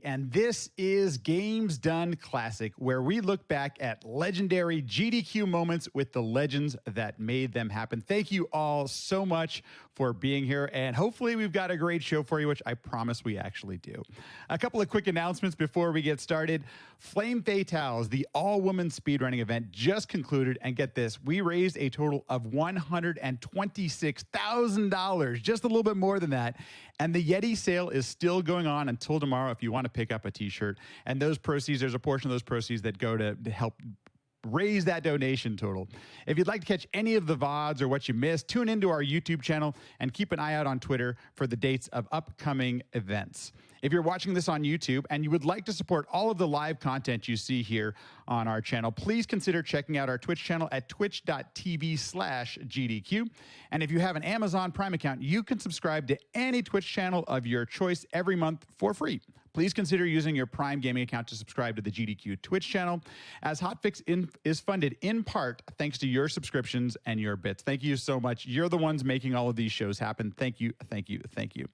And this is Games Done Classic, where we look back at legendary GDQ moments with the legends that made them happen. Thank you all so much for being here, and hopefully we've got a great show for you, which I promise we actually do. A couple of quick announcements before we get started. Flame Fatales, the all-woman speedrunning event, just concluded, and get this, we raised a total of $126,000, just a little bit more than that, and the Yeti sale is still going on until tomorrow if you want to pick up a t-shirt, and those proceeds, there's a portion of those proceeds that go to help raise that donation total. If you'd like to catch any of the VODs or what you missed, tune into our YouTube channel and keep an eye out on Twitter for the dates of upcoming events. If you're watching this on YouTube and you would like to support all of the live content you see here on our channel, please consider checking out our Twitch channel at twitch.tv/GDQ. And if you have an Amazon Prime account, you can subscribe to any Twitch channel of your choice every month for free. Please consider using your Prime Gaming account to subscribe to the GDQ Twitch channel, as Hotfix is funded in part thanks to your subscriptions and your bits. Thank you so much. You're the ones making all of these shows happen. Thank you, thank you, thank you.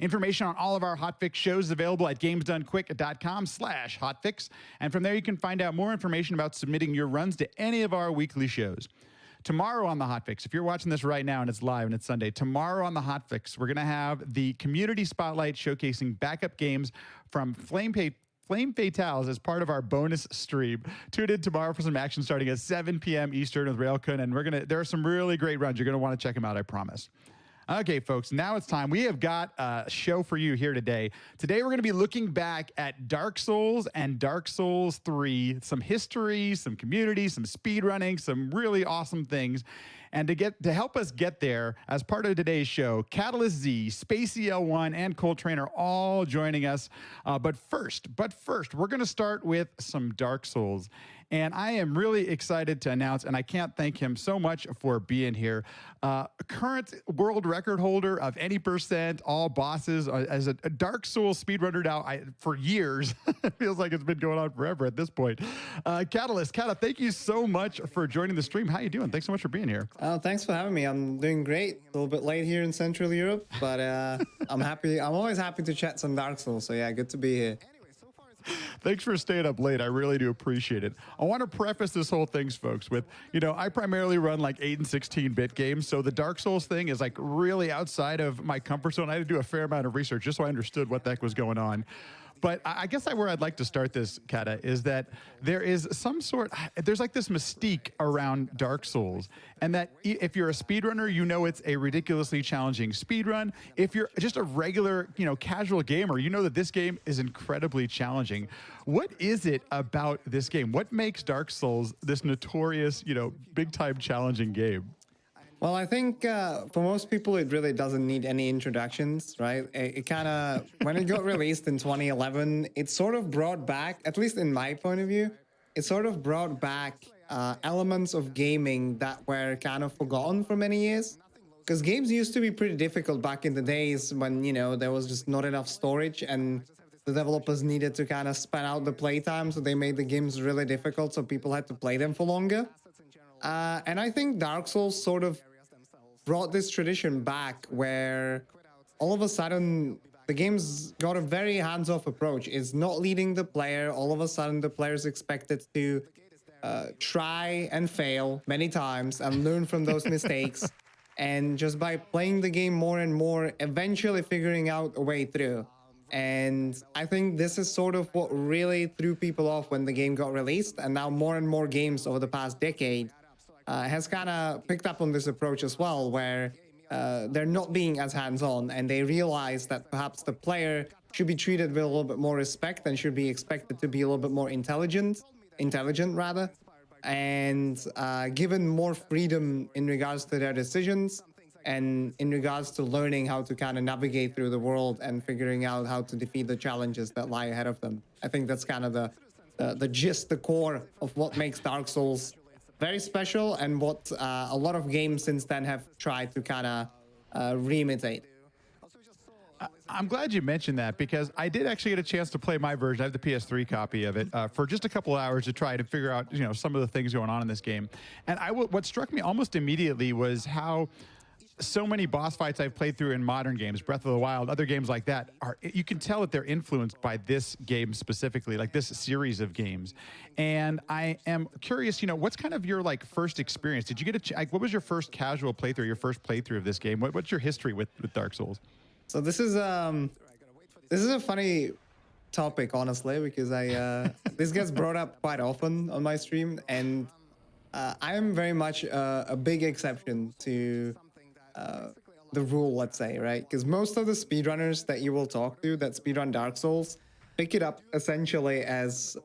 Information on all of our Hotfix shows is available at gamesdonequick.com/hotfix. And from there, you can find out more information about submitting your runs to any of our weekly shows. Tomorrow on the Hotfix, if you're watching this right now and it's live and it's Sunday, tomorrow on the Hotfix, we're going to have the Community Spotlight showcasing backup games from Flame Fatales as part of our bonus stream. Tune in tomorrow for some action starting at 7 p.m. Eastern with Railkun, and there are some really great runs. You're going to want to check them out, I promise. Okay, folks, now it's time. We have got a show for you here today. Today, we're going to be looking back at Dark Souls and Dark Souls 3, some history, some community, some speedrunning, some really awesome things. And to help us get there, as part of today's show, Catalyst Z, Spacey L1, and Coltrane are all joining us. But first, we're going to start with some Dark Souls. And I am really excited to announce, and I can't thank him so much for being here, current world record holder of any percent, all bosses, as a Dark Souls speedrunner now for years. It feels like it's been going on forever at this point. Catalyst, thank you so much for joining the stream. How you doing? Thanks so much for being here. Thanks for having me. I'm doing great. A little bit late here in Central Europe, but I'm happy. I'm always happy to chat some Dark Souls. So yeah, good to be here. Thanks for staying up late. I really do appreciate it. I want to preface this whole thing, folks, with, I primarily run like 8 and 16-bit games, so the Dark Souls thing is like really outside of my comfort zone. I had to do a fair amount of research just so I understood what the heck was going on. But I guess where I'd like to start this, Kata, is that there's like this mystique around Dark Souls, and that if you're a speedrunner, it's a ridiculously challenging speedrun. If you're just a regular, casual gamer, that this game is incredibly challenging. What is it about this game? What makes Dark Souls this notorious, big-time challenging game? Well, I think for most people, it really doesn't need any introductions, right? It kind of, when it got released in 2011, it sort of brought back, at least in my point of view, it sort of brought back elements of gaming that were kind of forgotten for many years. Because games used to be pretty difficult back in the days when, there was just not enough storage and the developers needed to kind of span out the playtime, so they made the games really difficult so people had to play them for longer. And I think Dark Souls sort of brought this tradition back where all of a sudden the game's got a very hands-off approach. It's not leading the player. All of a sudden the player's expected to try and fail many times and learn from those mistakes. And just by playing the game more and more, eventually figuring out a way through. And I think this is sort of what really threw people off when the game got released. And now more and more games over the past decade has kind of picked up on this approach as well, where they're not being as hands-on, and they realize that perhaps the player should be treated with a little bit more respect and should be expected to be a little bit more intelligent rather, and given more freedom in regards to their decisions and in regards to learning how to kind of navigate through the world and figuring out how to defeat the challenges that lie ahead of them. I think that's kind of the gist, the core of what makes Dark Souls very special, and what a lot of games since then have tried to kind of re-imitate. I'm glad you mentioned that, because I did actually get a chance to play my version. I have the PS3 copy of it for just a couple of hours to try to figure out, some of the things going on in this game. And what struck me almost immediately was how so many boss fights I've played through in modern games, Breath of the Wild, other games like that, you can tell that they're influenced by this game specifically, like this series of games. And I am curious, what's kind of your like first experience? Did you get what was your first casual playthrough, your first playthrough of this game? What's your history with Dark Souls? So this is a funny topic, honestly, because this gets brought up quite often on my stream, and I am very much a big exception to the rule, let's say, right? Because most of the speedrunners that you will talk to that speedrun Dark Souls pick it up essentially as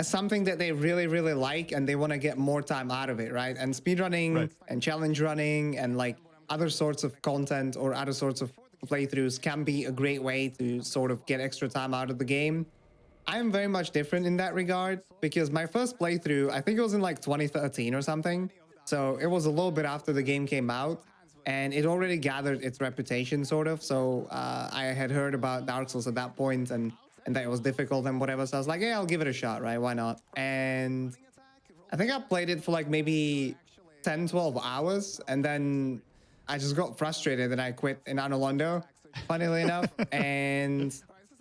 something that they really, really like, and they want to get more time out of it, right? And speedrunning Right. and challenge running and like other sorts of content or other sorts of playthroughs can be a great way to sort of get extra time out of the game. I'm very much different in that regard, because my first playthrough, I think it was in like 2013 or something. So it was a little bit after the game came out, and it already gathered its reputation, sort of. So I had heard about Dark Souls at that point, and that it was difficult and whatever. So I was like, yeah, I'll give it a shot, right? Why not? And I think I played it for like maybe 10, 12 hours, and then I just got frustrated and I quit in Anolondo, funnily enough. And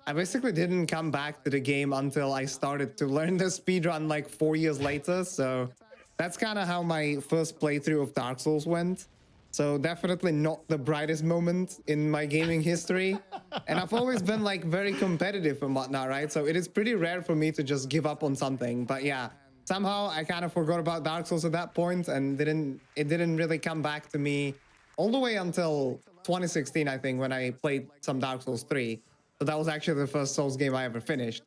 I basically didn't come back to the game until I started to learn the speedrun like 4 years later. So that's kind of how my first playthrough of Dark Souls went. So definitely not the brightest moment in my gaming history. And I've always been like very competitive and whatnot, right? So it is pretty rare for me to just give up on something. But yeah, somehow I kind of forgot about Dark Souls at that point, and it didn't really come back to me all the way until 2016, I think, when I played some Dark Souls 3. So that was actually the first Souls game I ever finished.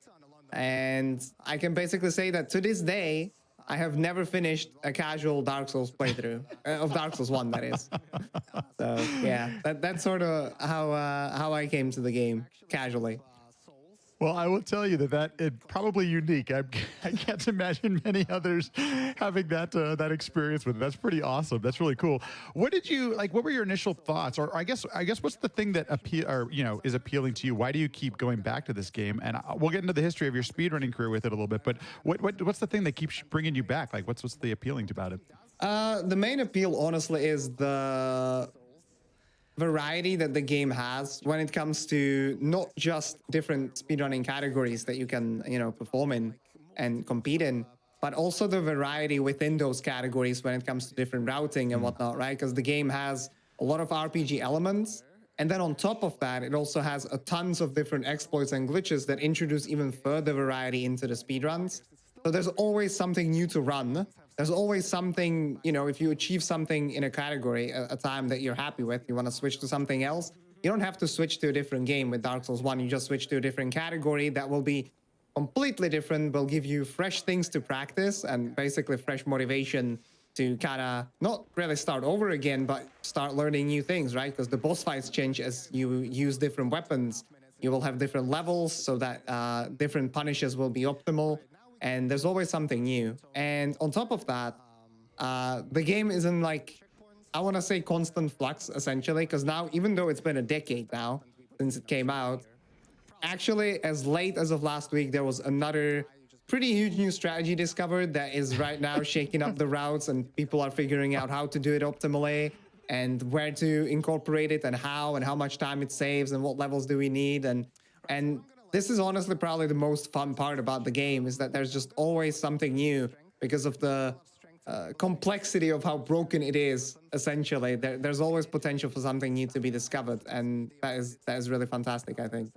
And I can basically say that to this day, I have never finished a casual Dark Souls playthrough of Dark Souls 1, that is. So yeah, that's sort of how I came to the game casually. Well, I will tell you that it's probably unique. I can't imagine many others having that experience with it. That's pretty awesome. That's really cool. What did you like? What were your initial thoughts? Or I guess what's the thing that is appealing to you? Why do you keep going back to this game? And we'll get into the history of your speedrunning career with it a little bit. But what's the thing that keeps bringing you back? Like what's the appealing about it? The main appeal, honestly, is the variety that the game has when it comes to not just different speedrunning categories that you can, perform in and compete in, but also the variety within those categories when it comes to different routing and whatnot, right? Because the game has a lot of RPG elements. And then on top of that, it also has tons of different exploits and glitches that introduce even further variety into the speedruns. So there's always something new to run. There's always something, if you achieve something in a category, a time that you're happy with, you want to switch to something else. You don't have to switch to a different game with Dark Souls 1. You just switch to a different category that will be completely different, will give you fresh things to practice and basically fresh motivation to kind of not really start over again, but start learning new things, right? Because the boss fights change as you use different weapons. You will have different levels so that different punishes will be optimal. And there's always something new. And on top of that, the game is in like, I want to say constant flux, essentially, because now, even though it's been a decade now since it came out, actually, as late as of last week, there was another pretty huge new strategy discovered that is right now shaking up the routes, and people are figuring out how to do it optimally and where to incorporate it and how much time it saves and what levels do we need. And this is honestly probably the most fun part about the game, is that there's just always something new because of the complexity of how broken it is. Essentially, there's always potential for something new to be discovered, and that is really fantastic, I think.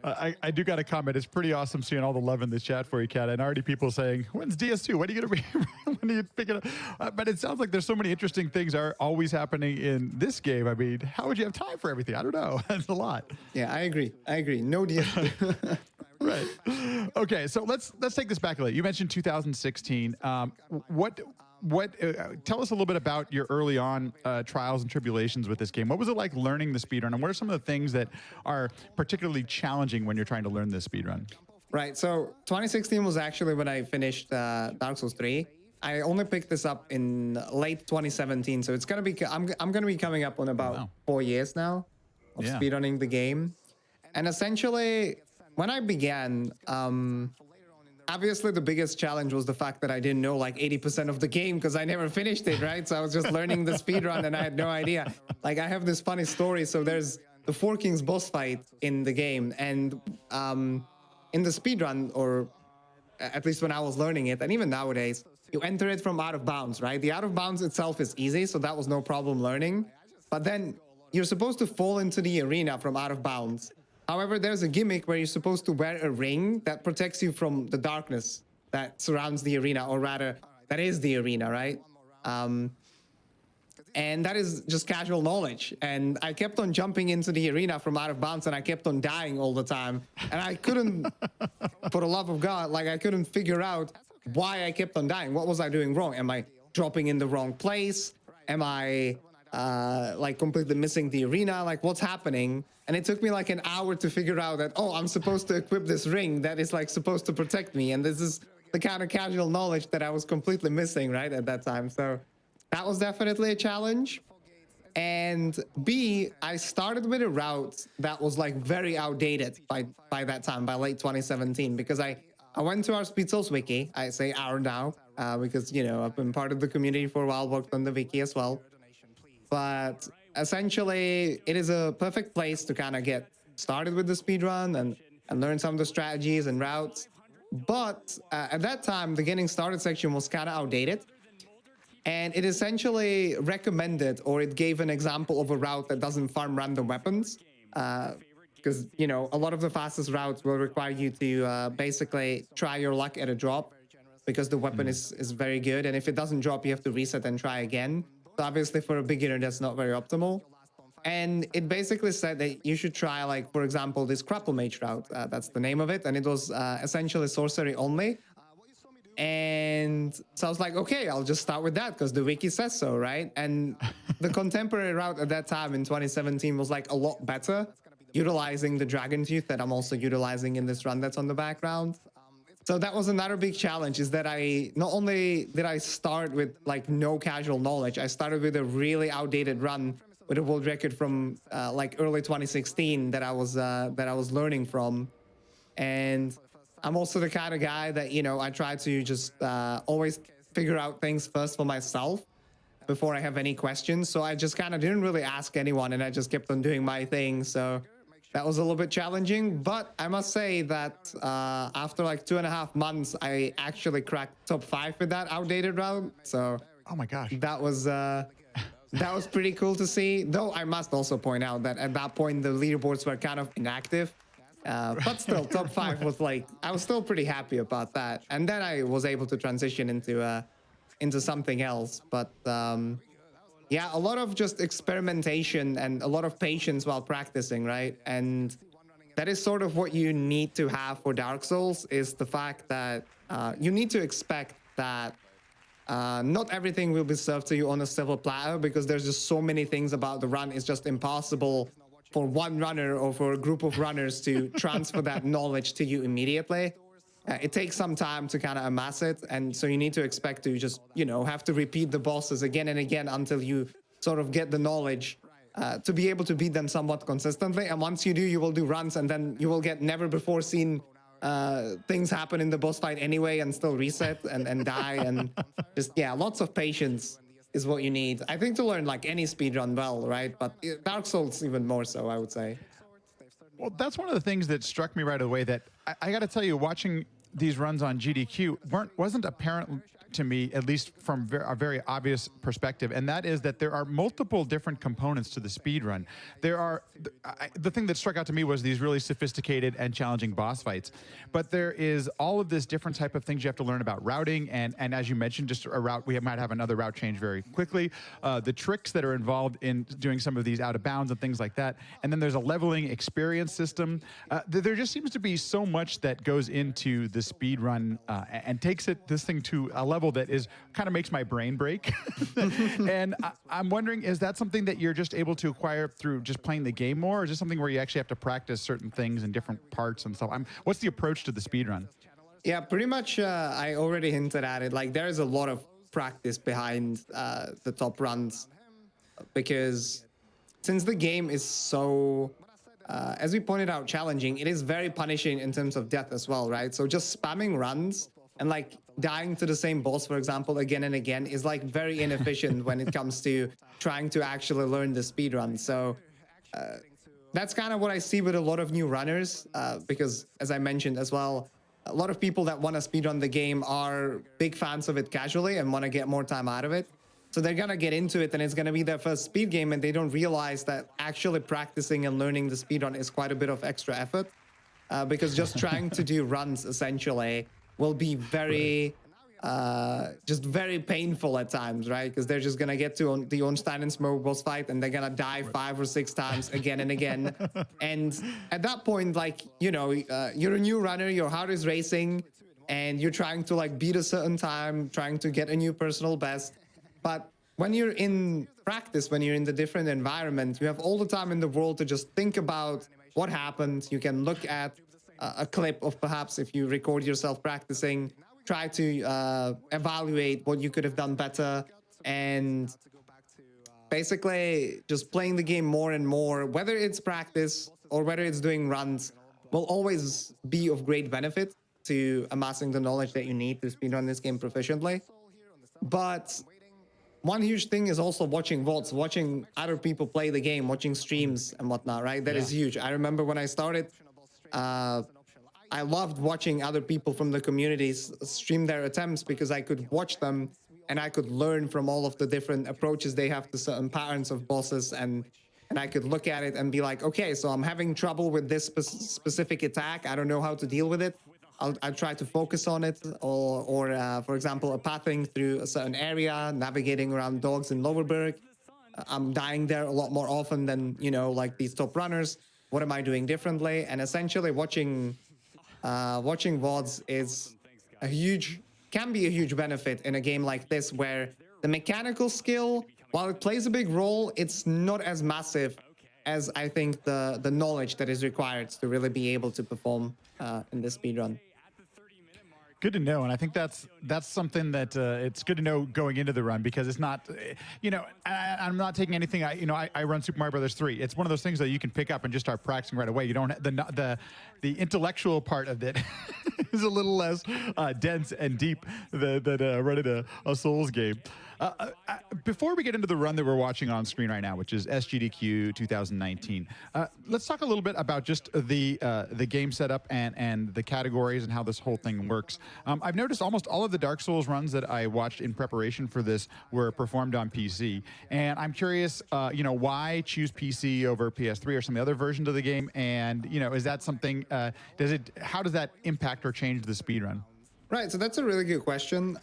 I do got to comment. It's pretty awesome seeing all the love in the chat for you, Kat. And already people saying, when's DS2? When are you going to be? When are you picking up? But it sounds like there's so many interesting things are always happening in this game. I mean, how would you have time for everything? I don't know. That's a lot. Yeah, I agree. No DS2. Right. Okay. So let's take this back a little. You mentioned 2016. Tell us a little bit about your early on trials and tribulations with this game. What was it like learning the speedrun, and what are some of the things that are particularly challenging when you're trying to learn this speedrun? Right. So 2016 was actually when I finished Dark Souls 3. I only picked this up in late 2017, so it's gonna be I'm gonna be coming up on about 4 years now of speedrunning the game. And essentially, when I began, obviously the biggest challenge was the fact that I didn't know like 80% of the game because I never finished it, right? So I was just learning the speed run and I had no idea. Like I have this funny story. So there's the Four Kings boss fight in the game, and in the speed run, or at least when I was learning it, and even nowadays, you enter it from out of bounds, right? The out of bounds itself is easy, so that was no problem learning. But then you're supposed to fall into the arena from out of bounds. However, there's a gimmick where you're supposed to wear a ring that protects you from the darkness that surrounds the arena, or rather, that is the arena, right? And that is just casual knowledge. And I kept on jumping into the arena from out of bounds, and I kept on dying all the time. And I couldn't, for the love of God, like I couldn't figure out why I kept on dying. What was I doing wrong? Am I dropping in the wrong place? Am I like completely missing the arena? Like what's happening? And it took me like an hour to figure out that, oh, I'm supposed to equip this ring that is like supposed to protect me. And this is the kind of casual knowledge that I was completely missing, right, at that time. So that was definitely a challenge. And B, I started with a route that was like very outdated by that time, by late 2017, because I went to our Speed Souls wiki. I say our now, because, you know, I've been part of the community for a while, worked on the wiki as well. But essentially, it is a perfect place to kind of get started with the speedrun and learn some of the strategies and routes. But at that time, the getting started section was kind of outdated. And it essentially recommended, or it gave an example of a route that doesn't farm random weapons. Because, you know, a lot of the fastest routes will require you to basically try your luck at a drop, because the weapon is very good. And if it doesn't drop, you have to reset and try again. So obviously for a beginner, that's not very optimal. And it basically said that you should try, like, for example, this Crapple Mage route. That's the name of it. And it was essentially sorcery only. And so I was like, okay, I'll just start with that because the wiki says so, right? And the contemporary route at that time in 2017 was like a lot better, utilizing the Dragon Tooth that I'm also utilizing in this run that's on the background. So that was another big challenge, is that I not only did I start with like no casual knowledge, I started with a really outdated run with a world record from like early 2016 that I was learning from. And I'm also the kind of guy that, you know, I try to just always figure out things first for myself before I have any questions. So I just kind of didn't really ask anyone, and I just kept on doing my thing. So that was a little bit challenging, but I must say that after like 2.5 months, I actually cracked top 5 with that outdated route. So oh my gosh, that was pretty cool to see. Though I must also point out that at that point, the leaderboards were kind of inactive. But still, top 5 was like, I was still pretty happy about that. And then I was able to transition into something else. But yeah, a lot of just experimentation and a lot of patience while practicing, right? And that is sort of what you need to have for Dark Souls, is the fact that you need to expect that not everything will be served to you on a silver platter, because there's just so many things about the run. It's just impossible for one runner or for a group of runners to transfer that knowledge to you immediately. It takes some time to kind of amass it, and so you need to expect to just, you know, have to repeat the bosses again and again until you sort of get the knowledge to be able to beat them somewhat consistently. And once you do, you will do runs, and then you will get never before seen things happen in the boss fight anyway, and still reset and die. And just, yeah, lots of patience is what you need, I think, to learn like any speedrun well, right? But Dark Souls even more so, I would say. Well, that's one of the things that struck me right away, that I got to tell you, watching these runs on GDQ wasn't apparent to me, at least from a very obvious perspective, and that is that there are multiple different components to the speed run. There are, the thing that struck out to me was these really sophisticated and challenging boss fights, but there is all of this different type of things you have to learn about routing, and as you mentioned, just a route, we might have another route change very quickly, the tricks that are involved in doing some of these out of bounds and things like that, and then there's a leveling experience system. There just seems to be so much that goes into the speed run and takes this thing to a level that is kind of makes my brain break. And I'm wondering, is that something that you're just able to acquire through just playing the game more, or is this something where you actually have to practice certain things in different parts and stuff? What's the approach to the speedrun? Yeah, pretty much. I already hinted at it. Like, there's a lot of practice behind the top runs, because since the game is so as we pointed out, challenging, it is very punishing in terms of death as well, right? So just spamming runs and like dying to the same boss, for example, again and again is like very inefficient when it comes to trying to actually learn the speed run. So that's kind of what I see with a lot of new runners, because as I mentioned as well, a lot of people that want to speedrun the game are big fans of it casually and want to get more time out of it. So they're going to get into it and it's going to be their first speed game, and they don't realize that actually practicing and learning the speedrun is quite a bit of extra effort, because just trying to do runs essentially will be very just very painful at times, right? Because they're just gonna get to the Einstein and Smoke boss fight and they're gonna die 5 or 6 times again and again. And at that point, like, you know, you're a new runner, your heart is racing, and you're trying to like beat a certain time, trying to get a new personal best. But when you're in practice, when you're in the different environment, you have all the time in the world to just think about what happened. You can look at a clip of perhaps if you record yourself practicing, try to evaluate what you could have done better, and basically just playing the game more and more, whether it's practice or whether it's doing runs, will always be of great benefit to amassing the knowledge that you need to speedrun this game proficiently. But one huge thing is also watching VODs, watching other people play the game, watching streams and whatnot, right? That is huge. I remember when I started, I loved watching other people from the communities stream their attempts because I could watch them and I could learn from all of the different approaches they have to certain patterns of bosses, and I could look at it and be like, okay, so I'm having trouble with this specific attack. I don't know how to deal with it. I'll try to focus on it, or for example, a pathing through a certain area, navigating around dogs in Lowerberg. I'm dying there a lot more often than, you know, like these top runners. What am I doing differently? And essentially watching VODs is can be a huge benefit in a game like this, where the mechanical skill, while it plays a big role, it's not as massive as I think the knowledge that is required to really be able to perform in this speedrun. Good to know, and I think that's something that it's good to know going into the run, because it's not, you know, I'm not taking anything. I run Super Mario Brothers 3. It's one of those things that you can pick up and just start practicing right away. You don't the intellectual part of it is a little less dense and deep than running a Souls game. Before we get into the run that we're watching on screen right now, which is Agdq 2019, let's talk a little bit about just the game setup and the categories and how this whole thing works. I've noticed almost all of the Dark Souls runs that I watched in preparation for this were performed on PC, and I'm curious, why choose PC over PS3 or some of the other versions of the game, and is that something? How does that impact or change the speedrun? Right, so that's a really good question.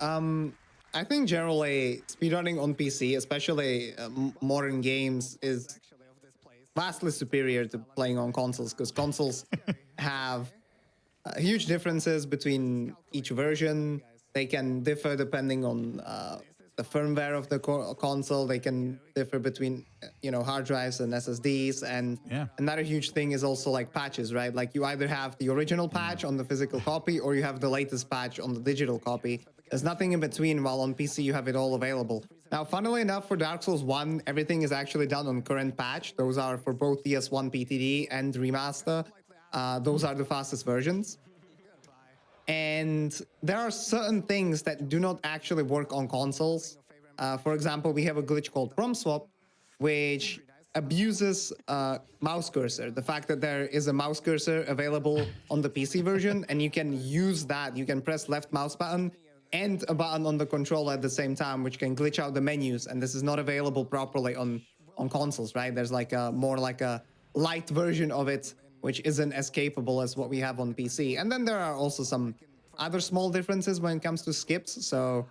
I think generally speedrunning on PC, especially modern games, is vastly superior to playing on consoles, because consoles have huge differences between each version. They can differ depending on the firmware of the console. They can differ between hard drives and SSDs, and another huge thing is also like patches, right? Like you either have the original patch on the physical copy or you have the latest patch on the digital copy. There's nothing in between, while on PC you have it all available. Now, funnily enough, for Dark Souls 1, everything is actually done on current patch. Those are for both DS1 PTD and Remaster. Those are the fastest versions. And there are certain things that do not actually work on consoles. For example, we have a glitch called Prom Swap, which abuses mouse cursor. The fact that there is a mouse cursor available on the PC version, and you can use that. You can press left mouse button and a button on the controller at the same time, which can glitch out the menus. And this is not available properly on consoles, right? There's like more like a light version of it, which isn't as capable as what we have on PC. And then there are also some other small differences when it comes to skips. So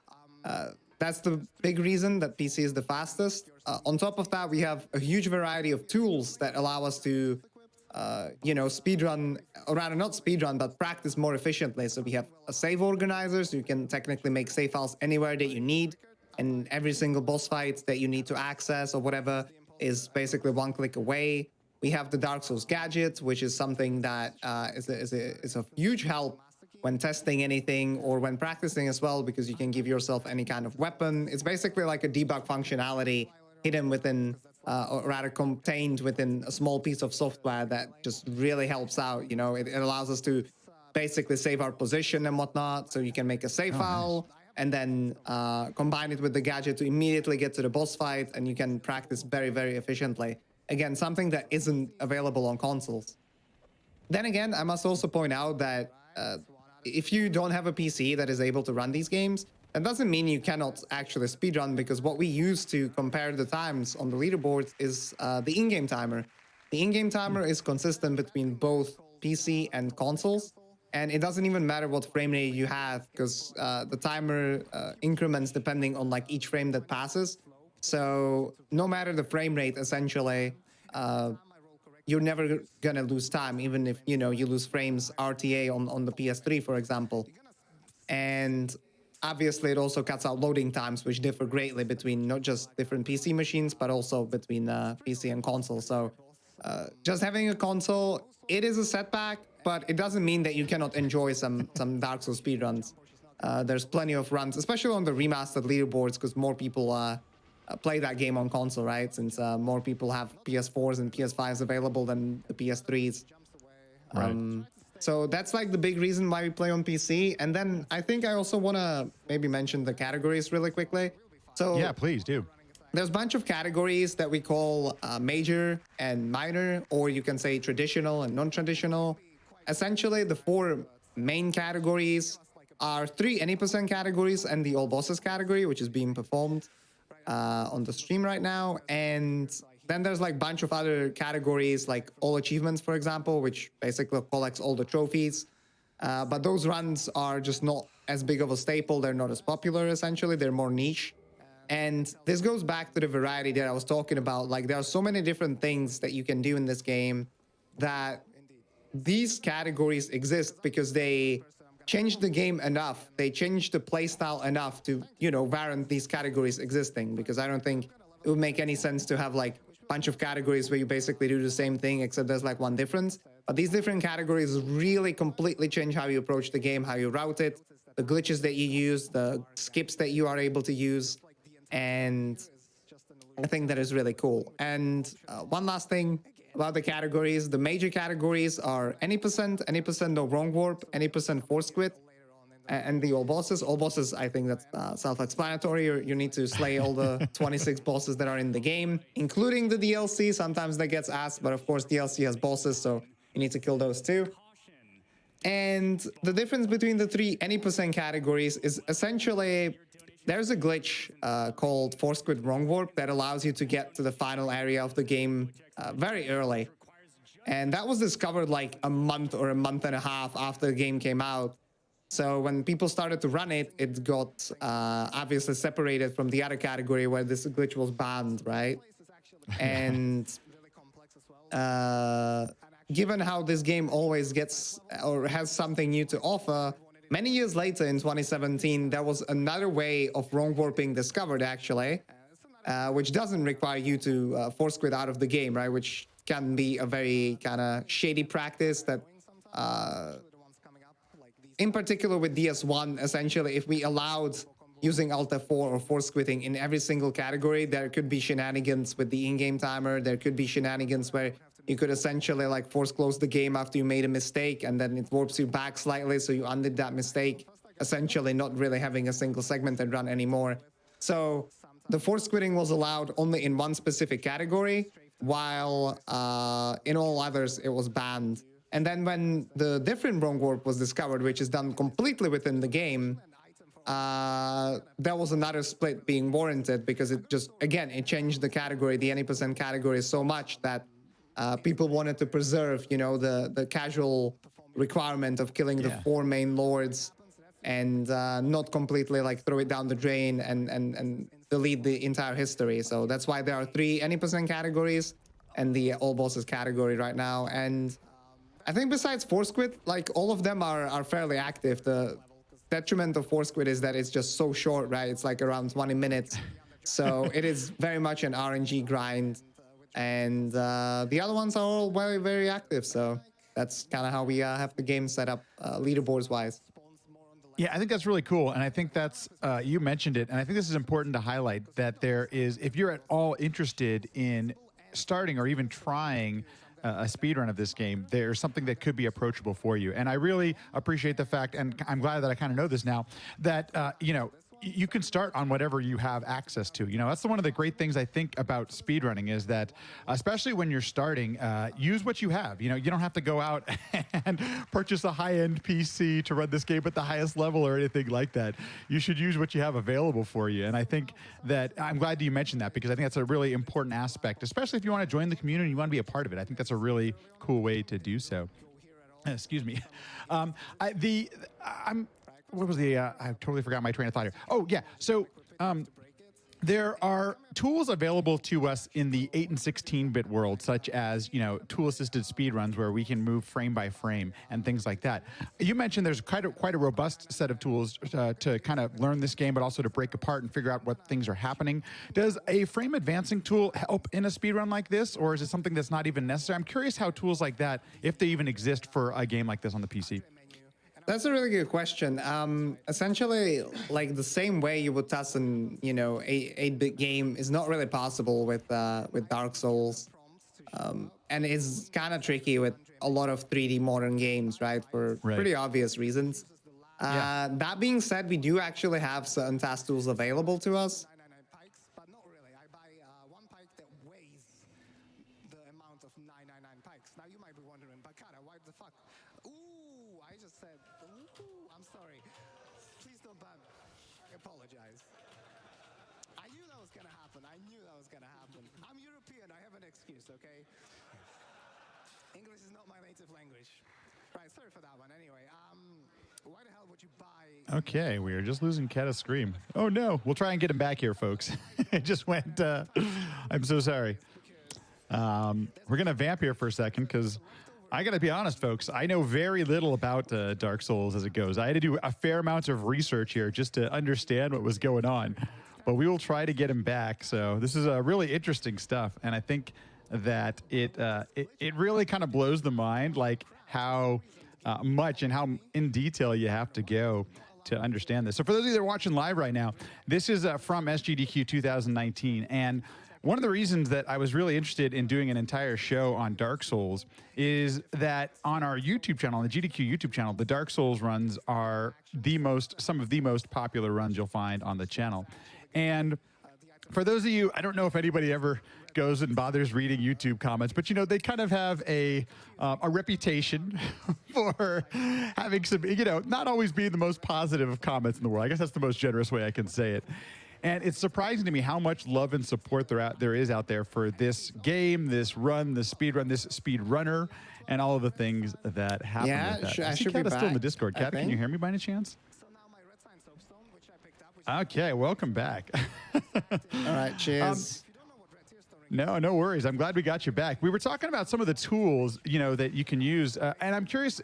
that's the big reason that PC is the fastest. On top of that, we have a huge variety of tools that allow us to speedrun, or rather not speedrun, but practice more efficiently. So we have a save organizer, so you can technically make save files anywhere that you need, and every single boss fight that you need to access or whatever is basically one click away. We have the Dark Souls gadget, which is something that is a huge help when testing anything or when practicing as well, because you can give yourself any kind of weapon. It's basically like a debug functionality hidden within or rather contained within a small piece of software that just really helps out. You know, it allows us to basically save our position and whatnot. So you can make a save Oh, nice. file and then combine it with the gadget to immediately get to the boss fight, and you can practice very, very efficiently. Again, something that isn't available on consoles. Then again, I must also point out that if you don't have a PC that is able to run these games, that doesn't mean you cannot actually speedrun, because what we use to compare the times on the leaderboards is the in-game timer. The in-game timer is consistent between both PC and consoles, and it doesn't even matter what frame rate you have, because the timer increments depending on like each frame that passes. So no matter the frame rate, essentially, you're never gonna lose time, even if you lose frames RTA on the PS3, for example. And obviously, it also cuts out loading times, which differ greatly between not just different PC machines, but also between PC and console. So just having a console, it is a setback, but it doesn't mean that you cannot enjoy some Dark Souls speedruns. There's plenty of runs, especially on the remastered leaderboards, because more people play that game on console, right? Since more people have PS4s and PS5s available than the PS3s. Right. So that's like the big reason why we play on PC. And then I think I also want to maybe mention the categories really quickly. So Yeah, please do. there's a bunch of categories that we call major and minor, or you can say traditional and non-traditional. Essentially, the four main categories are three any percent categories and the all bosses category, which is being performed on the stream right now. And then there's like a bunch of other categories, like all achievements, for example, which basically collects all the trophies. But those runs are just not as big of a staple. They're not as popular, essentially. They're more niche. And this goes back to the variety that I was talking about. Like, there are so many different things that you can do in this game that these categories exist because they changed the game enough. They changed the playstyle enough to, warrant these categories existing. Because I don't think it would make any sense to have like a bunch of categories where you basically do the same thing, except there's like one difference. But these different categories really completely change how you approach the game, how you route it, the glitches that you use, the skips that you are able to use. And I think that is really cool. And one last thing about the categories: the major categories are any percent no wrong warp, any percent force quit, and the all bosses. All bosses, I think that's self-explanatory. You need to slay all the 26 bosses that are in the game, including the DLC. Sometimes that gets asked, but of course DLC has bosses, so you need to kill those too. And the difference between the three any percent categories is essentially there's a glitch called Force Quit Wrong Warp that allows you to get to the final area of the game very early. And that was discovered like a month or a month and a half after the game came out. So when people started to run it, it got obviously separated from the other category where this glitch was banned, right? And given how this game always gets or has something new to offer, many years later in 2017, there was another way of wrong warping discovered, actually, which doesn't require you to force quit out of the game, right? Which can be a very kind of shady practice that, in particular with DS1, essentially, if we allowed using Alt F4 or force quitting in every single category, there could be shenanigans with the in-game timer. There could be shenanigans where you could essentially like force close the game after you made a mistake, and then it warps you back slightly, so you undid that mistake, essentially not really having a single segmented run anymore. So the force quitting was allowed only in one specific category, while in all others it was banned. And then when the different wrong warp was discovered, which is done completely within the game, there was another split being warranted, because it just, again, it changed the category, the any percent category, so much that people wanted to preserve, the casual requirement of killing the four main lords, and not completely like throw it down the drain and delete the entire history. So that's why there are three any percent categories and the all bosses category right now. And I think besides force quit, like all of them are fairly active. The detriment of force quit is that it's just so short, right? It's like around 20 minutes. So it is very much an RNG grind. And the other ones are all very, very active. So that's kind of how we have the game set up leaderboards wise. Yeah, I think that's really cool. And I think that's, you mentioned it. And I think this is important to highlight that there is, if you're at all interested in starting or even trying a speed run of this game, there's something that could be approachable for you. And I really appreciate the fact, and I'm glad that I kind of know this now, that, you can start on whatever you have access to. That's one of the great things I think about speedrunning is that, especially when you're starting, use what you have. You don't have to go out and purchase a high-end PC to run this game at the highest level or anything like that. You should use what you have available for you. And I think that I'm glad that you mentioned that because I think that's a really important aspect, especially if you want to join the community and you want to be a part of it. I think that's a really cool way to do so. Excuse me. What was the, I totally forgot my train of thought here. Oh, yeah. So there are tools available to us in the 8 and 16-bit world, such as, tool-assisted speedruns where we can move frame by frame and things like that. You mentioned there's quite a robust set of tools to kind of learn this game, but also to break apart and figure out what things are happening. Does a frame advancing tool help in a speedrun like this, or is it something that's not even necessary? I'm curious how tools like that, if they even exist for a game like this on the PC. That's a really good question. Essentially, like the same way you would test an 8-bit game is not really possible with Dark Souls, and it's kind of tricky with a lot of 3D modern games, right? For pretty obvious reasons. That being said, we do actually have certain task tools available to us. Now you might be wondering, but Kara, why the fuck? Ooh, I just said, ooh, I'm sorry. Please don't ban. I apologize. I knew that was gonna happen. I'm European, I have an excuse, okay? English is not my native language. Right, sorry for that one. Anyway, why the hell would you buy... Okay, we are just losing Cat a Scream. Oh no, we'll try and get him back here, folks. It just went, I'm so sorry. We're going to vamp here for a second because I got to be honest, folks. I know very little about Dark Souls as it goes. I had to do a fair amount of research here just to understand what was going on. But we will try to get him back. So this is really interesting stuff. And I think that it really kind of blows the mind, like how much and how in detail you have to go to understand this. So for those of you that are watching live right now, this is from Agdq 2019. And one of the reasons that I was really interested in doing an entire show on Dark Souls is that on our YouTube channel, on the GDQ YouTube channel, the Dark Souls runs are some of the most popular runs you'll find on the channel. And for those of you, I don't know if anybody ever goes and bothers reading YouTube comments, but they kind of have a reputation for having some, not always being the most positive of comments in the world. I guess that's the most generous way I can say it. And it's surprising to me how much love and support there is out there for this game, this run, this speed run, this speed runner, and all of the things that happen with that. I should Kat be is still in the Discord. Kat, can you hear me by any chance? Okay, welcome back. All right, cheers. No worries. I'm glad we got you back. We were talking about some of the tools, that you can use. And I'm curious,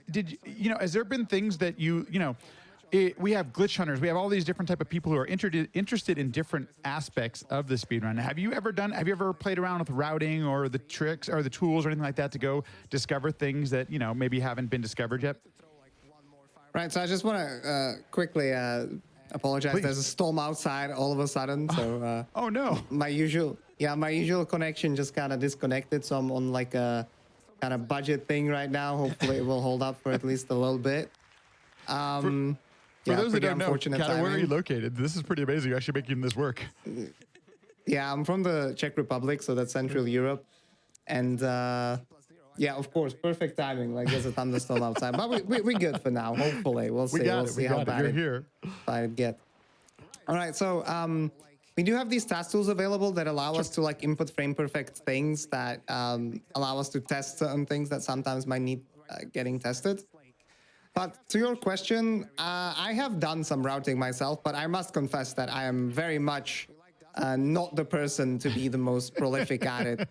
has there been things that we have glitch hunters. We have all these different type of people who are interested in different aspects of the speedrun. Have you ever played around with routing or the tricks or the tools or anything like that to go discover things that, maybe haven't been discovered yet? Right. So I just want to quickly apologize. Please. There's a storm outside all of a sudden. So oh no. My usual connection just kind of disconnected. So I'm on like a kind of budget thing right now. Hopefully it will hold up for at least a little bit. For those that don't know, Kat, where are you located? This is pretty amazing. You're actually making this work. Yeah, I'm from the Czech Republic, so that's Central Europe. And yeah, of course, perfect timing. Like there's a thunderstorm outside, but we're good for now. Hopefully, we'll see. We'll see how bad it gets. All right, so we do have these task tools available that allow us to like input frame perfect things that allow us to test certain things that sometimes might need getting tested. But to your question, I have done some routing myself, but I must confess that I am very much not the person to be the most prolific at it.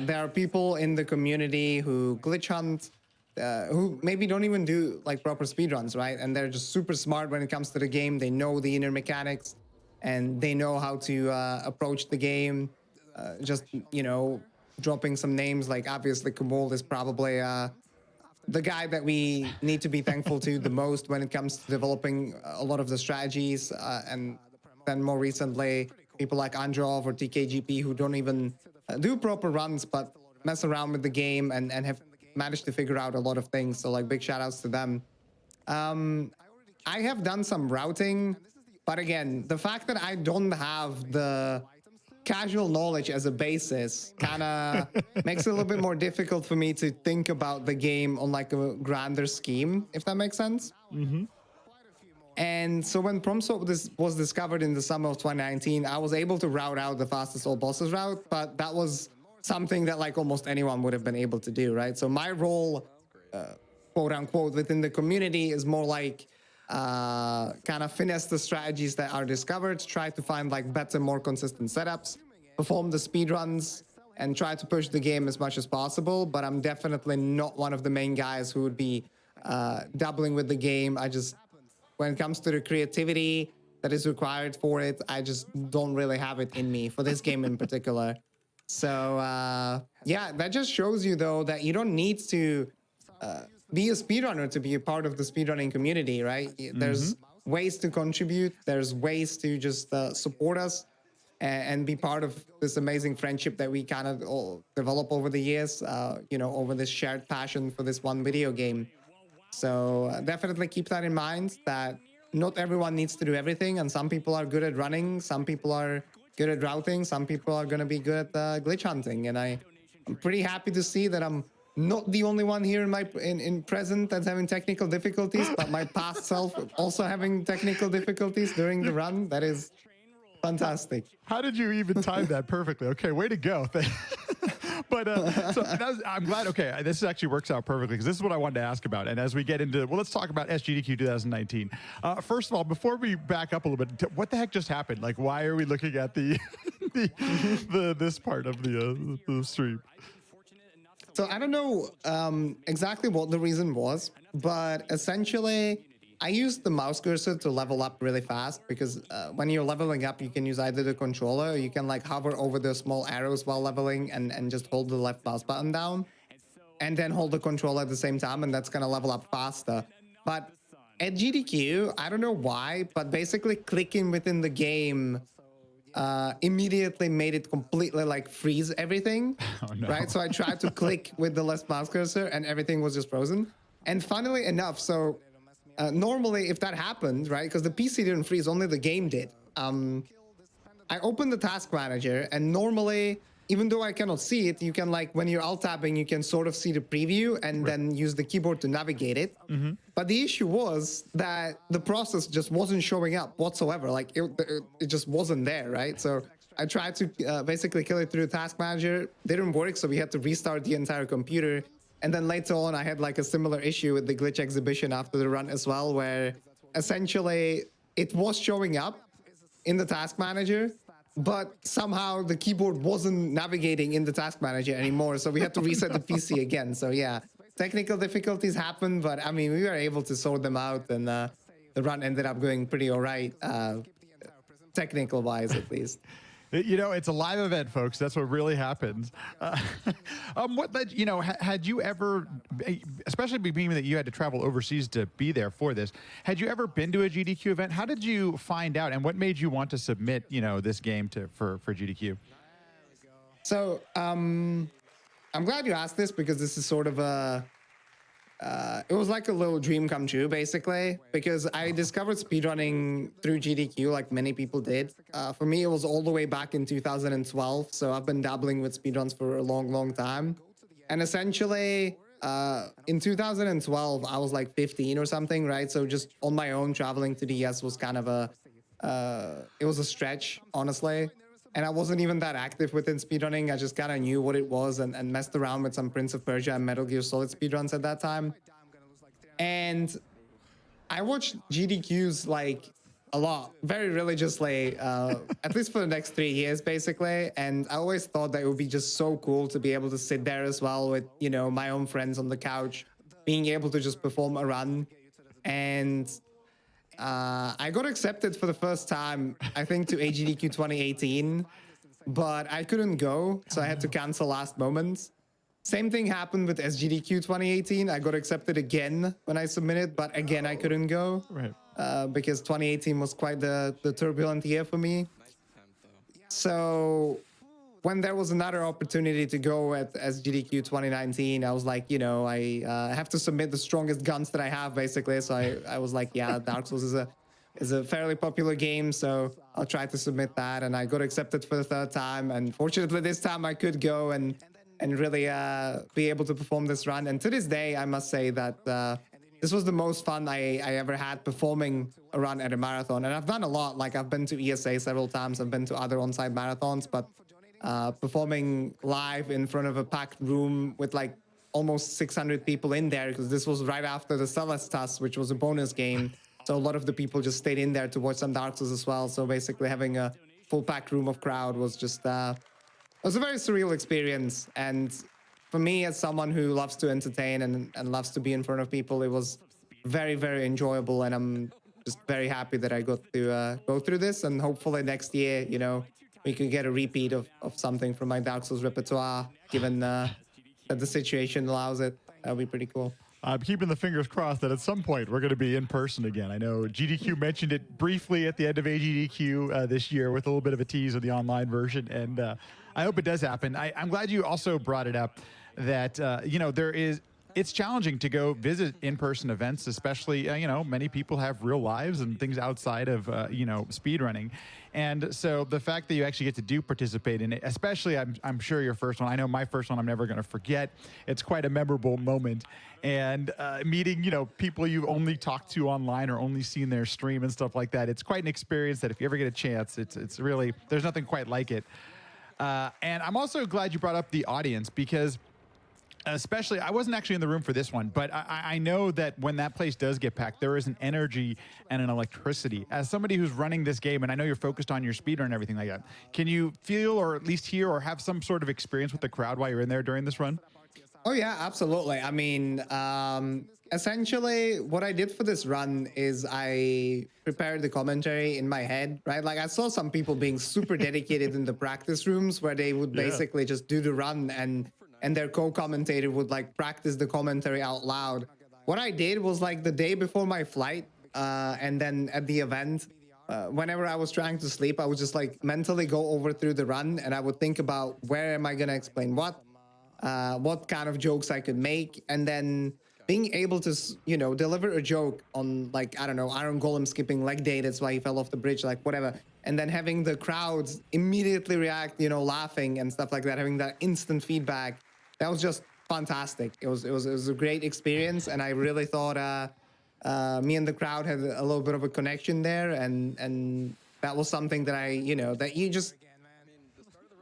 There are people in the community who glitch hunt, who maybe don't even do like proper speedruns, right? And they're just super smart when it comes to the game. They know the inner mechanics and they know how to approach the game. Just, dropping some names, like obviously Kumul is probably the guy that we need to be thankful to the most when it comes to developing a lot of the strategies, and then more recently, people like Androv or TKGP who don't even do proper runs, but mess around with the game and have managed to figure out a lot of things. So like big shout outs to them. I have done some routing, but again, the fact that I don't have the casual knowledge as a basis kind of makes it a little bit more difficult for me to think about the game on like a grander scheme, if that makes sense. And so when PromSwap was discovered in the summer of 2019, I was able to route out the fastest all bosses route, but that was something that like almost anyone would have been able to do, right? So my role, quote unquote, within the community is more like kind of finesse the strategies that are discovered, try to find like better, more consistent setups, perform the speedruns, and try to push the game as much as possible. But I'm definitely not one of the main guys who would be dabbling with the game. When it comes to the creativity that is required for it, I just don't really have it in me for this game in particular. So yeah, that just shows you though that you don't need to be a speedrunner to be a part of the speedrunning community, right? There's ways to contribute. There's ways to just support us and be part of this amazing friendship that we kind of all develop over the years, over this shared passion for this one video game. So definitely keep that in mind, that not everyone needs to do everything, and some people are good at running, some people are good at routing, some people are going to be good at glitch hunting, and I'm pretty happy to see that I'm not the only one here in present that's having technical difficulties, but my past self also having technical difficulties during the run. That is fantastic. How did you even time that perfectly? Okay, way to go. But I'm glad. Okay, this actually works out perfectly because this is what I wanted to ask about. And as we get into, let's talk about SGDQ 2019. First of all, before we back up a little bit, what the heck just happened? Like, why are we looking at this part of the stream? So I don't know exactly what the reason was, but essentially I used the mouse cursor to level up really fast because when you're leveling up, you can use either the controller or you can like hover over the small arrows while leveling and just hold the left mouse button down and then hold the controller at the same time, and that's gonna level up faster. But at GDQ, I don't know why, but basically clicking within the game immediately made it completely like freeze everything. Oh, no. Right? So I tried to click with the left mouse cursor and everything was just frozen. And funnily enough, so normally if that happened, right, because the PC didn't freeze, only the game did. I opened the task manager, and normally, even though I cannot see it, you can like, when you're alt tabbing, you can sort of see the preview and then use the keyboard to navigate it. But the issue was that the process just wasn't showing up whatsoever. Like it just wasn't there, right? So I tried to basically kill it through the task manager. Didn't work, so we had to restart the entire computer. And then later on, I had like a similar issue with the glitch exhibition after the run as well, where essentially it was showing up in the task manager, but somehow the keyboard wasn't navigating in the task manager anymore. So we had to reset the PC again. So yeah, technical difficulties happened, but I mean, we were able to sort them out, and the run ended up going pretty all right, technical wise at least. You know, it's a live event, folks. That's what really happens. Had you ever, especially being that you had to travel overseas to be there for this, had you ever been to a GDQ event? How did you find out, and what made you want to submit, this game for GDQ? So I'm glad you asked this, because this is sort of it was like a little dream come true, basically, because I discovered speedrunning through GDQ like many people did. For me, it was all the way back in 2012, so I've been dabbling with speedruns for a long, long time. And essentially, in 2012, I was like 15 or something, right? So just on my own, traveling to the US was kind of it was a stretch, honestly. And I wasn't even that active within speedrunning. I just kind of knew what it was and messed around with some Prince of Persia and Metal Gear Solid speedruns at that time. And I watched GDQs like a lot, very religiously, at least for the next 3 years, basically. And I always thought that it would be just so cool to be able to sit there as well with, my own friends on the couch, being able to just perform a run. And I got accepted for the first time, I think, to AGDQ 2018, but I couldn't go, so I had to cancel last moment. Same thing happened with SGDQ 2018. I got accepted again when I submitted, but again, I couldn't go. Right. Because 2018 was quite the turbulent year for me. So when there was another opportunity to go at SGDQ 2019, I was like, I have to submit the strongest guns that I have, basically. So I was like, yeah, Dark Souls is a fairly popular game, so I'll try to submit that. And I got accepted for the third time. And fortunately, this time I could go and really be able to perform this run. And to this day, I must say that this was the most fun I ever had performing a run at a marathon. And I've done a lot. Like, I've been to ESA several times. I've been to other on-site marathons, but performing live in front of a packed room with like almost 600 people in there, because this was right after the Celestas, which was a bonus game. So a lot of the people just stayed in there to watch some Dark Souls as well. So basically having a full packed room of crowd was just, it was a very surreal experience. And for me, as someone who loves to entertain and loves to be in front of people, it was very, very enjoyable. And I'm just very happy that I got to go through this. And hopefully next year, we could get a repeat of something from my Dark Souls repertoire, given that the situation allows it. That would be pretty cool. I'm keeping the fingers crossed that at some point we're going to be in person again. I know GDQ mentioned it briefly at the end of AGDQ this year with a little bit of a tease of the online version, and I hope it does happen. I'm glad you also brought it up that, it's challenging to go visit in-person events, especially, many people have real lives and things outside of, speedrunning. And so the fact that you actually get to participate in it, especially, I'm sure your first one, I know my first one I'm never going to forget. It's quite a memorable moment. And meeting, people you've only talked to online or only seen their stream and stuff like that, it's quite an experience that if you ever get a chance, it's really, there's nothing quite like it. And I'm also glad you brought up the audience, because especially, I wasn't actually in the room for this one, but I know that when that place does get packed, there is an energy and an electricity. As somebody who's running this game, and I know you're focused on your speedrun and everything like that, can you feel or at least hear or have some sort of experience with the crowd while you're in there during this run? Oh, yeah, absolutely. I mean, essentially, what I did for this run is I prepared the commentary in my head, right? Like, I saw some people being super dedicated in the practice rooms where they would basically just do the run and their co-commentator would like practice the commentary out loud. What I did was like the day before my flight, and then at the event, whenever I was trying to sleep, I would just like mentally go over through the run, and I would think about where am I going to explain what kind of jokes I could make, and then being able to, deliver a joke on, like, I don't know, Iron Golem skipping leg day, that's why he fell off the bridge, like whatever, and then having the crowds immediately react, laughing and stuff like that, having that instant feedback. That was just fantastic. It was a great experience, and I really thought me and the crowd had a little bit of a connection there, and that was something that that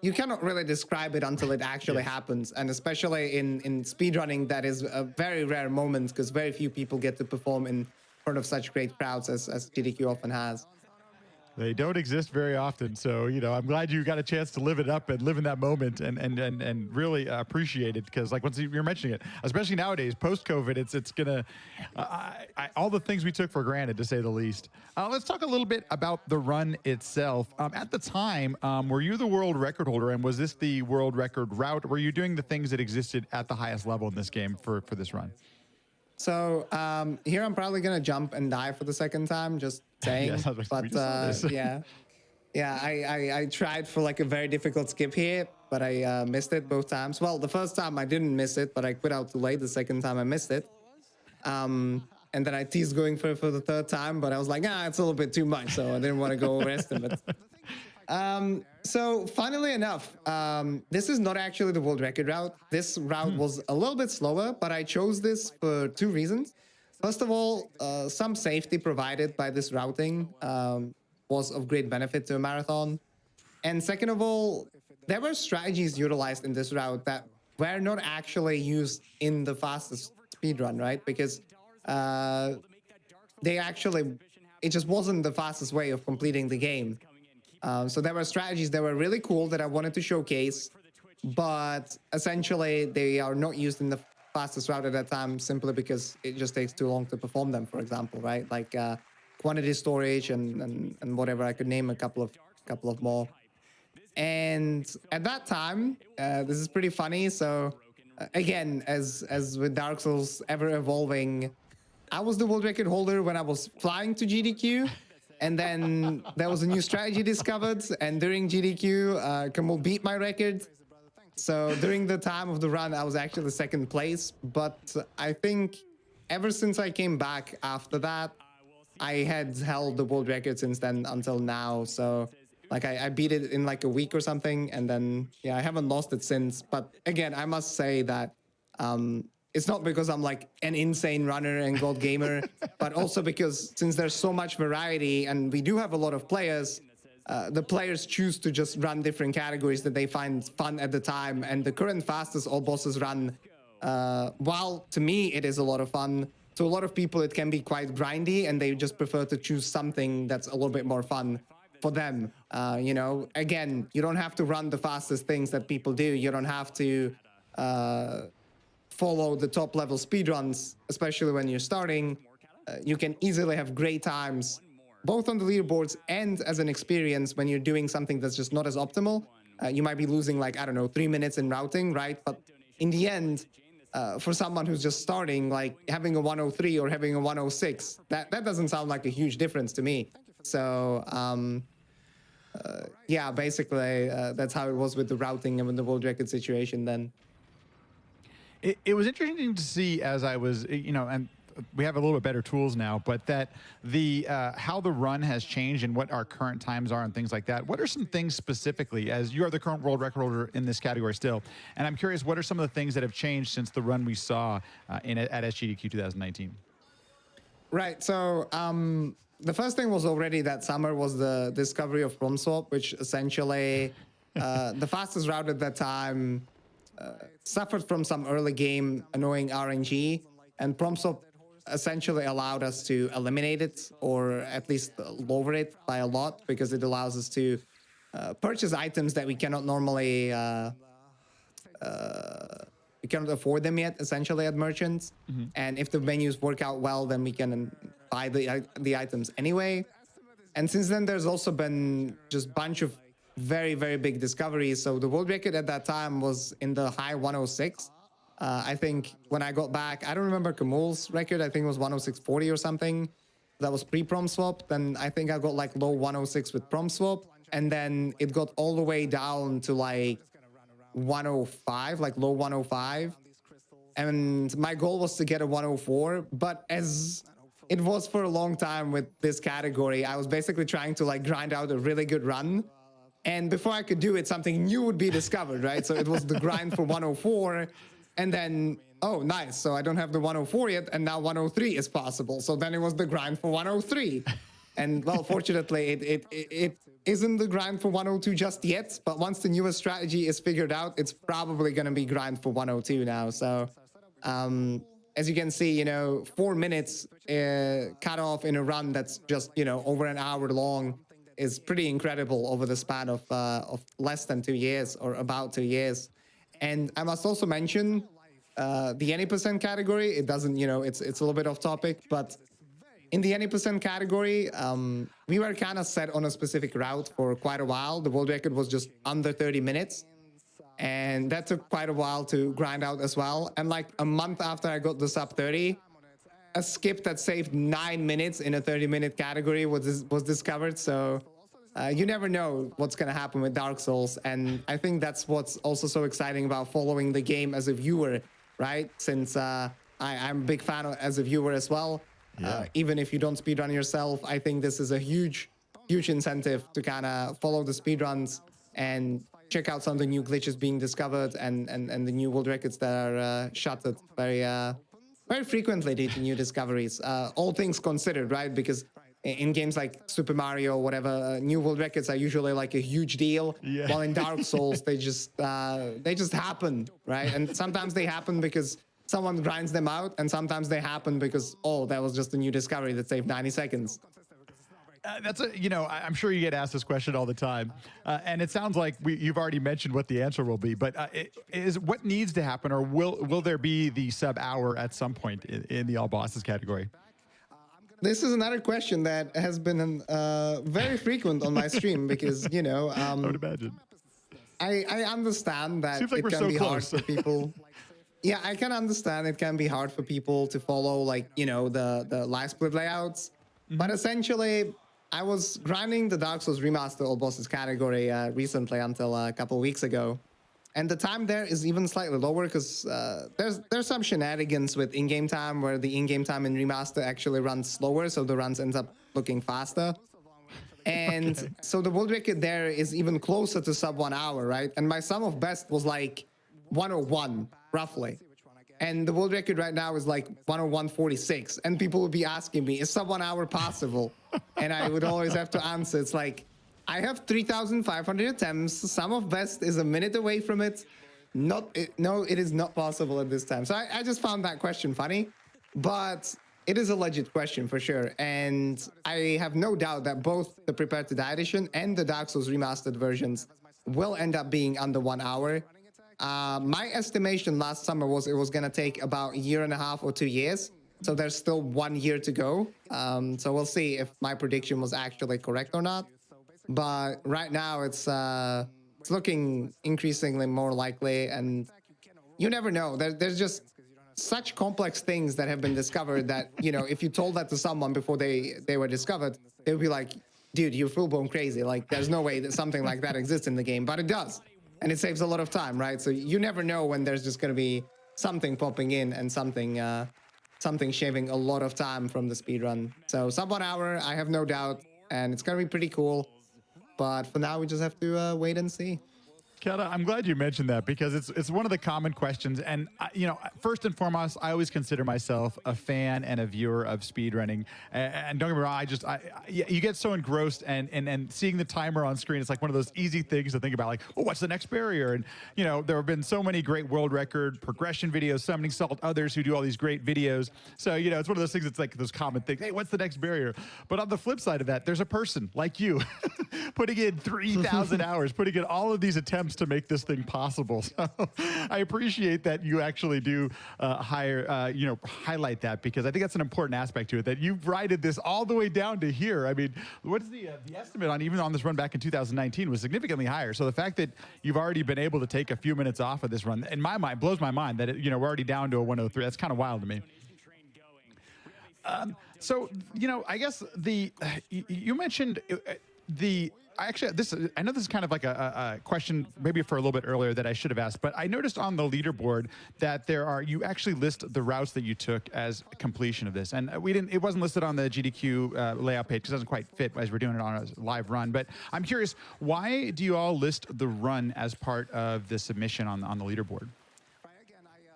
you cannot really describe it until it actually happens. And especially in speedrunning, that is a very rare moment, because very few people get to perform in front of such great crowds as GDQ often has. They don't exist very often, so I'm glad you got a chance to live it up and live in that moment and really appreciate it, because like once you're mentioning it, especially nowadays post-COVID, it's gonna all the things we took for granted, to say the least. Let's talk a little bit about the run itself. At the time, were you the world record holder, and was this the world record route? Were you doing the things that existed at the highest level in this game for this run? So here I'm probably gonna jump and die for the second time, just saying. But I tried for like a very difficult skip here, but I missed it both times. Well, the first time I didn't miss it, but I quit out too late. The second time I missed it, and then I teased going for the third time, but I was like, it's a little bit too much, so I didn't want to go over estimate. So funnily enough, this is not actually the world record route. This route was a little bit slower, but I chose this for two reasons. First of all, some safety provided by this routing was of great benefit to a marathon. And second of all, there were strategies utilized in this route that were not actually used in the fastest speedrun, right? Because it just wasn't the fastest way of completing the game. So there were strategies that were really cool that I wanted to showcase, but essentially they are not used in the fastest route at that time, simply because it just takes too long to perform them, for example, right? Like quantity storage and whatever. I could name a couple of more. And at that time, this is pretty funny. So again, as with Dark Souls ever evolving, I was the world record holder when I was flying to GDQ, and then there was a new strategy discovered, and during GDQ, Kamal beat my record. So during the time of the run, I was actually second place, but I think ever since I came back after that, I had held the world record since then until now. So like I beat it in like a week or something, and then yeah, I haven't lost it since. But again, I must say that it's not because I'm like an insane runner and gold gamer, but also because since there's so much variety and we do have a lot of players, the players choose to just run different categories that they find fun at the time. And the current fastest all bosses run, while to me it is a lot of fun, to a lot of people it can be quite grindy, and they just prefer to choose something that's a little bit more fun for them. You know, again, you don't have to run the fastest things that people do. You don't have to follow the top level speedruns, especially when you're starting. You can easily have great times, both on the leaderboards and as an experience when you're doing something that's just not as optimal. You might be losing like, I don't know, 3 minutes in routing, right? But in the end, for someone who's just starting, like having a 103 or having a 106, that doesn't sound like a huge difference to me. So yeah, basically that's how it was with the routing and with the world record situation then. It was interesting to see as I was, you know, and we have a little bit better tools now, but that the how the run has changed and what our current times are and things like that. What are some things specifically, as you are the current world record holder in this category still, and I'm curious, what are some of the things that have changed since the run we saw at SGDQ 2019? Right, so the first thing was already that summer was the discovery of prom swap, which essentially the fastest route at that time suffered from some early game annoying RNG, and prom swap essentially allowed us to eliminate it, or at least lower it by a lot, because it allows us to purchase items that we cannot normally we cannot afford them yet, essentially, at merchants. And if the menus work out well, then we can buy the items anyway. And since then, there's also been just a bunch of very, very big discoveries. So the world record at that time was in the high 106. I think when I got back, I don't remember Kamul's record. I think it was 106.40 or something. That was pre-prom swap. Then I think I got like low 106 with prom swap. And then it got all the way down to like 105, like low 105. And my goal was to get a 104. But as it was for a long time with this category, I was basically trying to like grind out a really good run. And before I could do it, something new would be discovered, right? So it was the grind for 104. And then, oh, nice. So I don't have the 104 yet. And now 103 is possible. So then it was the grind for 103. And well, fortunately, it isn't the grind for 102 just yet. But once the newest strategy is figured out, it's probably going to be grind for 102 now. So as you can see, you know, 4 minutes cut off in a run that's just, you know, over an hour long is pretty incredible over the span of less than 2 years, or about 2 years. And I must also mention the any percent category. It doesn't, you know, it's a little bit off topic, but in the any percent category, we were kind of set on a specific route for quite a while. The world record was just under 30 minutes. And that took quite a while to grind out as well. And like a month after I got the sub 30, a skip that saved 9 minutes in a 30-minute category was discovered. So you never know what's going to happen with Dark Souls. And I think that's what's also so exciting about following the game as a viewer, right? Since I'm a big fan as a viewer as well. Yeah. Even if you don't speedrun yourself, I think this is a huge, huge incentive to kind of follow the speedruns and check out some of the new glitches being discovered and the new world records that are shuttered very frequently due to new discoveries. All things considered, right? Because in games like Super Mario or whatever, new world records are usually like a huge deal. Yeah. While in Dark Souls, they just happen, right? And sometimes they happen because someone grinds them out, and sometimes they happen because, oh, that was just a new discovery that saved 90 seconds. That's a, you know, I'm sure you get asked this question all the time, and it sounds like you've already mentioned what the answer will be. But is what needs to happen, or will there be the sub hour at some point in the all bosses category? This is another question that has been very frequent on my stream because, you know, I would imagine. I understand that seems like it we're can so be close. hard for people. Yeah, I can understand it can be hard for people to follow, like, the live split layouts. But essentially, I was grinding the Dark Souls Remastered All Bosses category recently until a couple weeks ago. And the time there is even slightly lower because there's some shenanigans with in-game time where the in-game time in Remaster actually runs slower, so the runs ends up looking faster. And so the world record there is even closer to sub 1 hour, right? And my sum of best was like 101, roughly. And the world record right now is like 101.46. And people would be asking me, is sub 1 hour possible? And I would always have to answer, it's like, I have 3,500 attempts. Sum of best is a minute away from it. No, it is not possible at this time. So I just found that question funny. But it is a legit question for sure, and I have no doubt that both the Prepare to Die edition and the Dark Souls Remastered versions will end up being under 1 hour. My estimation last summer was it was going to take about a year and a half or 2 years, so there's still 1 year to go. So we'll see if my prediction was actually correct or not. But right now it's looking increasingly more likely, and you never know. There's just such complex things that have been discovered that, if you told that to someone before they were discovered, they would be like, dude, you're full-blown crazy. Like, there's no way that something like that exists in the game, but it does. And it saves a lot of time, right? So you never know when there's just going to be something popping in and something shaving a lot of time from the speedrun. So sub 1 hour, I have no doubt, and it's going to be pretty cool. But for now, we just have to wait and see. Kata, I'm glad you mentioned that because it's one of the common questions. And, first and foremost, I always consider myself a fan and a viewer of speedrunning. And don't get me wrong, you get so engrossed and seeing the timer on screen, it's like one of those easy things to think about, like, oh, what's the next barrier? And, there have been so many great world record progression videos, Summoning Salt, others who do all these great videos. So, it's one of those things, it's like those common things. Hey, what's the next barrier? But on the flip side of that, there's a person like you putting in 3,000 hours, putting in all of these attempts to make this thing possible. So I appreciate that you actually do highlight that, because I think that's an important aspect to it, that you've righted this all the way down to here. I mean, what's the estimate on even on this run back in 2019 was significantly higher. So the fact that you've already been able to take a few minutes off of this run, in my mind, blows my mind that we're already down to a 103. That's kind of wild to me. So, I guess you mentioned I know this is kind of like a question maybe for a little bit earlier that I should have asked, but I noticed on the leaderboard that you actually list the routes that you took as completion of this. And it wasn't listed on the GDQ layout page because it doesn't quite fit as we're doing it on a live run. But I'm curious, why do you all list the run as part of the submission on the leaderboard?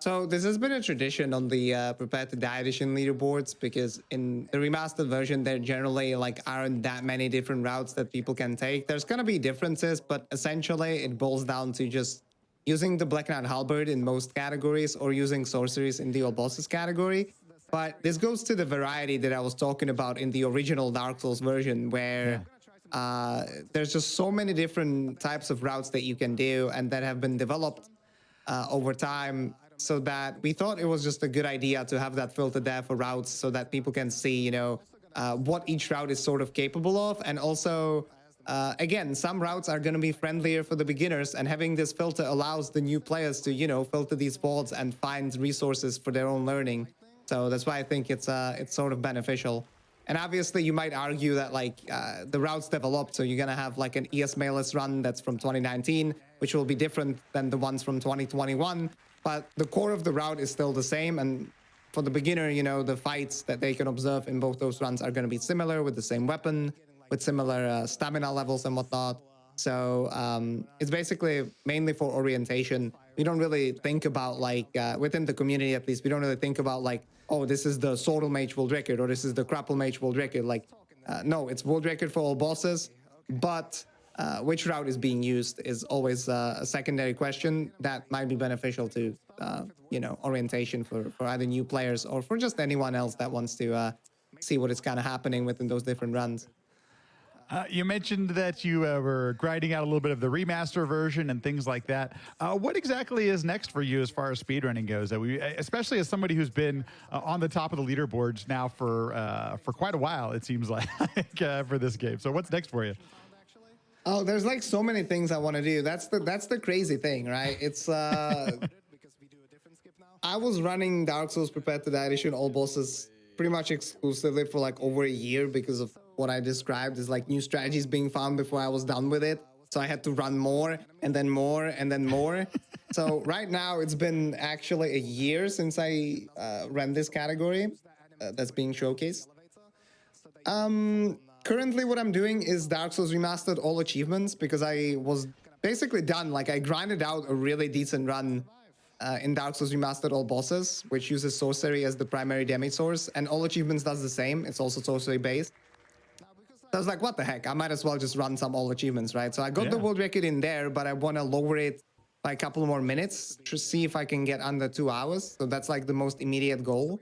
So this has been a tradition on the Prepare to Die edition leaderboards, because in the remastered version, there generally aren't that many different routes that people can take. There's going to be differences, but essentially it boils down to just using the Black Knight Halberd in most categories or using sorceries in the All Bosses category. But this goes to the variety that I was talking about in the original Dark Souls version, where there's just so many different types of routes that you can do and that have been developed over time, so that we thought it was just a good idea to have that filter there for routes so that people can see, what each route is sort of capable of. And also, again, some routes are going to be friendlier for the beginners, and having this filter allows the new players to, filter these boards and find resources for their own learning. So that's why I think it's sort of beneficial. And obviously, you might argue that the routes developed, so you're going to have an ES Mailers run that's from 2019, which will be different than the ones from 2021. But the core of the route is still the same, and for the beginner, the fights that they can observe in both those runs are going to be similar, with the same weapon, with similar stamina levels and whatnot. So it's basically mainly for orientation. We don't really think about, within the community at least, we don't really think about oh, this is the Sorrel Mage world record, or this is the Crapple Mage world record. No, it's world record for all bosses, but which route is being used is always a secondary question that might be beneficial to, orientation for either new players or for just anyone else that wants to see what is kind of happening within those different runs. You mentioned that you were grinding out a little bit of the remaster version and things like that. What exactly is next for you as far as speedrunning goes? Especially as somebody who's been on the top of the leaderboards now for quite a while, it seems like, for this game. So what's next for you? Oh, there's so many things I want to do. That's the crazy thing, right? It's I was running Dark Souls Prepared to Die Edition all bosses pretty much exclusively for like over a year because of what I described as like new strategies being found before I was done with it. So I had to run more and then more and then more. So right now it's been actually a year since I ran this category that's being showcased. Currently what I'm doing is Dark Souls Remastered all achievements because I was basically done. Like I grinded out a really decent run in Dark Souls Remastered all bosses, which uses sorcery as the primary damage source, and all achievements does the same. It's also sorcery based. So I was like, what the heck? I might as well just run some all achievements, right? So I got the world record in there, but I want to lower it by a couple more minutes to see if I can get under 2 hours. So that's like the most immediate goal.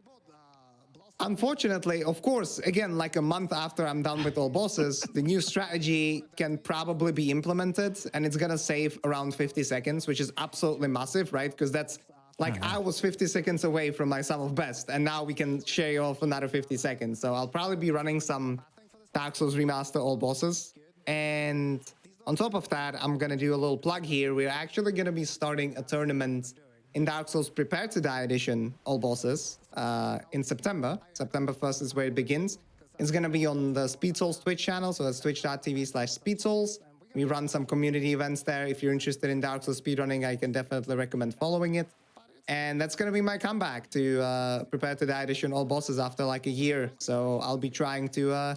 Unfortunately, of course, again, like a month after I'm done with all bosses, the new strategy can probably be implemented and it's going to save around 50 seconds, which is absolutely massive, right? Because that's like I was 50 seconds away from my sum of best and now we can share off another 50 seconds. So I'll probably be running some Dark Souls Remaster all bosses. And on top of that, I'm going to do a little plug here. We're actually going to be starting a tournament in Dark Souls Prepare to Die Edition, all bosses, in September. September 1st is where it begins. It's going to be on the Speed Souls Twitch channel, so that's twitch.tv/SpeedSouls. We run some community events there. If you're interested in Dark Souls speedrunning, I can definitely recommend following it. And that's going to be my comeback to Prepare to Die Edition, all bosses after like a year. So I'll be trying to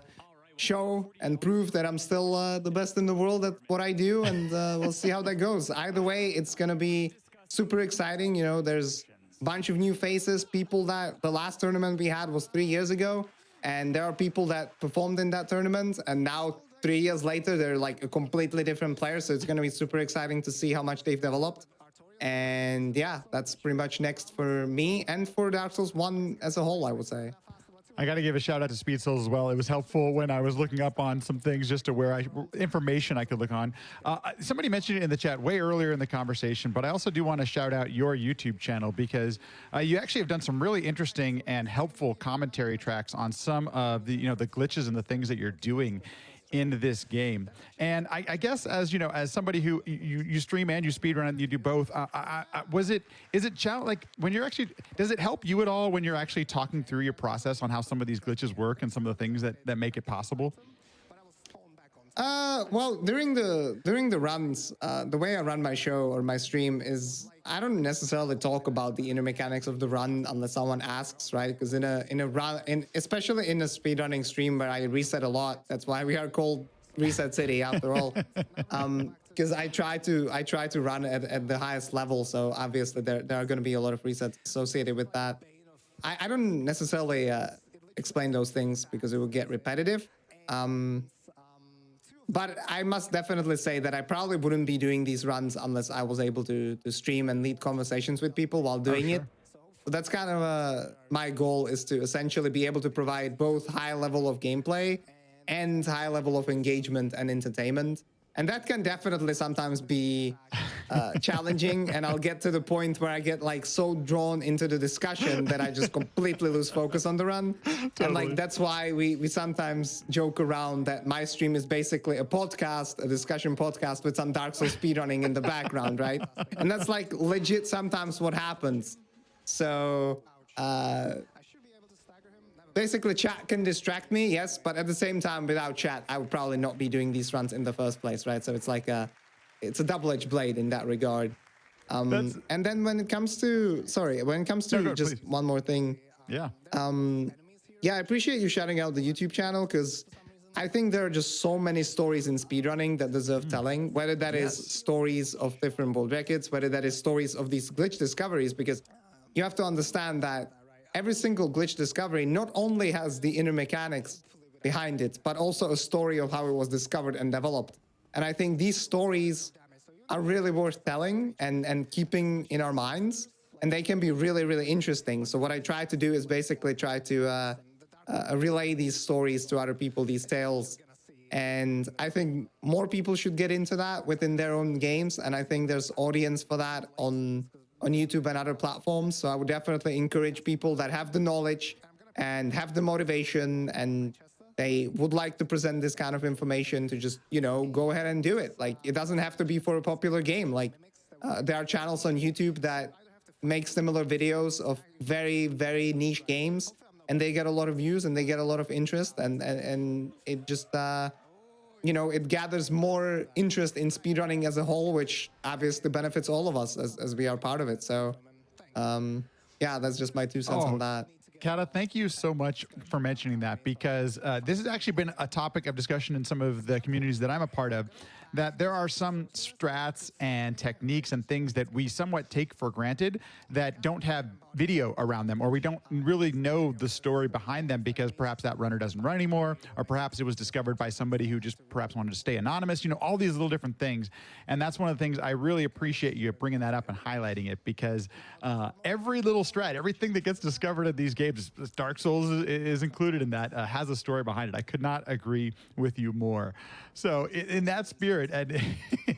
show and prove that I'm still the best in the world at what I do, and we'll see how that goes. Either way, it's going to be super exciting. You know, there's a bunch of new faces, people that the last tournament we had was 3 years ago, and there are people that performed in that tournament, and now 3 years later, they're like a completely different player. So it's going to be super exciting to see how much they've developed. And yeah, that's pretty much next for me and for Dark Souls 1 as a whole, I would say. I got to give a shout out to Speed Souls as well. It was helpful when I was looking up on some things just to where information I could look on. Somebody mentioned it in the chat way earlier in the conversation, but I also do want to shout out your YouTube channel because you actually have done some really interesting and helpful commentary tracks on some of the, the glitches and the things that you're doing in this game. And I guess as as somebody who you stream and you speedrun and you do both, is it like when you're actually, does it help you at all when you're actually talking through your process on how some of these glitches work and some of the things that make it possible? Well, during the runs, the way I run my show or my stream is I don't necessarily talk about the inner mechanics of the run unless someone asks, right? Because in a run, especially in a speedrunning stream where I reset a lot, that's why we are called Reset City after all. Because I try to run at the highest level, so obviously there are going to be a lot of resets associated with that. I don't necessarily explain those things because it will get repetitive. But I must definitely say that I probably wouldn't be doing these runs unless I was able to stream and lead conversations with people while doing it. So that's kind of my goal, is to essentially be able to provide both high level of gameplay and high level of engagement and entertainment. And that can definitely sometimes be challenging. And I'll get to the point where I get like so drawn into the discussion that I just completely lose focus on the run. Totally. And like, that's why we sometimes joke around that my stream is basically a podcast, a discussion podcast with some Dark Souls speedrunning in the background, right? And that's like legit sometimes what happens. So, basically, chat can distract me, yes, but at the same time, without chat, I would probably not be doing these runs in the first place, right? So it's like it's a double-edged blade in that regard. And then when it comes to, just please. One more thing. Yeah. Yeah, I appreciate you shouting out the YouTube channel because I think there are just so many stories in speedrunning that deserve telling, whether that is stories of different world records, whether that is stories of these glitch discoveries, because you have to understand that every single glitch discovery not only has the inner mechanics behind it, but also a story of how it was discovered and developed. And I think these stories are really worth telling and keeping in our minds, and they can be really, really interesting. So what I try to do is basically try to relay these stories to other people, these tales. And I think more people should get into that within their own games. And I think there's audience for that on YouTube and other platforms. So I would definitely encourage people that have the knowledge and have the motivation and they would like to present this kind of information to just, go ahead and do it. Like, it doesn't have to be for a popular game. Like, there are channels on YouTube that make similar videos of very, very niche games, and they get a lot of views and they get a lot of interest, and it just it gathers more interest in speedrunning as a whole, which obviously benefits all of us as we are part of it. So yeah, that's just my 2 cents on that. Kata, thank you so much for mentioning that, because this has actually been a topic of discussion in some of the communities that I'm a part of, that there are some strats and techniques and things that we somewhat take for granted that don't have video around them, or we don't really know the story behind them because perhaps that runner doesn't run anymore, or perhaps it was discovered by somebody who just perhaps wanted to stay anonymous, all these little different things. And that's one of the things I really appreciate you bringing that up and highlighting it, because every little strat, everything that gets discovered in these games, Dark Souls is included in that, has a story behind it. I could not agree with you more. So in that spirit, and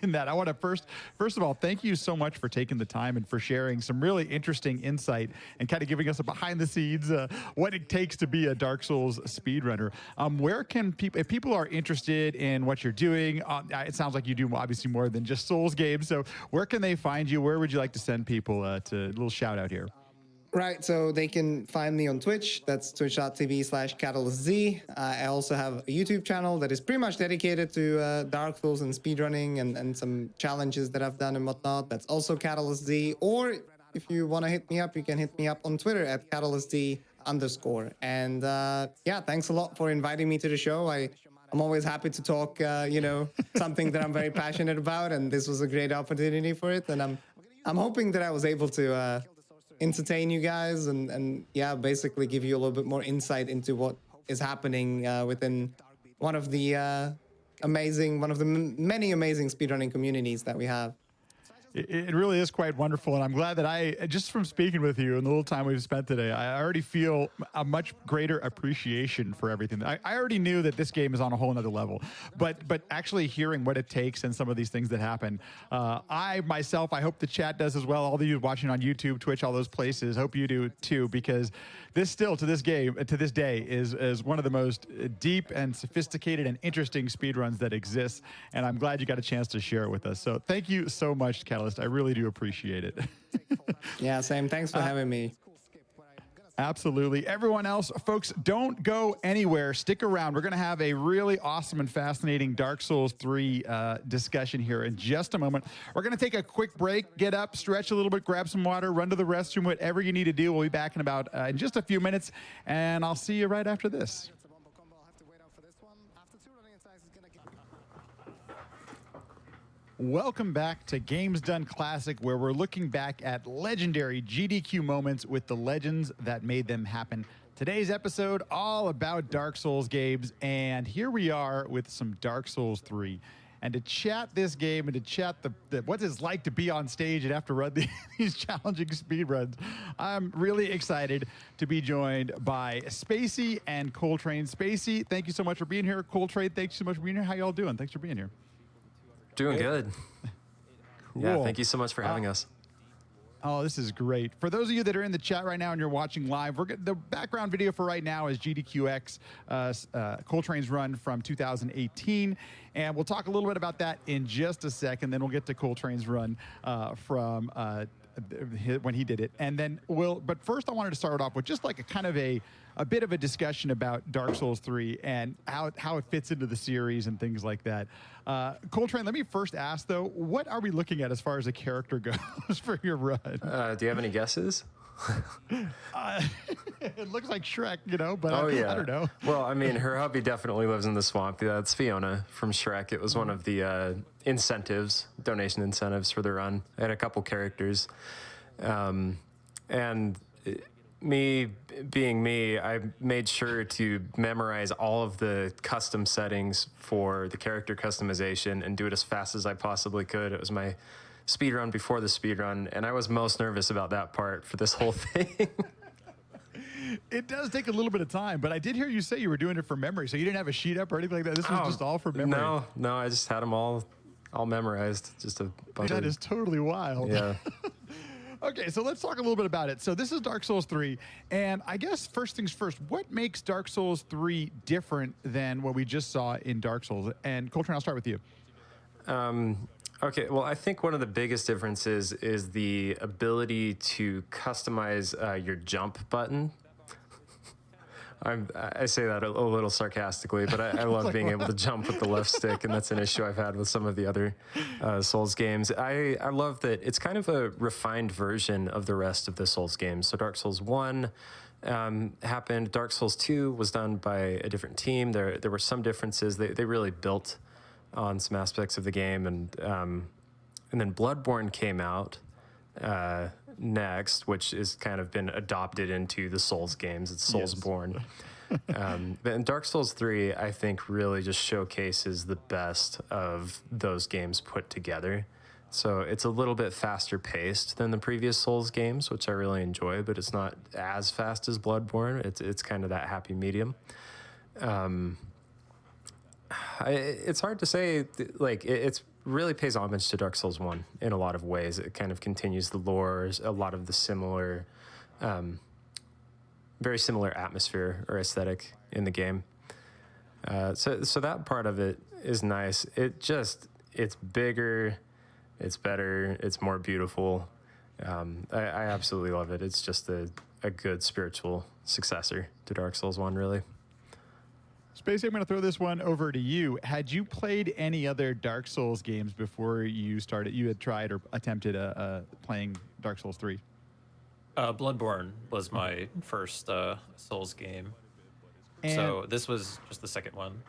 in that, I want to first of all, thank you so much for taking the time and for sharing some really interesting insight and kind of giving us a behind the scenes, what it takes to be a Dark Souls speedrunner. Where can people, if people are interested in what you're doing, it sounds like you do obviously more than just Souls games. So where can they find you? Where would you like to send people to a little shout out here? Right, so they can find me on Twitch. That's twitch.tv/CatalystZ. I also have a YouTube channel that is pretty much dedicated to Dark Souls and speedrunning and some challenges that I've done and whatnot. That's also CatalystZ. Or if you want to hit me up, you can hit me up on Twitter at CatalystZ_. And yeah, thanks a lot for inviting me to the show. I'm always happy to talk, something that I'm very passionate about, and this was a great opportunity for it. And I'm hoping that I was able to entertain you guys and yeah, basically give you a little bit more insight into what is happening within one of the many amazing speedrunning communities that we have. It really is quite wonderful, and I'm glad that just from speaking with you and the little time we've spent today, I already feel a much greater appreciation for everything. I already knew that this game is on a whole nother level, but actually hearing what it takes and some of these things that happen, I hope the chat does as well. All of you watching on YouTube, Twitch, all those places, hope you do too, because this still to this day is one of the most deep and sophisticated and interesting speedruns that exists, and I'm glad you got a chance to share it with us. So thank you so much, Cal. I really do appreciate it. Yeah, same. Thanks for having me. Absolutely. Everyone else, folks, don't go anywhere. Stick around. We're going to have a really awesome and fascinating Dark Souls 3 discussion here in just a moment. We're going to take a quick break, get up, stretch a little bit, grab some water, run to the restroom, whatever you need to do. We'll be back in just a few minutes, and I'll see you right after this. Welcome back to Games Done Classic, where we're looking back at legendary GDQ moments with the legends that made them happen. Today's episode, all about Dark Souls games, and here we are with some Dark Souls 3. And to chat this game and to chat what it's like to be on stage and have to run these challenging speedruns, I'm really excited to be joined by Spacey and Coltrane. Spacey, thank you so much for being here. Coltrane, thanks so much for being here. How y'all doing? Thanks for being here. Doing good. Cool. Yeah, thank you so much for having us. Oh, this is great. For those of you that are in the chat right now and you're watching live, the background video for right now is GDQX, Coltrane's run from 2018. And we'll talk a little bit about that in just a second. Then we'll get to Coltrane's run from when he did it. And then but first I wanted to start off with just like a bit of a discussion about Dark Souls 3 and how it fits into the series and things like that. Coltrane, let me first ask, though, what are we looking at as far as a character goes for your run? Do you have any guesses? It looks like Shrek, but Oh, yeah. I don't know. Well, I mean, her hubby definitely lives in the swamp. That's Fiona from Shrek. It was one of the donation incentives for the run. I had a couple characters. And me being me, I made sure to memorize all of the custom settings for the character customization and do it as fast as I possibly could. It was my speed run before the speed run, and I was most nervous about that part for this whole thing. It does take a little bit of time, but I did hear you say you were doing it from memory, so you didn't have a sheet up or anything like that. This was just all from memory. No, I just had them all memorized. Just a bunch That is totally wild. Yeah. Okay, so let's talk a little bit about it. So this is Dark Souls 3, and I guess first things first, what makes Dark Souls 3 different than what we just saw in Dark Souls? And Coltrane, I'll start with you. Okay, well, I think one of the biggest differences is the ability to customize your jump button. I say that a little sarcastically, but I love being able to jump with the left stick, and that's an issue I've had with some of the other Souls games. I love that it's kind of a refined version of the rest of the Souls games. So Dark Souls 1 happened. Dark Souls 2 was done by a different team. There were some differences. They really built on some aspects of the game, and then Bloodborne came out next, which is kind of been adopted into the Souls games. It's Soulsborne. And Dark Souls 3, I think, really just showcases the best of those games put together. So it's a little bit faster paced than the previous Souls games, which I really enjoy, but it's not as fast as Bloodborne. It's kind of that happy medium. It's hard to say, like, it's really pays homage to Dark Souls 1 in a lot of ways. It kind of continues the lore, a lot of the similar, very similar atmosphere or aesthetic in the game. So that part of it is nice. It's bigger, it's better, it's more beautiful. I absolutely love it. It's just a good spiritual successor to Dark Souls 1, really. Spacey, I'm going to throw this one over to you. Had you played any other Dark Souls games before you started? You had tried or attempted playing Dark Souls 3? Bloodborne was my first Souls game. And so this was just the second one.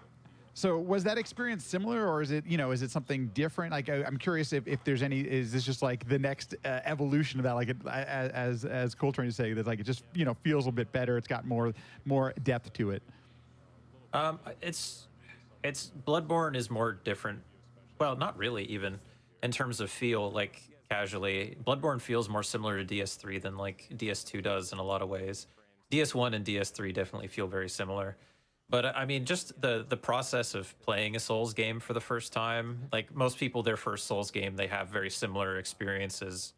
So was that experience similar, or is it something different? Like, I'm curious if there's any. Is this just like the next evolution of that? Like, as Coltrane is saying, that like it just feels a bit better. It's got more depth to it. It's Bloodborne is more different. Well, not really even in terms of feel, like casually. Bloodborne feels more similar to DS3 than like DS2 does in a lot of ways. DS1 and DS3 definitely feel very similar. But I mean, just the process of playing a Souls game for the first time, like most people, their first Souls game, they have very similar experiences,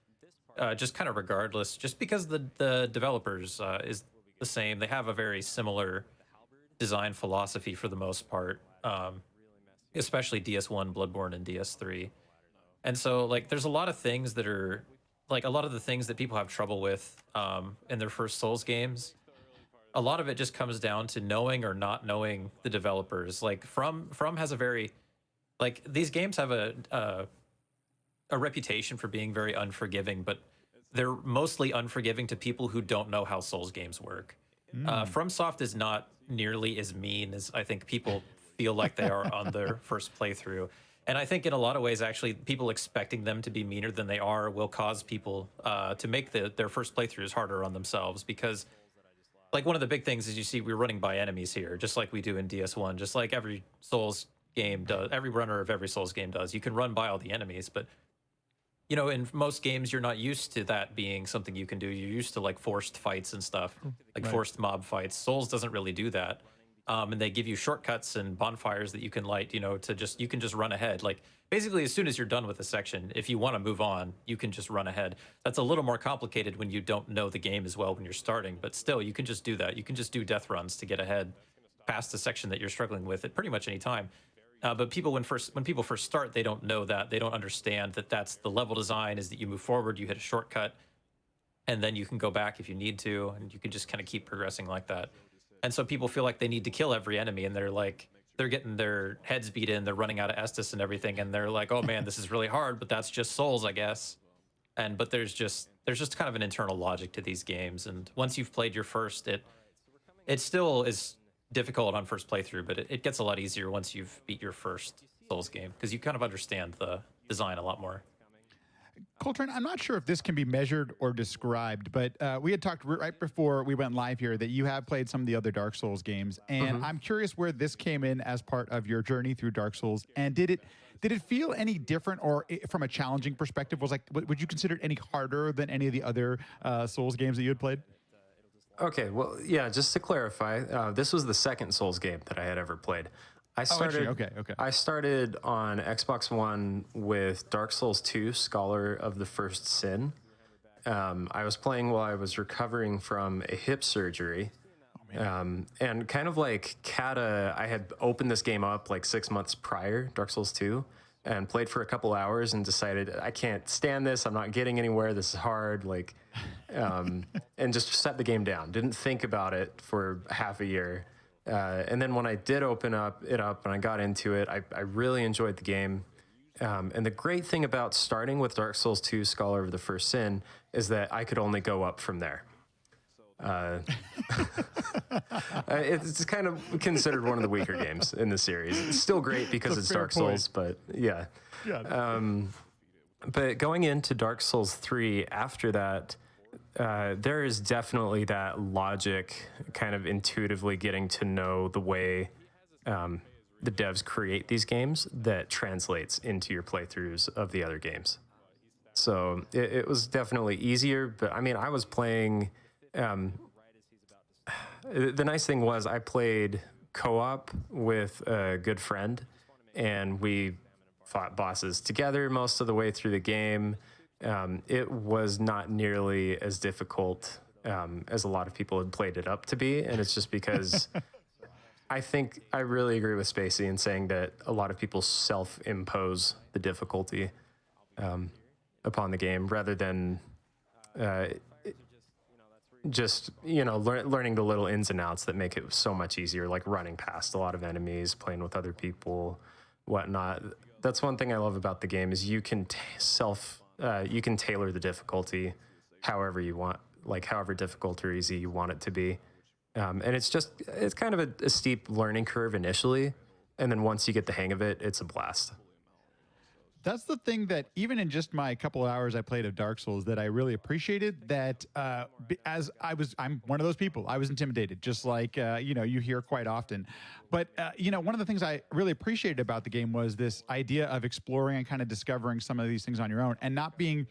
just kind of regardless, just because the developers is the same. They have a very similar design philosophy for the most part, especially DS1, Bloodborne, and DS3. And so like there's a lot of things that are like a lot of the things that people have trouble with in their first Souls games. A lot of it just comes down to knowing or not knowing the developers. Like From has a very, like, these games have a reputation for being very unforgiving, but they're mostly unforgiving to people who don't know how Souls games work. FromSoft is not nearly as mean as I think people feel like they are on their first playthrough. And I think in a lot of ways, actually, people expecting them to be meaner than they are will cause people to make their first playthroughs harder on themselves. Because, like, one of the big things is you see we're running by enemies here, just like we do in DS1, just like every Souls game does, every runner of every Souls game does. You can run by all the enemies, but in most games, you're not used to that being something you can do. You're used to like forced fights and stuff, like forced mob fights. Souls doesn't really do that. And they give you shortcuts and bonfires that you can light, you can just run ahead. Like basically as soon as you're done with a section, if you want to move on, you can just run ahead. That's a little more complicated when you don't know the game as well when you're starting, but still you can just do that. You can just do death runs to get ahead past the section that you're struggling with at pretty much any time. But people, when people first start, they don't know that. They don't understand that that's the level design, is that you move forward, you hit a shortcut, and then you can go back if you need to, and you can just kind of keep progressing like that. And so people feel like they need to kill every enemy, and they're getting their heads beat in, they're running out of Estus and everything, and they're like, oh man, this is really hard, but that's just Souls, I guess. But there's just kind of an internal logic to these games, and once you've played your first, it still is difficult on first playthrough, but it gets a lot easier once you've beat your first Souls game, because you kind of understand the design a lot more. Coltrane, I'm not sure if this can be measured or described, but we had talked right before we went live here that you have played some of the other Dark Souls games, and I'm curious where this came in as part of your journey through Dark Souls. And did it feel any different, or from a challenging perspective, would you consider it any harder than any of the other Souls games that you had played? Okay, well, yeah, just to clarify, this was the second Souls game that I had ever played. I started on Xbox One with Dark Souls 2, Scholar of the First Sin. I was playing while I was recovering from a hip surgery. And kind of like Kata, I had opened this game up like 6 months prior, Dark Souls 2, and played for a couple hours and decided I can't stand this. I'm not getting anywhere. This is hard. And just set the game down. Didn't think about it for half a year. And then when I did open it up and I got into it, I really enjoyed the game. And the great thing about starting with Dark Souls 2 Scholar of the First Sin is that I could only go up from there. It's kind of considered one of the weaker games in the series. It's still great because it's Dark Souls, but yeah. But going into Dark Souls 3 after that, there is definitely that logic, kind of intuitively getting to know the way the devs create these games that translates into your playthroughs of the other games. So it was definitely easier, but I mean, I was playing. The nice thing was I played co-op with a good friend, and we fought bosses together most of the way through the game. It was not nearly as difficult as a lot of people had played it up to be, and it's just because I think I really agree with Spacey in saying that a lot of people self-impose the difficulty upon the game rather than just learning the little ins and outs that make it so much easier, like running past a lot of enemies, playing with other people, whatnot. That's one thing I love about the game is you can you can tailor the difficulty however you want, like however difficult or easy you want it to be. And it's kind of a steep learning curve initially, and then once you get the hang of it, it's a blast. That's the thing that even in just my couple of hours I played of Dark Souls that I really appreciated, that I'm one of those people. I was intimidated, just like, you hear quite often. But, one of the things I really appreciated about the game was this idea of exploring and kind of discovering some of these things on your own and not being,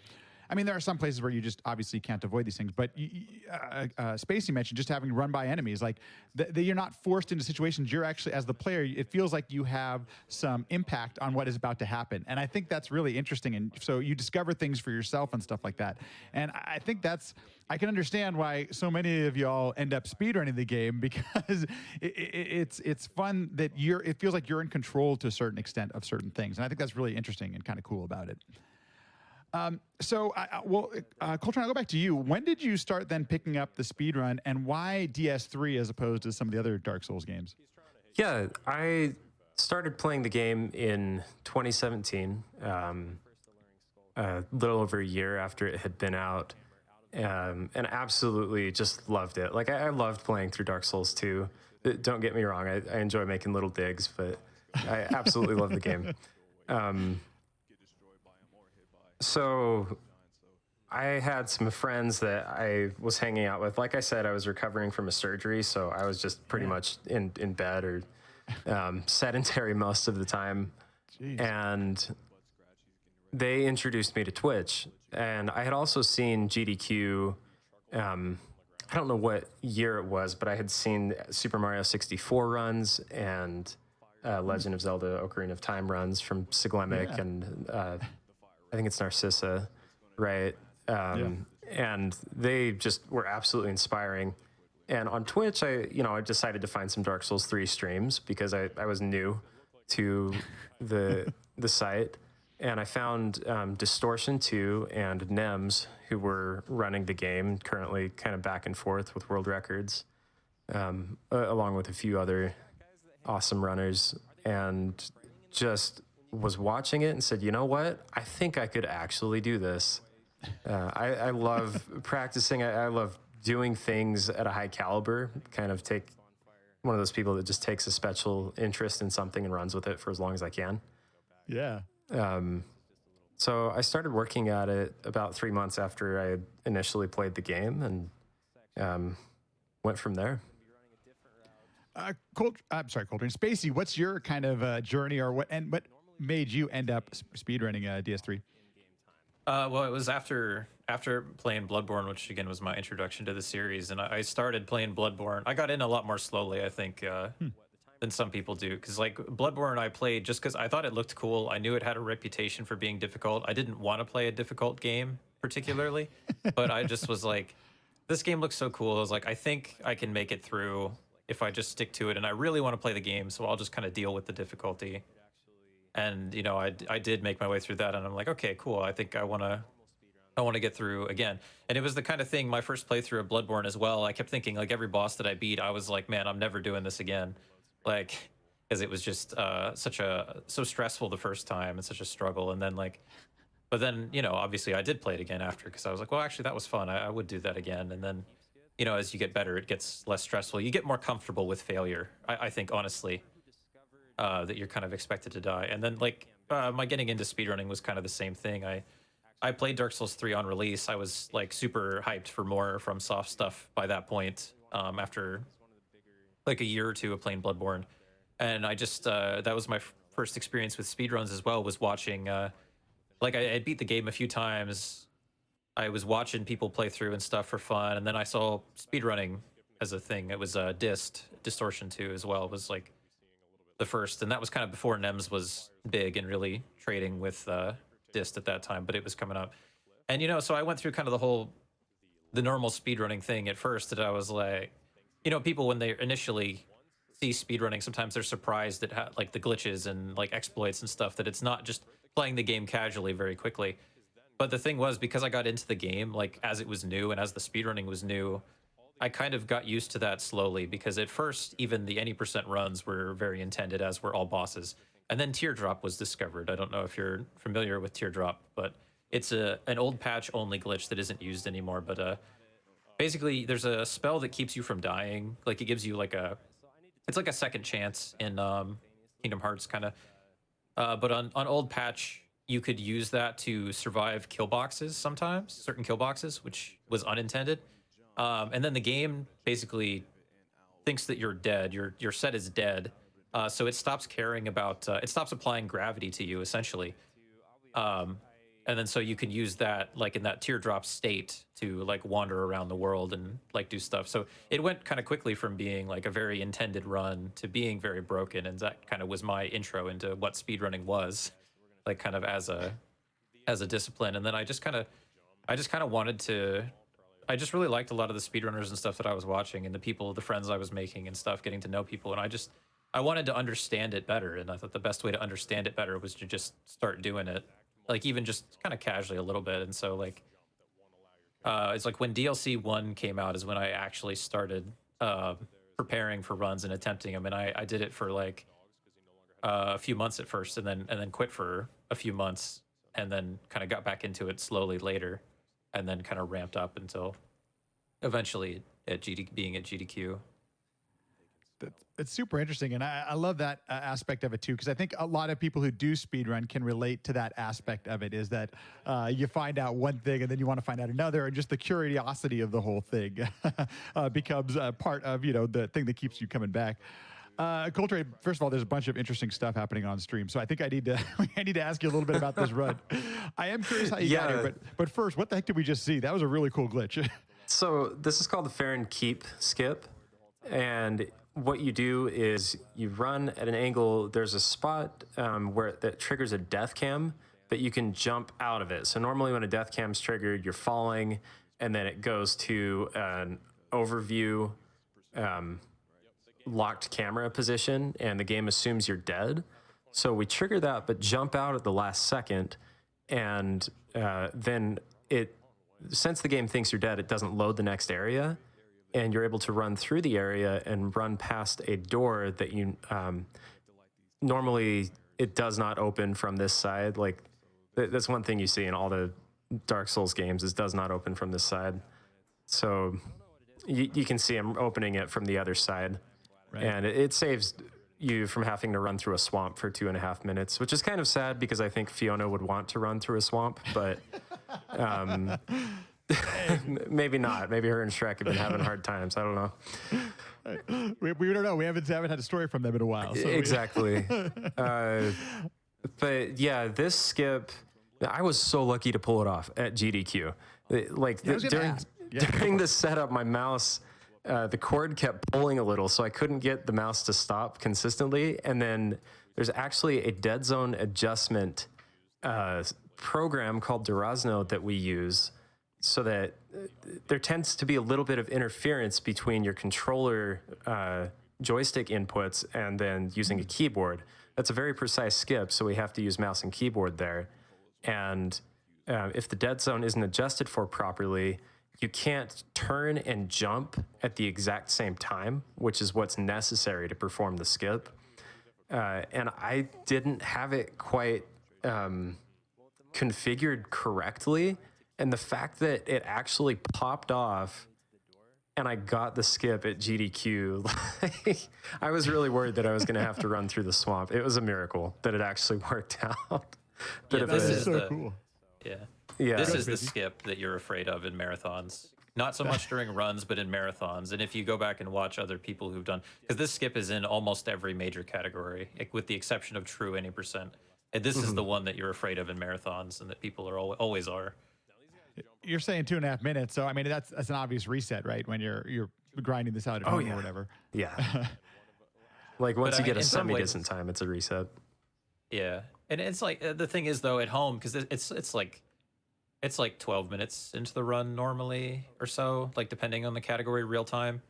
I mean, there are some places where you just obviously can't avoid these things, but Spacey mentioned just having run by enemies, like you're not forced into situations. You're actually, as the player, it feels like you have some impact on what is about to happen. And I think that's really interesting. And so you discover things for yourself and stuff like that. And I think I can understand why so many of y'all end up speedrunning the game, because it's fun that it feels like you're in control to a certain extent of certain things. And I think that's really interesting and kind of cool about it. Coltrane, I'll go back to you. When did you start then picking up the speedrun, and why DS3 as opposed to some of the other Dark Souls games? Yeah, I started playing the game in 2017, a little over a year after it had been out, and absolutely just loved it. Like, I loved playing through Dark Souls 2. Don't get me wrong, I enjoy making little digs, but I absolutely love the game. So I had some friends that I was hanging out with. Like I said, I was recovering from a surgery, so I was just pretty much in bed or sedentary most of the time. Jeez. And they introduced me to Twitch. And I had also seen GDQ, I don't know what year it was, but I had seen Super Mario 64 runs and Legend of Zelda Ocarina of Time runs from Siglemic and... I think it's Narcissa, right? And they just were absolutely inspiring. And on Twitch, I decided to find some Dark Souls 3 streams because I was new to the site. And I found Distortion 2 and Nems, who were running the game, currently kind of back and forth with world records, along with a few other awesome runners. And just... was watching it and said, you know what? I think I could actually do this. I love practicing. I love doing things at a high caliber, kind of take one of those people that just takes a special interest in something and runs with it for as long as I can. Yeah. So I started working at it about 3 months after I had initially played the game and went from there. Coltrane. Spacey, what's your kind of journey, or what made you end up speedrunning DS3? Well, it was after playing Bloodborne, which again was my introduction to the series, and I started playing Bloodborne. I got in a lot more slowly, I think, than some people do, because like Bloodborne, I played just because I thought it looked cool. I knew it had a reputation for being difficult. I didn't want to play a difficult game particularly, but I just was like, this game looks so cool. I was like, I think I can make it through if I just stick to it, and I really want to play the game, so I'll just kind of deal with the difficulty. And I did make my way through that, and I'm like, okay, cool. I think I want to get through again. And it was the kind of thing, my first playthrough of Bloodborne as well. I kept thinking, like, every boss that I beat, I was like, man, I'm never doing this again. Like, because it was just so stressful the first time and such a struggle. And then but then, obviously I did play it again after, because I was like, well, actually that was fun. I would do that again. And then, as you get better, it gets less stressful. You get more comfortable with failure. I think, honestly, that you're kind of expected to die. And then my getting into speedrunning was kind of the same thing. I played Dark Souls 3 on release. I was like super hyped for more from soft stuff by that point, after like a year or two of playing Bloodborne. And I just, that was my first experience with speedruns as well, was watching, I beat the game a few times. I was watching people play through and stuff for fun. And then I saw speedrunning as a thing. It was Distortion 2 as well, was like the first. And that was kind of before NEMS was big and really trading with Dist at that time, but it was coming up. And so I went through kind of the normal speedrunning thing at first, that I was like, people, when they initially see speedrunning, sometimes they're surprised at like the glitches and like exploits and stuff, that it's not just playing the game casually very quickly. But the thing was, because I got into the game like as it was new and as the speedrunning was new, I kind of got used to that slowly, because at first even the any % runs were very intended, as were all bosses. And then Teardrop was discovered. I don't know if you're familiar with Teardrop, but it's an old patch only glitch that isn't used anymore. But basically, there's a spell that keeps you from dying. Like, it gives you it's like a second chance in Kingdom Hearts, kind of. But on old patch, you could use that to survive kill boxes sometimes, certain kill boxes, which was unintended. And then the game basically thinks that you're dead. Your set is dead. So it stops caring about, it stops applying gravity to you, essentially. And then so you can use that, like in that teardrop state, to like wander around the world and like do stuff. So it went kind of quickly from being like a very intended run to being very broken. And that kind of was my intro into what speedrunning was, like kind of as a discipline. And then I just kind of wanted to, I just really liked a lot of the speedrunners and stuff that I was watching, and the friends I was making and stuff, getting to know people. And I wanted to understand it better, and I thought the best way to understand it better was to just start doing it, like even just kind of casually a little bit. And so it's like when DLC 1 came out is when I actually started preparing for runs and attempting them. And I did it for like a few months at first, and then quit for a few months, and then kind of got back into it slowly later, and then kind of ramped up until eventually being at GDQ. It's super interesting, and I love that aspect of it too, because I think a lot of people who do speedrun can relate to that aspect of it, is that you find out one thing and then you want to find out another, and just the curiosity of the whole thing becomes part of the thing that keeps you coming back. Coltrane, first of all, there's a bunch of interesting stuff happening on stream, so I think I need to ask you a little bit about this run. I am curious how you got here, but first, what the heck did we just see? That was a really cool glitch. So this is called the Farron Keep skip, and what you do is you run at an angle. There's a spot that triggers a death cam, but you can jump out of it. So normally when a death cam's triggered, you're falling, and then it goes to an overview locked camera position, and the game assumes you're dead. So we trigger that, but jump out at the last second, and then since the game thinks you're dead, it doesn't load the next area, and you're able to run through the area and run past a door that you normally it does not open from this side. Like that's one thing you see in all the Dark Souls games, is does not open from this side. So you can see I'm opening it from the other side. Right. And it saves you from having to run through a swamp for 2.5 minutes, which is kind of sad because I think Fiona would want to run through a swamp, but maybe not. Maybe her and Shrek have been having hard times. I don't know. We don't know. We haven't had a story from them in a while. So exactly. But yeah, this skip, I was so lucky to pull it off at GDQ. During the setup, my mouse, the cord kept pulling a little, so I couldn't get the mouse to stop consistently. And then there's actually a dead zone adjustment program called Durazno that we use, so that there tends to be a little bit of interference between your controller joystick inputs and then using a keyboard. that's a very precise skip, so we have to use mouse and keyboard there. And if the dead zone isn't adjusted for properly, you can't turn and jump at the exact same time, which is what's necessary to perform the skip. And I didn't have it quite configured correctly. And the fact that it actually popped off and I got the skip at GDQ, like, I was really worried that I was going to have to run through the swamp. It was a miracle that it actually worked out. This is so cool. Yeah. Yeah. This is the skip that you're afraid of in marathons. Not so much during runs, but in marathons. And if you go back and watch other people who've done, because this skip is in almost every major category, with the exception of true any percent. And this is the one that you're afraid of in marathons, and that people are always are. You're saying 2.5 minutes, so I mean that's an obvious reset, right? When you're grinding this out at home or whatever. Yeah. Like once you get a in some ways- semi-decent time, it's a reset. Yeah, and it's like the thing is though at home, because it's like 12 minutes into the run normally or so, like depending on the category, real time.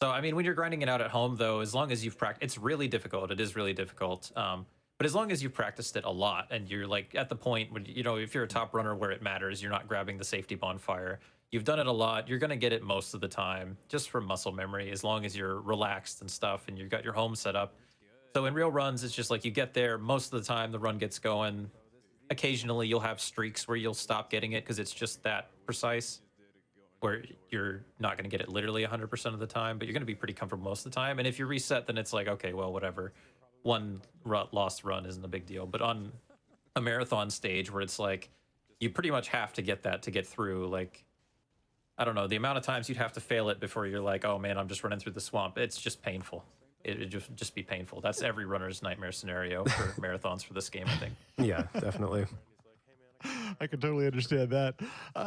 So I mean, when you're grinding it out at home though, as long as you've practiced, it's really difficult. It is really difficult. But as long as you've practiced it a lot, and you're like at the point when, you know, if you're a top runner where it matters, you're not grabbing the safety bonfire. You've done it a lot. You're gonna get it most of the time, just from muscle memory, as long as you're relaxed and stuff, and you've got your home set up. So in real runs, it's just like you get there most of the time, the run gets going. Occasionally you'll have streaks where you'll stop getting it because it's just that precise, where you're not going to get it literally 100% of the time, but you're going to be pretty comfortable most of the time. And if you reset, then it's like, okay, well, whatever. One lost run isn't a big deal. But on a marathon stage where it's like, you pretty much have to get that to get through. Like, I don't know, the amount of times you'd have to fail it before you're like, oh man, I'm just running through the swamp. It's just painful. It'd just be painful. That's every runner's nightmare scenario for marathons for this game, I think. Yeah, definitely. I can totally understand that.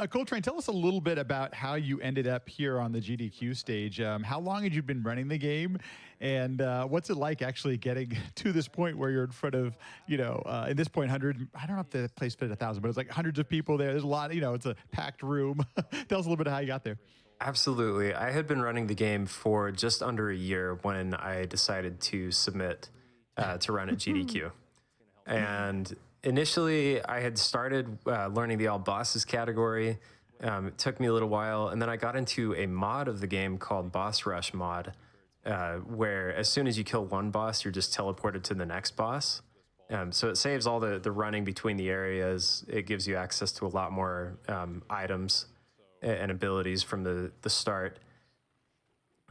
Coltrane, tell us a little bit about how you ended up here on the GDQ stage. How long had you been running the game? And what's it like actually getting to this point where you're in front of, you know, at this point, 100, I don't know if the place fit 1,000, but it's like hundreds of people there. There's a lot, you know, it's a packed room. Tell us a little bit of how you got there. Absolutely. I had been running the game for just under a year when I decided to submit to run at GDQ. And initially, I had started learning the all bosses category. It took me a little while, and then I got into a mod of the game called Boss Rush mod, where as soon as you kill one boss, you're just teleported to the next boss. So it saves all the running between the areas. It gives you access to a lot more items and abilities from the start.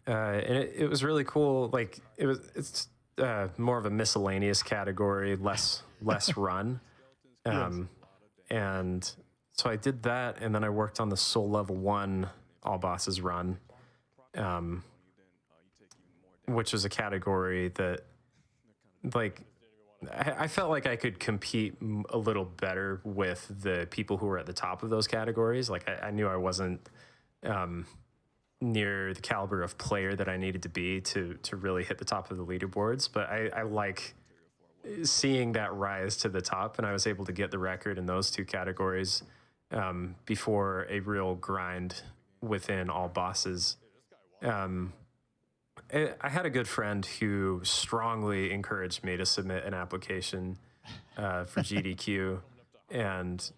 And it was really cool. Like it's more of a miscellaneous category, less run. And so I did that, and then I worked on the Soul Level 1 All Bosses run, which was a category that, like, I felt like I could compete a little better with the people who were at the top of those categories. Like I knew I wasn't near the caliber of player that I needed to be to really hit the top of the leaderboards. But I like seeing that rise to the top, and I was able to get the record in those two categories before a real grind within all bosses. I had a good friend who strongly encouraged me to submit an application for GDQ, and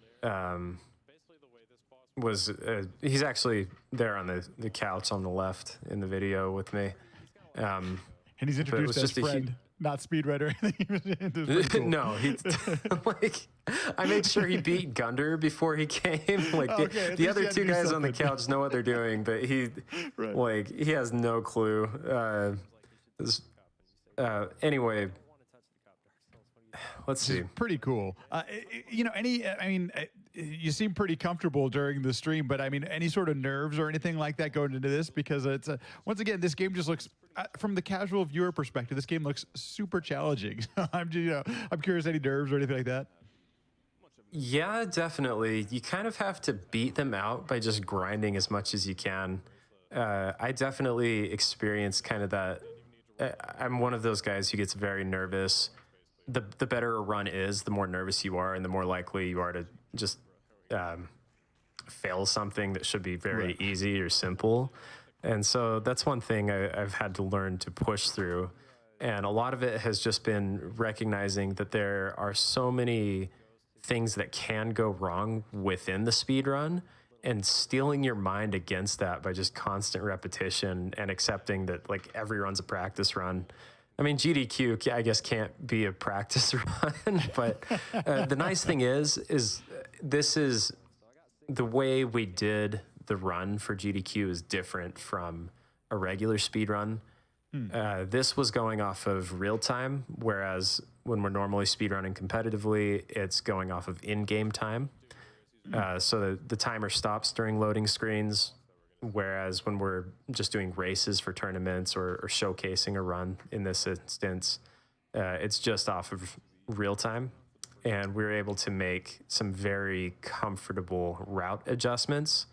he's actually there on the couch on the left in the video with me. And he's introduced as friend, not speedrunner. Cool. No, he like I made sure he beat Gunder before he came. Like the other two guys on the couch know what they're doing, but he he has no clue. Anyway, let's see. Pretty cool. You know, you seem pretty comfortable during the stream, but I mean, any sort of nerves or anything like that going into this? Because it's once again, this game just looks, from the casual viewer perspective, this game looks super challenging. I'm curious, any nerves or anything like that? Yeah, definitely. You kind of have to beat them out by just grinding as much as you can. I definitely experienced kind of that. I'm one of those guys who gets very nervous. The better a run is, the more nervous you are, and the more likely you are to just fail something that should be very easy or simple. And so that's one thing I've had to learn to push through. And a lot of it has just been recognizing that there are so many things that can go wrong within the speed run, and steeling your mind against that by just constant repetition and accepting that like every run's a practice run. I mean, GDQ, I guess, can't be a practice run, but the nice thing is this is the way we did the run for GDQ is different from a regular speed run. This was going off of real time, whereas when we're normally speedrunning competitively, it's going off of in-game time. So the timer stops during loading screens, whereas when we're just doing races for tournaments or showcasing a run in this instance, it's just off of real time. And we were able to make some very comfortable route adjustments,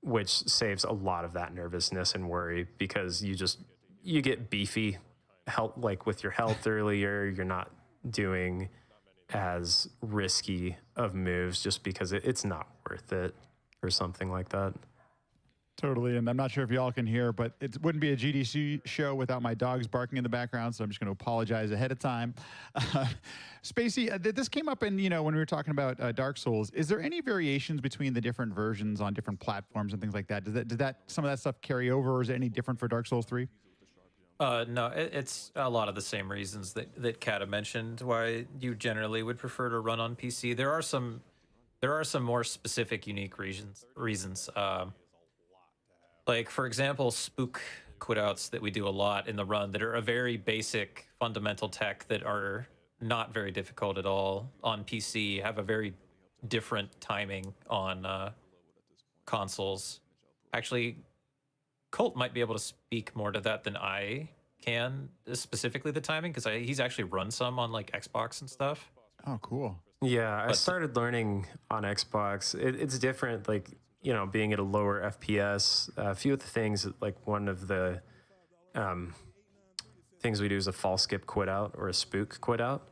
which saves a lot of that nervousness and worry, because you get beefy like with your health earlier. You're not doing as risky of moves just because it's not worth it or something like that. Totally, and I'm not sure if y'all can hear, but it wouldn't be a GDC show without my dogs barking in the background, so I'm just going to apologize ahead of time. Spacey, this came up in, when we were talking about Dark Souls. Is there any variations between the different versions on different platforms and things like that? Did that some of that stuff carry over, or is it any different for Dark Souls 3? No, it's a lot of the same reasons that Kata mentioned why you generally would prefer to run on PC. There are some more specific, unique reasons. Like, for example, spook quitouts that we do a lot in the run that are a very basic fundamental tech that are not very difficult at all on PC, have a very different timing on consoles. Actually, Colt might be able to speak more to that than I can, specifically the timing, because he's actually run some on like Xbox and stuff. Oh, cool. Yeah, I started learning on Xbox. It's different, like, being at a lower FPS. A few of the things, like one of the things we do is a fall skip quit out or a spook quit out.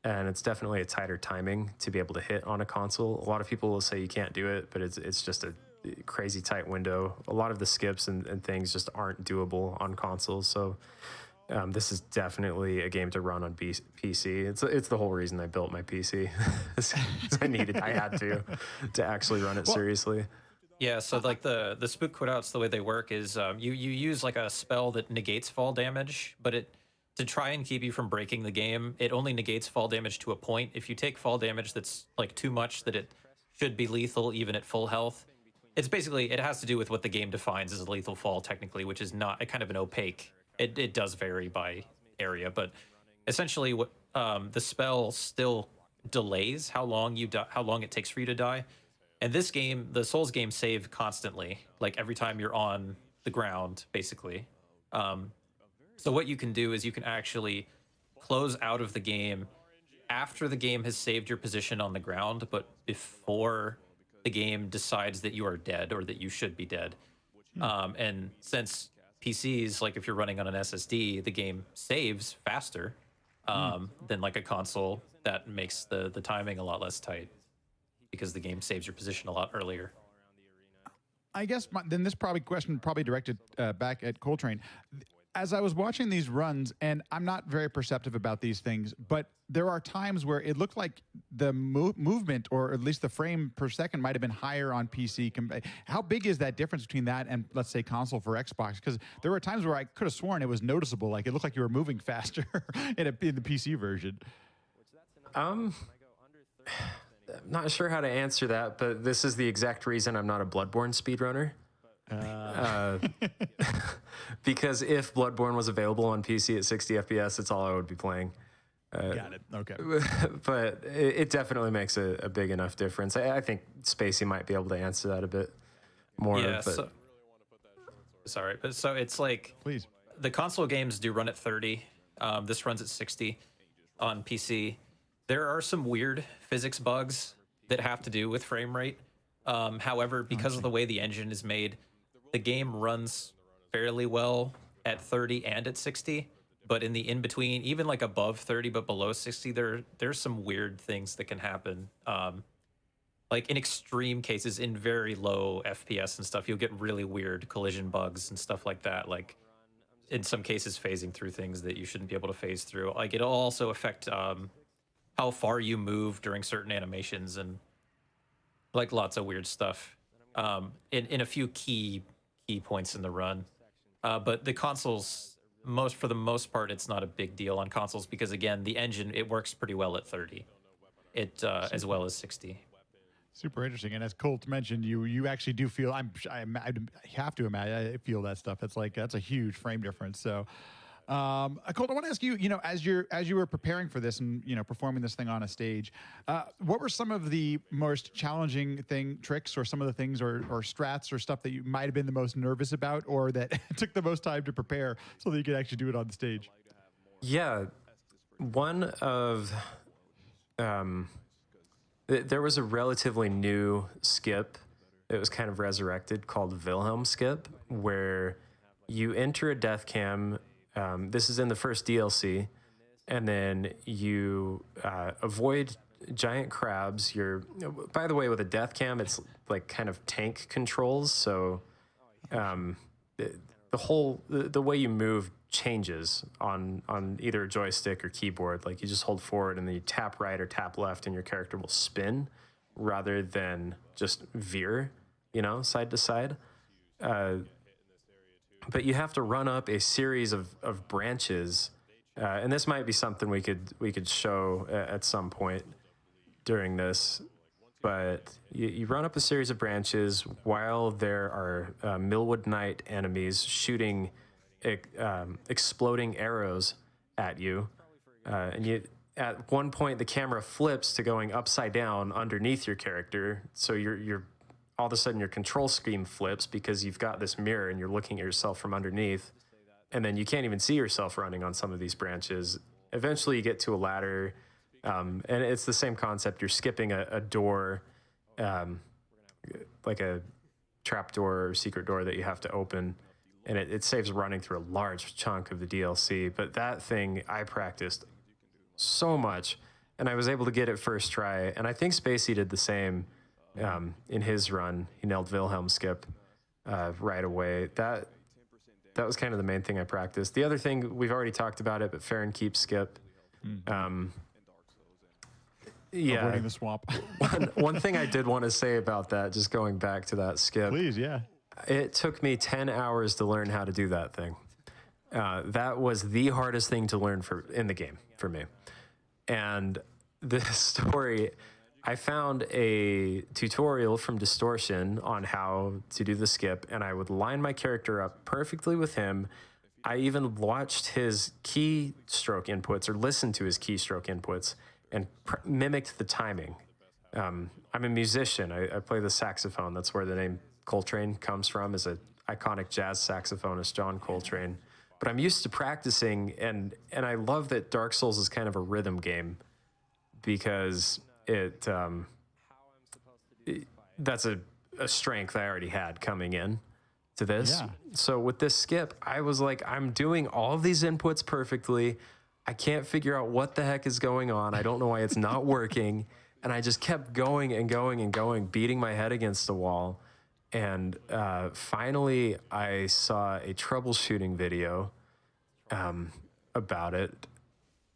And it's definitely a tighter timing to be able to hit on a console. A lot of people will say you can't do it, but it's just a crazy tight window. A lot of the skips and things just aren't doable on consoles. So this is definitely a game to run on PC. It's the whole reason I built my PC. I had to actually run it seriously. Yeah, so like the spook quitouts, the way they work is you use like a spell that negates fall damage, but to try and keep you from breaking the game, it only negates fall damage to a point. If you take fall damage that's like too much that it should be lethal even at full health, it has to do with what the game defines as a lethal fall technically, which is not kind of an opaque. It does vary by area, but essentially what the spell still delays how long it takes for you to die. And this game, the Souls game, save constantly, like every time you're on the ground, basically. So what you can do is you can actually close out of the game after the game has saved your position on the ground, but before the game decides that you are dead or that you should be dead. And since PCs, like if you're running on an SSD, the game saves faster than like a console, that makes the timing a lot less tight, because the game saves your position a lot earlier. I guess then this question directed back at Coltrane. As I was watching these runs, and I'm not very perceptive about these things, but there are times where it looked like the movement, or at least the frame per second, might have been higher on PC. How big is that difference between that and, let's say, console for Xbox? Because there were times where I could have sworn it was noticeable, like it looked like you were moving faster in the PC version. I'm not sure how to answer that, but this is the exact reason I'm not a Bloodborne speedrunner. Because if Bloodborne was available on PC at 60 FPS, it's all I would be playing. Got it. Okay. But it definitely makes a big enough difference. I think Spacey might be able to answer that a bit more. Yeah. But So it's like, Please. The console games do run at 30. This runs at 60 on PC. There are some weird physics bugs that have to do with frame rate. However, because of the way the engine is made, the game runs fairly well at 30 and at 60. But in the in-between, even like above 30 but below 60, there's some weird things that can happen. Like in extreme cases, in very low FPS and stuff, you'll get really weird collision bugs and stuff like that. Like in some cases phasing through things that you shouldn't be able to phase through. Like it'll also affect how far you move during certain animations and like lots of weird stuff in a few key points in the run. But the consoles, for the most part, it's not a big deal on consoles because again, the engine it works pretty well at 30, as well as 60. Super interesting. And as Colt mentioned, you actually do feel, I have to imagine, I feel that stuff. That's a huge frame difference. So, Colt, I want to ask you, as you were preparing for this and, performing this thing on a stage, what were some of the most challenging tricks or some of the things or strats or stuff that you might have been the most nervous about or that took the most time to prepare so that you could actually do it on the stage? Yeah. One of, there was a relatively new skip. It was kind of resurrected called Wilhelm Skip, where you enter a death cam. This is in the first DLC, and then you avoid giant crabs. By the way, with a death cam, it's like kind of tank controls. So the way you move changes on either a joystick or keyboard. Like you just hold forward and then you tap right or tap left and your character will spin rather than just veer, side to side. But you have to run up a series of branches, and this might be something we could show at some point during this. But you run up a series of branches while there are Millwood Knight enemies shooting exploding arrows at you, and at one point the camera flips to going upside down underneath your character, so you're all of a sudden your control scheme flips because you've got this mirror and you're looking at yourself from underneath, and then you can't even see yourself running on some of these branches. Eventually you get to a ladder, and it's the same concept. You're skipping a door, like a trap door or secret door that you have to open, and it saves running through a large chunk of the DLC. But that thing I practiced so much, and I was able to get it first try, and I think Spacey did the same in his run. He nailed Wilhelm Skip right away. That was kind of the main thing I practiced. The other thing, we've already talked about it, but fair and keep skip. Yeah. Avoiding the swamp. One thing I did want to say about that, just going back to that skip. Please, yeah. It took me 10 hours to learn how to do that thing. That was the hardest thing to learn in the game for me. And this story, I found a tutorial from Distortion on how to do the skip, and I would line my character up perfectly with him. I even watched his keystroke inputs or listened to his keystroke inputs and mimicked the timing. I'm a musician. I play the saxophone. That's where the name Coltrane comes from, is an iconic jazz saxophonist, John Coltrane. But I'm used to practicing, and I love that Dark Souls is kind of a rhythm game because that's a strength I already had coming in to this. Yeah. So with this skip, I was like, I'm doing all of these inputs perfectly. I can't figure out what the heck is going on. I don't know why it's not working. And I just kept going and going and going, beating my head against the wall. And finally, I saw a troubleshooting video about it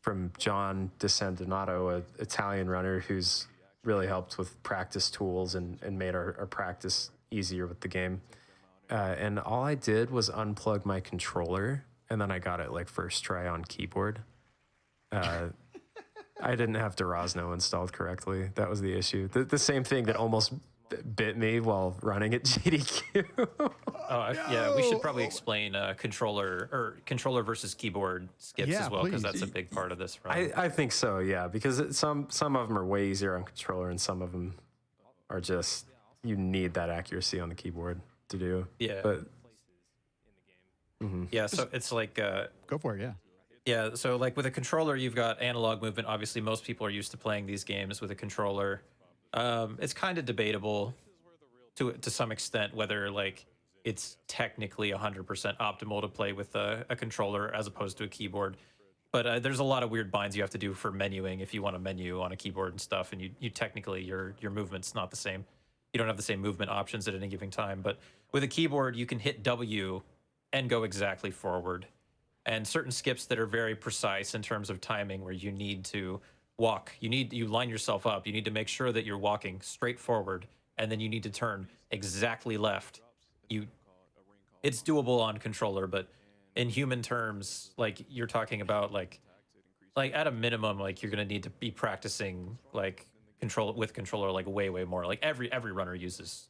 from John DeSandonato, an Italian runner who's really helped with practice tools and made our practice easier with the game. And all I did was unplug my controller, and then I got it like first try on keyboard. I didn't have Durazno installed correctly. That was the issue. The same thing that almost bit me while running at GDQ. Yeah, we should probably explain controller versus keyboard skips Yeah, as well, because please. that's a big part of this run. I think so, yeah, because some of them are way easier on controller, and some of them are just, you need that accuracy on the keyboard to do. Yeah. But Yeah, so it's like Go for it, yeah. yeah, so like with a controller, you've got analog movement. Obviously, most people are used to playing these games with a controller. It's kind of debatable to some extent whether like it's technically 100% optimal to play with a controller as opposed to a keyboard. But there's a lot of weird binds you have to do for menuing if you want to menu on a keyboard and stuff, and you technically your movement's not the same. You don't have the same movement options at any given time. But with a keyboard, you can hit W and go exactly forward. and certain skips that are very precise in terms of timing, where you need to walk. You line yourself up. You need to make sure that you're walking straight forward, and then you need to turn exactly left. You, it's doable on controller, but in human terms, like you're talking about, like at a minimum, like you're gonna need to be practicing like controller like way more. Like every runner uses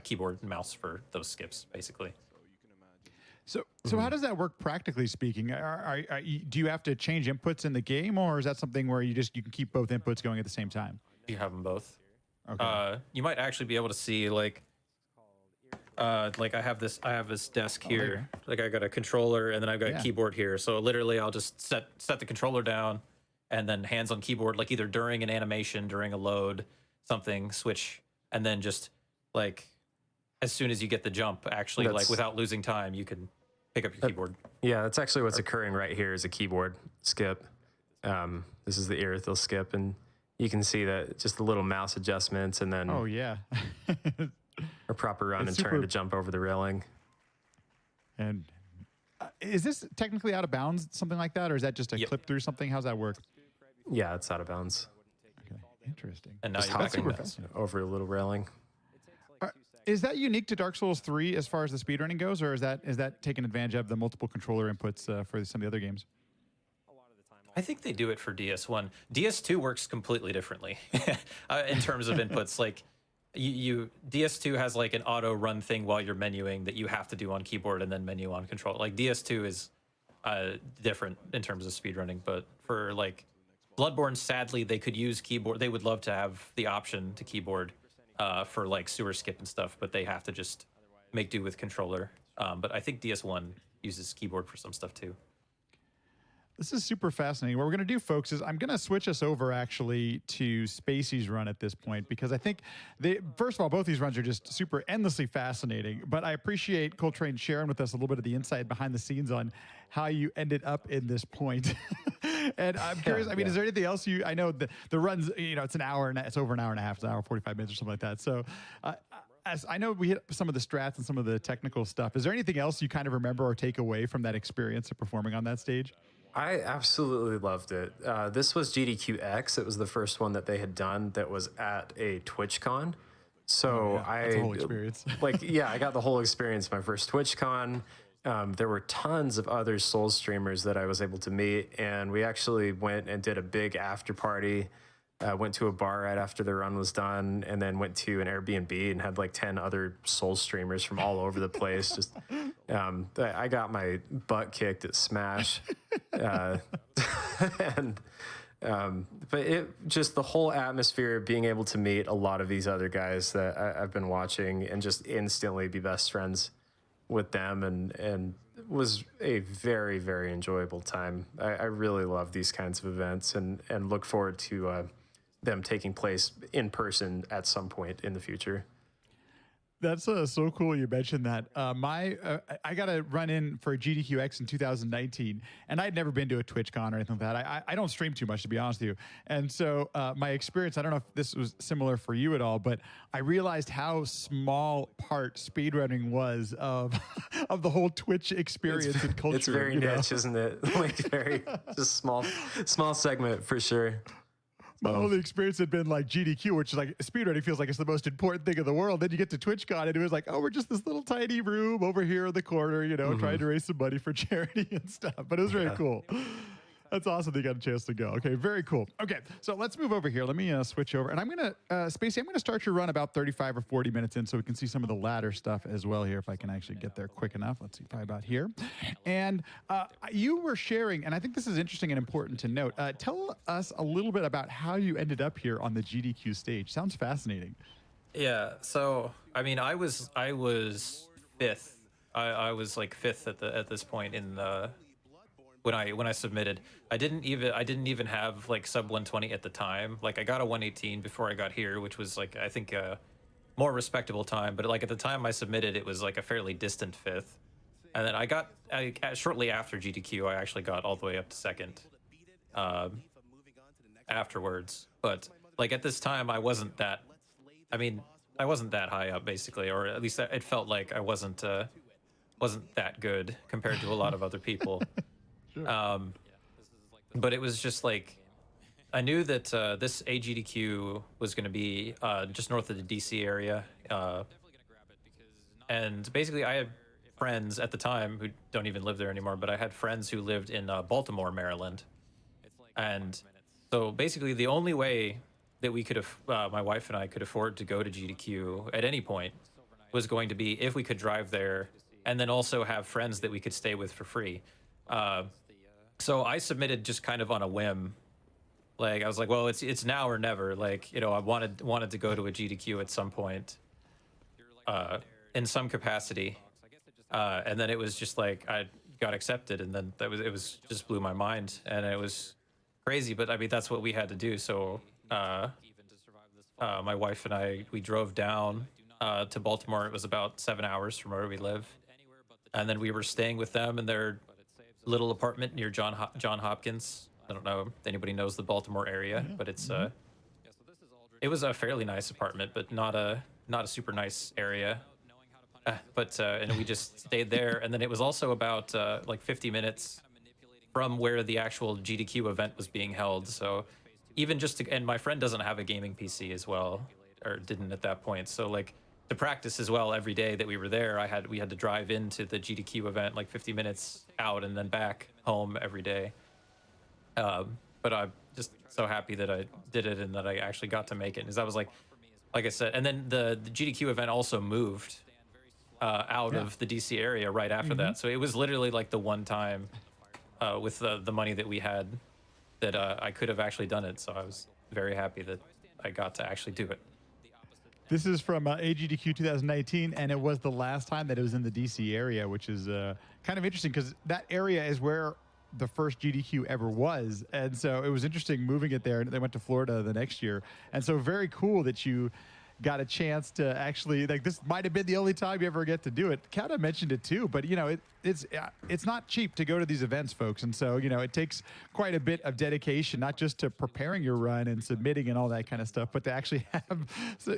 keyboard and mouse for those skips, basically. So how does that work practically speaking? Do you have to change inputs in the game, or is that something where you can keep both inputs going at the same time? You have them both. Okay. You might actually be able to see like I have this desk here. Like I got a controller and then I've got a keyboard here. So literally I'll just set the controller down and then hands on keyboard, like either during an animation, during a load, something, switch, and then just like as soon as you get the jump, actually like without losing time, you can pick up your keyboard. Yeah, that's actually what's occurring right here is a keyboard skip. This is the Irithel skip, and you can see that just the little mouse adjustments and then Oh yeah. a proper run and turn to jump over the railing. And is this technically out of bounds, something like that, or is that just a clip through something? How's that work? Yeah, it's out of bounds. Okay, interesting. And now Just you're back in hopping bounds. over a little railing. Is that unique to Dark Souls 3 as far as the speedrunning goes, or is that taking advantage of the multiple controller inputs for some of the other games? I think they do it for DS1. DS2 works completely differently in terms of inputs. Like you DS2 has like an auto run thing while you're menuing that you have to do on keyboard and then menu on control. Like DS2 is different in terms of speedrunning, but for like Bloodborne, sadly, they could use keyboard. They would love to have the option to keyboard for like sewer skip and stuff, but they have to just make do with controller. But I think DS1 uses keyboard for some stuff too. This is super fascinating. What we're going to do, folks, is I'm going to switch us over actually to Spacey's run at this point, because I think first of all, both these runs are just super endlessly fascinating. But I appreciate Coltrane sharing with us a little bit of the insight behind the scenes on how you ended up in this point. And I'm curious. I mean, is there anything else I know the runs? It's an hour and it's over an hour and a half, it's an hour 45 minutes or something like that. So. As I know we hit some of the strats and some of the technical stuff. Is there anything else you kind of remember or take away from that experience of performing on that stage? I absolutely loved it. This was GDQX. It was the first one that they had done that was at a TwitchCon. So that's a whole experience. I got the whole experience. My first TwitchCon. There were tons of other Souls streamers that I was able to meet, and we actually went and did a big after party. Went to a bar right after the run was done, and then went to an Airbnb and had like 10 other Soul streamers from all over the place. Just, I got my butt kicked at Smash, but just the whole atmosphere, being able to meet a lot of these other guys that I've been watching and just instantly be best friends with them, and was a very, very enjoyable time. I really love these kinds of events and look forward to them taking place in person at some point in the future. That's so cool you mentioned that. I got to run in for GDQX in 2019, and I'd never been to a TwitchCon or anything like that. I don't stream too much, to be honest with you. And so my experience, I don't know if this was similar for you at all, but I realized how small part speedrunning was of the whole Twitch experience and culture. It's very niche, isn't it? Like very just small segment for sure. My whole experience had been like GDQ, which is like speedrunning feels like it's the most important thing in the world. Then you get to TwitchCon and it was like, oh, we're just this little tiny room over here in the corner, trying to raise some money for charity and stuff. But it was very cool. That's awesome that you got a chance to go. Okay, very cool. Okay, so let's move over here. Let me switch over. And I'm going to, Spacey, I'm going to start your run about 35 or 40 minutes in so we can see some of the ladder stuff as well here, if I can actually get there quick enough. Let's see, probably about here. And you were sharing, and I think this is interesting and important to note, tell us a little bit about how you ended up here on the GDQ stage. Sounds fascinating. Yeah, so, I mean, I was fifth. I was like fifth at this point in the... When I submitted, I didn't even have like sub 120 at the time. Like I got a 118 before I got here, which was like I think a more respectable time. But like at the time I submitted, it was like a fairly distant fifth. And then shortly after GDQ, I actually got all the way up to second afterwards. But like at this time, I wasn't that high up basically, or at least it felt like I wasn't wasn't that good compared to a lot of other people. But it was just like I knew that this Agdq was going to be just north of the DC area, and basically I had friends at the time who don't even live there anymore. But I had friends who lived in Baltimore, Maryland, and so basically the only way that we could have, my wife and I could afford to go to GDQ at any point was going to be if we could drive there, and then also have friends that we could stay with for free. So I submitted just kind of on a whim. Like I was like, well, it's now or never. Like, you know, I wanted to go to a GDQ at some point, in some capacity, and then it was just like I got accepted, and then it was just blew my mind, and it was crazy. But I mean, that's what we had to do. So my wife and we drove down to Baltimore. It was about 7 hours from where we live, and then we were staying with them in their little apartment near John Hopkins. I don't know if anybody knows the Baltimore area, but it's it was a fairly nice apartment, but not a super nice area. And we just stayed there, and then it was also about like 50 minutes from where the actual GDQ event was being held. So even just to, and my friend doesn't have a gaming PC as well, or didn't at that point. So like to practice as well every day that we were there, we had to drive into the GDQ event like 50 minutes out and then back home every day. But I'm just so happy that I did it and that I actually got to make it. Because I was like I said, and then the GDQ event also moved out of the DC area right after that. So it was literally like the one time with the money that we had that I could have actually done it. So I was very happy that I got to actually do it. This is from Agdq 2019, and it was the last time that it was in the DC area, which is kind of interesting because that area is where the first GDQ ever was. And so it was interesting moving it there, and they went to Florida the next year. And so very cool that you got a chance to actually, like, this might have been the only time you ever get to do it. Kata mentioned it too, but you know, it's not cheap to go to these events, folks. And so, you know, it takes quite a bit of dedication, not just to preparing your run and submitting and all that kind of stuff, but to actually have,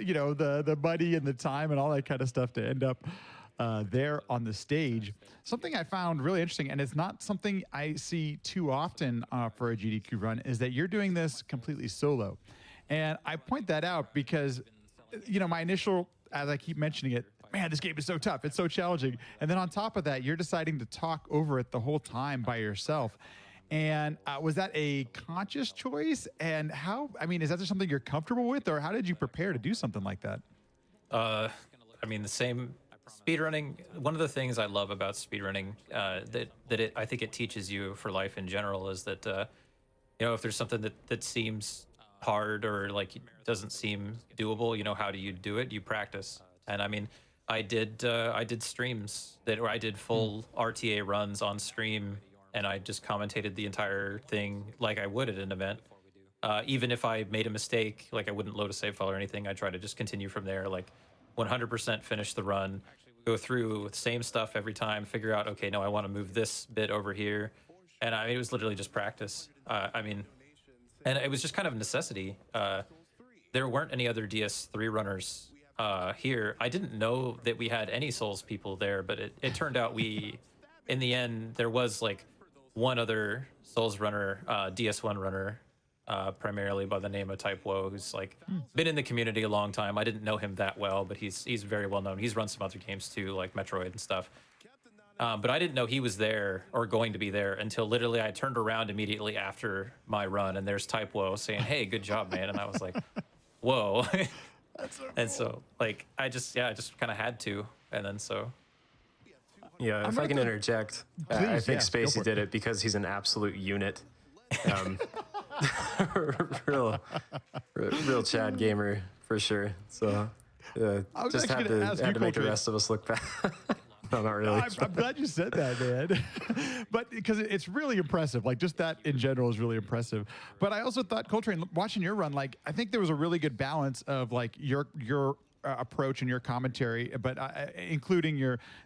you know, the money and the time and all that kind of stuff to end up there on the stage. Something I found really interesting, and it's not something I see too often for a GDQ run, is that you're doing this completely solo. And I point that out because, you know, my initial, as I keep mentioning it, man, this game is so tough. It's so challenging. And then on top of that, you're deciding to talk over it the whole time by yourself. And was that a conscious choice? And how, I mean, is that just something you're comfortable with, or how did you prepare to do something like that? I mean, the same speedrunning. One of the things I love about speedrunning I think it teaches you for life in general is that, you know, if there's something that seems hard or like doesn't seem doable, you know, how do you do it? You practice. And I mean, I did streams where I did full RTA runs on stream, and I just commentated the entire thing like I would at an event. Even if I made a mistake, like I wouldn't load a save file or anything, I try to just continue from there, like 100% finish the run, go through the same stuff every time, figure out, okay, no, I want to move this bit over here. And I mean, it was literally just practice. I mean, and it was just kind of necessity. There weren't any other DS3 runners here. I didn't know that we had any Souls people there, but it turned out in the end, there was like one other Souls runner, DS1 runner, primarily by the name of Type Woe, who's like been in the community a long time. I didn't know him that well, but he's very well known. He's run some other games too, like Metroid and stuff. But I didn't know he was there or going to be there until literally I turned around immediately after my run, and there's Type Woe saying, "Hey, good job, man." And I was like, "Whoa." That's so cool. And so like I just kind of had to, and then so Yeah, if I can interject, I think Spacey did it because he's an absolute unit. Real Chad gamer for sure. So just had to make the rest of us look bad. No, not really. I'm glad you said that, man. But because it's really impressive. Like, just that in general is really impressive. But I also thought, Coltrane, watching your run, like, I think there was a really good balance of like your approach and your commentary, but including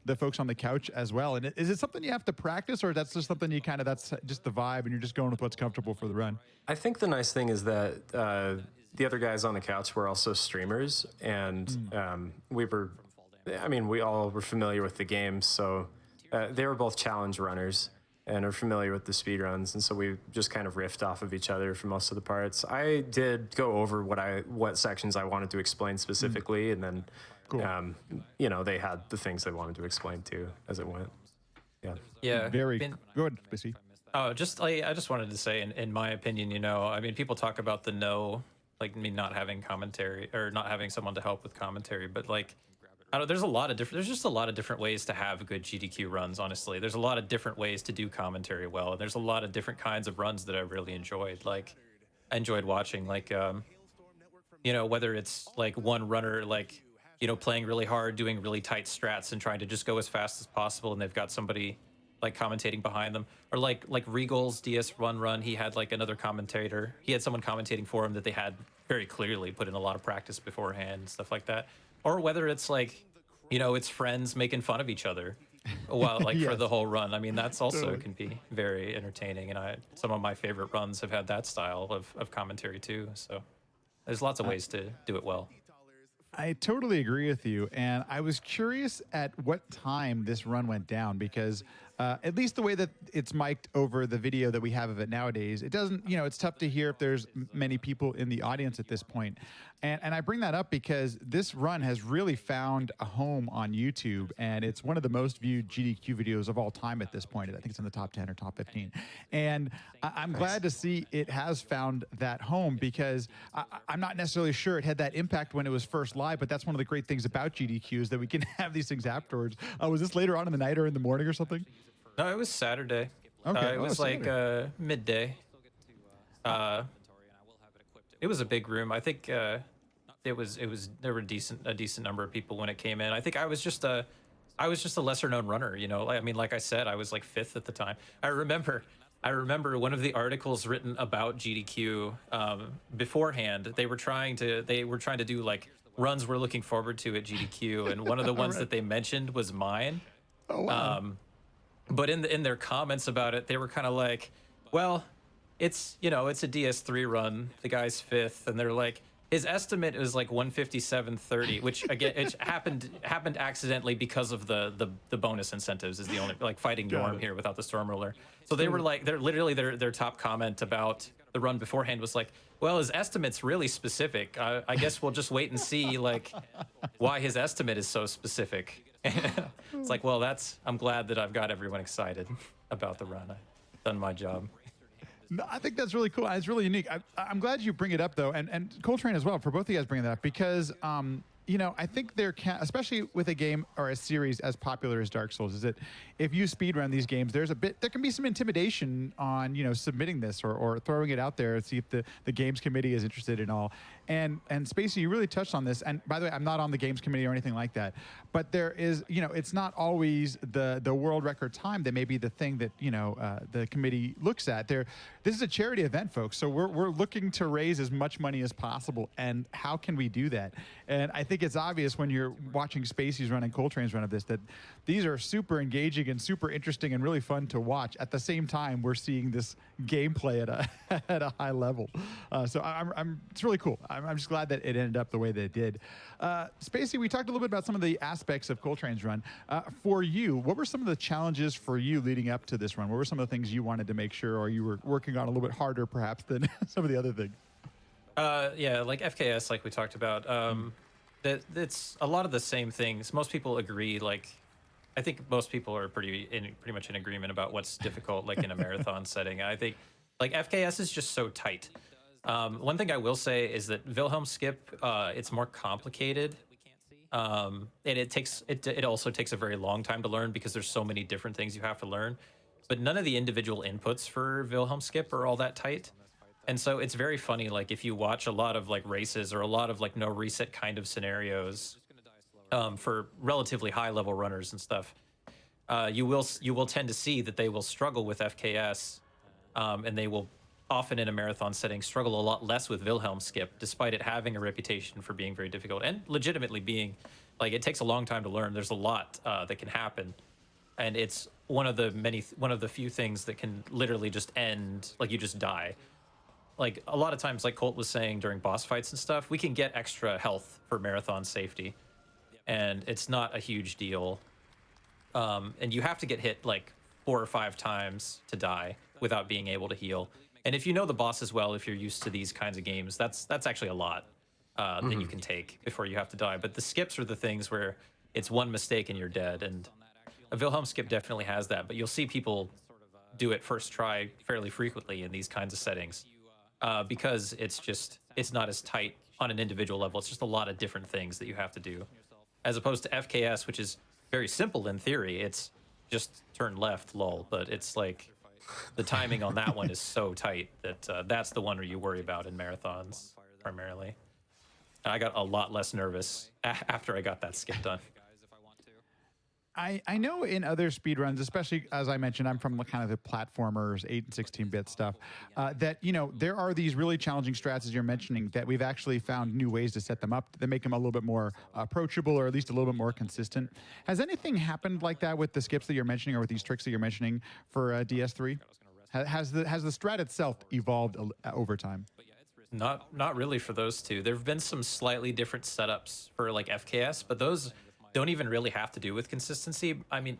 the folks on the couch as well. And is it something you have to practice, or that's just something you that's just the vibe and you're just going with what's comfortable for the run? I think the nice thing is that the other guys on the couch were also streamers, and we all were familiar with the game, so they were both challenge runners and are familiar with the speed runs, and so we just kind of riffed off of each other for most of the parts. I did go over what sections I wanted to explain specifically, and then you know, they had the things they wanted to explain too as it went. Yeah. Yeah. Very good, Spacey. Oh, I just wanted to say, in my opinion, you know, I mean, people talk about the no, like me not having commentary or not having someone to help with commentary, but like, I don't, there's just a lot of different ways to have good GDQ runs, honestly. There's a lot of different ways to do commentary well, and there's a lot of different kinds of runs that I really enjoyed. Like, I enjoyed watching, like, you know, whether it's like one runner, like, you know, playing really hard, doing really tight strats and trying to just go as fast as possible, and they've got somebody like commentating behind them, or like Regal's DS1 run, he had like another commentator. He had someone commentating for him that they had very clearly put in a lot of practice beforehand and stuff like that. Or whether it's like, you know, it's friends making fun of each other while like for the whole run. I mean, that's also can be very entertaining. And some of my favorite runs have had that style of commentary too. So there's lots of ways to do it well. I totally agree with you. And I was curious at what time this run went down, because at least the way that it's mic'd over the video that we have of it nowadays, it doesn't, you know, it's tough to hear if there's many people in the audience at this point. And I bring that up because this run has really found a home on YouTube, and it's one of the most viewed GDQ videos of all time at this point. I think it's in the top 10 or top 15. And I'm glad to see it has found that home, because I'm not necessarily sure it had that impact when it was first live, but that's one of the great things about GDQ is that we can have these things afterwards. Was this later on in the night or in the morning or something? No, it was Saturday. Okay. It was like midday. It was a big room. I think there were a decent number of people when it came in. I think I was just a lesser known runner, you know. I mean, like I said, I was like 5th at the time. I remember one of the articles written about GDQ beforehand. They were trying to do like runs we're looking forward to at GDQ, and one of the ones that they mentioned was mine. Oh, wow. But in their comments about it, they were kind of like, well, it's, you know, it's a DS3 run. The guy's 5th, and they're like, his estimate is like 157.30, which again, it happened accidentally because of the bonus incentives is the only, like, fighting Yorm here without the Storm Roller. So they were like, they're literally their top comment about the run beforehand was like, well, his estimate's really specific. I guess we'll just wait and see like why his estimate is so specific. It's like, well, I'm glad that I've got everyone excited about the run. I've done my job. No, I think that's really cool. It's really unique. I'm glad you bring it up, though, and Coltrane as well, for both of you guys bringing that up, because you know, I think there can, especially with a game or a series as popular as Dark Souls, is that if you speedrun these games, there can be some intimidation on, you know, submitting this or throwing it out there and see if the games committee is interested in all. And Spacey, you really touched on this. And by the way, I'm not on the games committee or anything like that, but there is, you know, it's not always the world record time that may be the thing that, you know, the committee looks at. This is a charity event, folks, so we're looking to raise as much money as possible. And how can we do that? And I think it's obvious when you're watching Spacey's run and Coltrane's run of this that these are super engaging and super interesting and really fun to watch. At the same time, we're seeing this gameplay at a high level. So it's really cool. I'm just glad that it ended up the way that it did. Spacey, we talked a little bit about some of the aspects of Coltrane's run. For you, what were some of the challenges for you leading up to this run? What were some of the things you wanted to make sure, or you were working on a little bit harder perhaps than some of the other things? Yeah, like FKS, like we talked about. It's a lot of the same things. Most people agree. Like, I think most people are pretty much in agreement about what's difficult, like in a marathon setting. I think like FKS is just so tight. One thing I will say is that Wilhelm Skip, it's more complicated. And it also takes a very long time to learn because there's so many different things you have to learn. But none of the individual inputs for Wilhelm Skip are all that tight. And so it's very funny, like if you watch a lot of like races or a lot of like no reset kind of scenarios for relatively high level runners and stuff, you will tend to see that they will struggle with FKS, and they will often in a marathon setting struggle a lot less with Wilhelm Skip, despite it having a reputation for being very difficult and legitimately being like, it takes a long time to learn. There's a lot that can happen, and it's one of the few things that can literally just end, like you just die. Like a lot of times, like Colt was saying during boss fights and stuff, we can get extra health for marathon safety, and it's not a huge deal. and you have to get hit like 4 or 5 times to die without being able to heal. And if you know the bosses well, if you're used to these kinds of games, that's actually a lot that you can take before you have to die. But the skips are the things where it's one mistake and you're dead. And a Wilhelm Skip definitely has that. But you'll see people do it first try fairly frequently in these kinds of settings because it's not as tight on an individual level. It's just a lot of different things that you have to do, as opposed to FKS, which is very simple in theory. It's just turn left, lol. But it's like the timing on that one is so tight that that's the one where you worry about in marathons primarily. I got a lot less nervous after I got that skip done. I know in other speedruns, especially as I mentioned, I'm from kind of the platformers, 8 and 16-bit stuff, that, there are these really challenging strats, as you're mentioning, that we've actually found new ways to set them up that make them a little bit more approachable or at least a little bit more consistent. Has anything happened like that with the skips that you're mentioning or with these tricks that you're mentioning for DS3? Has the strat itself evolved over time? Not really for those two. There have been some slightly different setups for like FKS, but those don't even really have to do with consistency. I mean,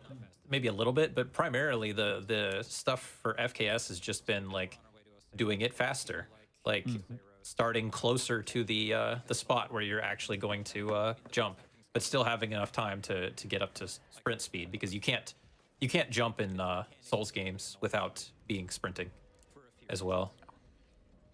maybe a little bit, but primarily the stuff for FKS has just been like doing it faster, like starting closer to the spot where you're actually going to jump, but still having enough time to get up to sprint speed, because you can't jump in Souls games without being sprinting as well,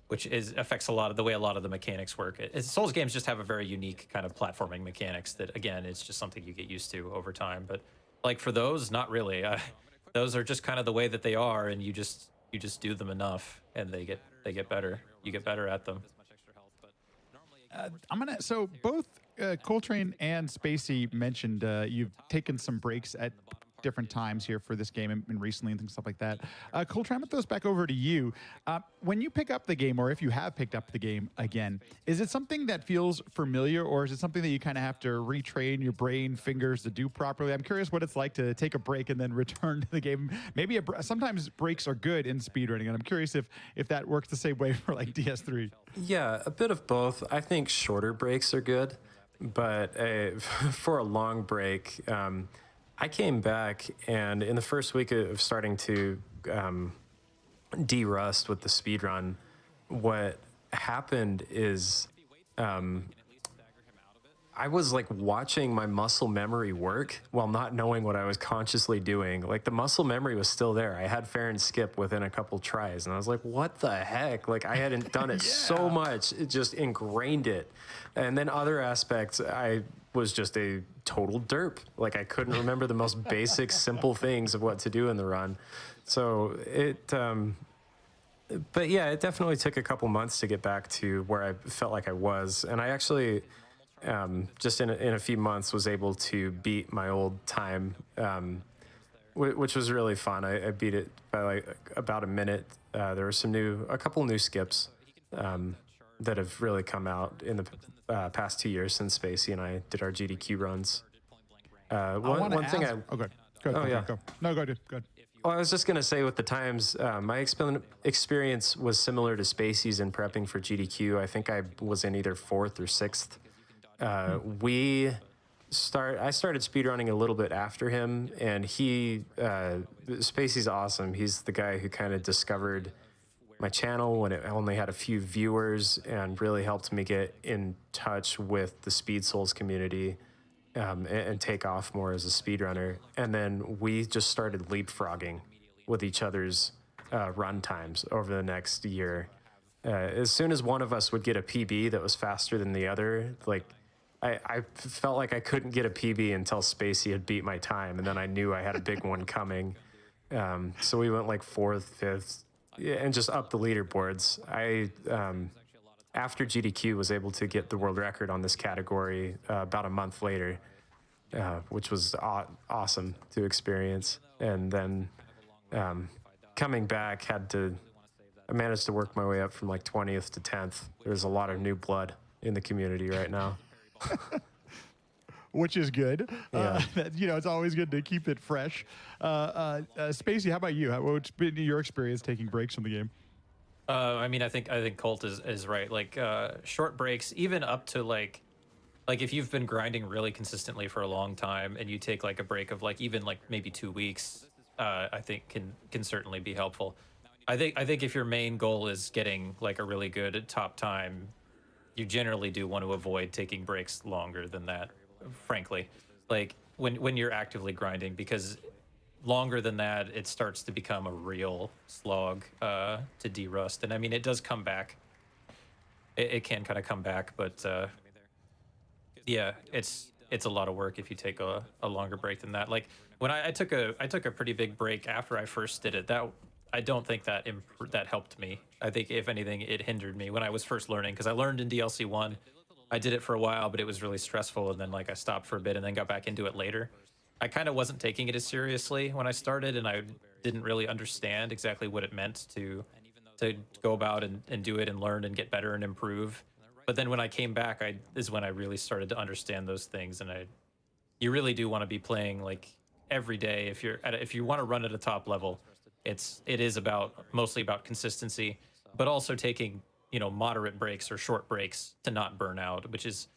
which affects a lot of the way a lot of the mechanics work. Souls games just have a very unique kind of platforming mechanics that, again, it's just something you get used to over time. But like for those, not really. Those are just kind of the way that they are, and you just do them enough, and they get better. You get better at them. So both Coltrane and Spacey mentioned you've taken some breaks at different times here for this game and recently and stuff like that. Coltrane, I'm going to throw this back over to you. When you pick up the game, or if you have picked up the game again, is it something that feels familiar, or is it something that you kind of have to retrain your brain, fingers to do properly? I'm curious what it's like to take a break and then return to the game. Maybe sometimes breaks are good in speedrunning, and I'm curious if that works the same way for like DS3. Yeah, a bit of both. I think shorter breaks are good, but for a long break, I came back, and in the first week of starting to de-rust with the speedrun, what happened is I was like watching my muscle memory work while not knowing what I was consciously doing. Like the muscle memory was still there. I had fair and skip within a couple tries, and I was like, what the heck? Like I hadn't done it so much, it just ingrained it. And then other aspects, I was just a total derp. Like I couldn't remember the most basic, simple things of what to do in the run. So but yeah, it definitely took a couple months to get back to where I felt like I was. And I actually, just in a few months, was able to beat my old time, which was really fun. I beat it by like about a minute. There were a couple new skips that have really come out in the past 2 years since Spacey and I did our GDQ runs. One thing I... Oh, good. Go. No, go ahead. Well, I was just going to say with the times, my experience was similar to Spacey's in prepping for GDQ. I think I was in either 4th or 6th. I started speedrunning a little bit after him, and Spacey's awesome. He's the guy who kind of discovered my channel when it only had a few viewers and really helped me get in touch with the Speed Souls community and take off more as a speedrunner. And then we just started leapfrogging with each other's run times over the next year. As soon as one of us would get a PB that was faster than the other, like I felt like I couldn't get a PB until Spacey had beat my time, and then I knew I had a big one coming. So we went like 4th, 5th, and just up the leaderboards. I, after GDQ, was able to get the world record on this category about a month later, which was awesome to experience. And then coming back, I managed to work my way up from like 20th to 10th. There's a lot of new blood in the community right now. Which is good. Yeah. It's always good to keep it fresh. Spacey, how about you? What's been your experience taking breaks from the game? I mean, I think Colt is right. Like short breaks, even up to like like if you've been grinding really consistently for a long time and you take like a break of like even like maybe 2 weeks, I think can certainly be helpful. I think if your main goal is getting like a really good top time, you generally do want to avoid taking breaks longer than that, frankly. Like when you're actively grinding, because longer than that, it starts to become a real slog to derust. And I mean, it does come back. It can kind of come back, but yeah, it's a lot of work if you take a longer break than that. Like when I took a pretty big break after I first did it. That I don't think that helped me. I think if anything, it hindered me when I was first learning, because I learned in DLC 1. I did it for a while, but it was really stressful, and then like I stopped for a bit and then got back into it later. I kind of wasn't taking it as seriously when I started, and I didn't really understand exactly what it meant to go about and do it and learn and get better and improve. But then when I came back, I is when I really started to understand those things, and you really do want to be playing like every day if you want to run at a top level. It is about mostly about consistency, but also taking moderate breaks or short breaks to not burn out, which is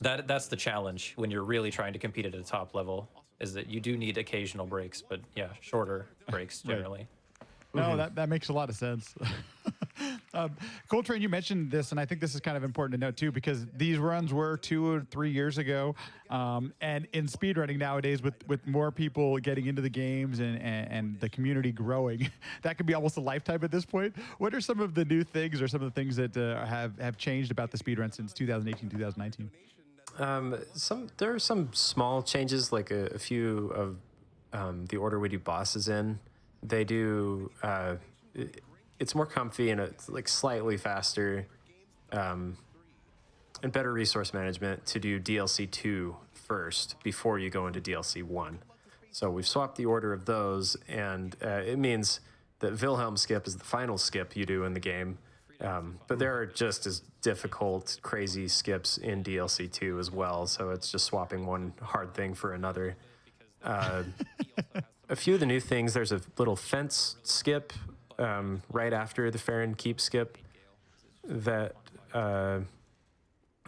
that's the challenge when you're really trying to compete at a top level, is that you do need occasional breaks, but yeah, shorter breaks generally. No, that makes a lot of sense. Coltrane, you mentioned this, and I think this is kind of important to note too, because these runs were 2 or 3 years ago, and in speedrunning nowadays, with more people getting into the games and the community growing, that could be almost a lifetime at this point. What are some of the new things, or some of the things that have changed about the speedrun since 2018, 2019? There are some small changes, like a few of the order we do bosses in. They do. It's more comfy, and it's like slightly faster, and better resource management to do DLC 2 first before you go into DLC 1. So we've swapped the order of those, and it means that Wilhelm Skip is the final skip you do in the game. But there are just as difficult, crazy skips in DLC 2 as well, so it's just swapping one hard thing for another. A few of the new things, there's a little fence skip right after the Fair and Keep skip that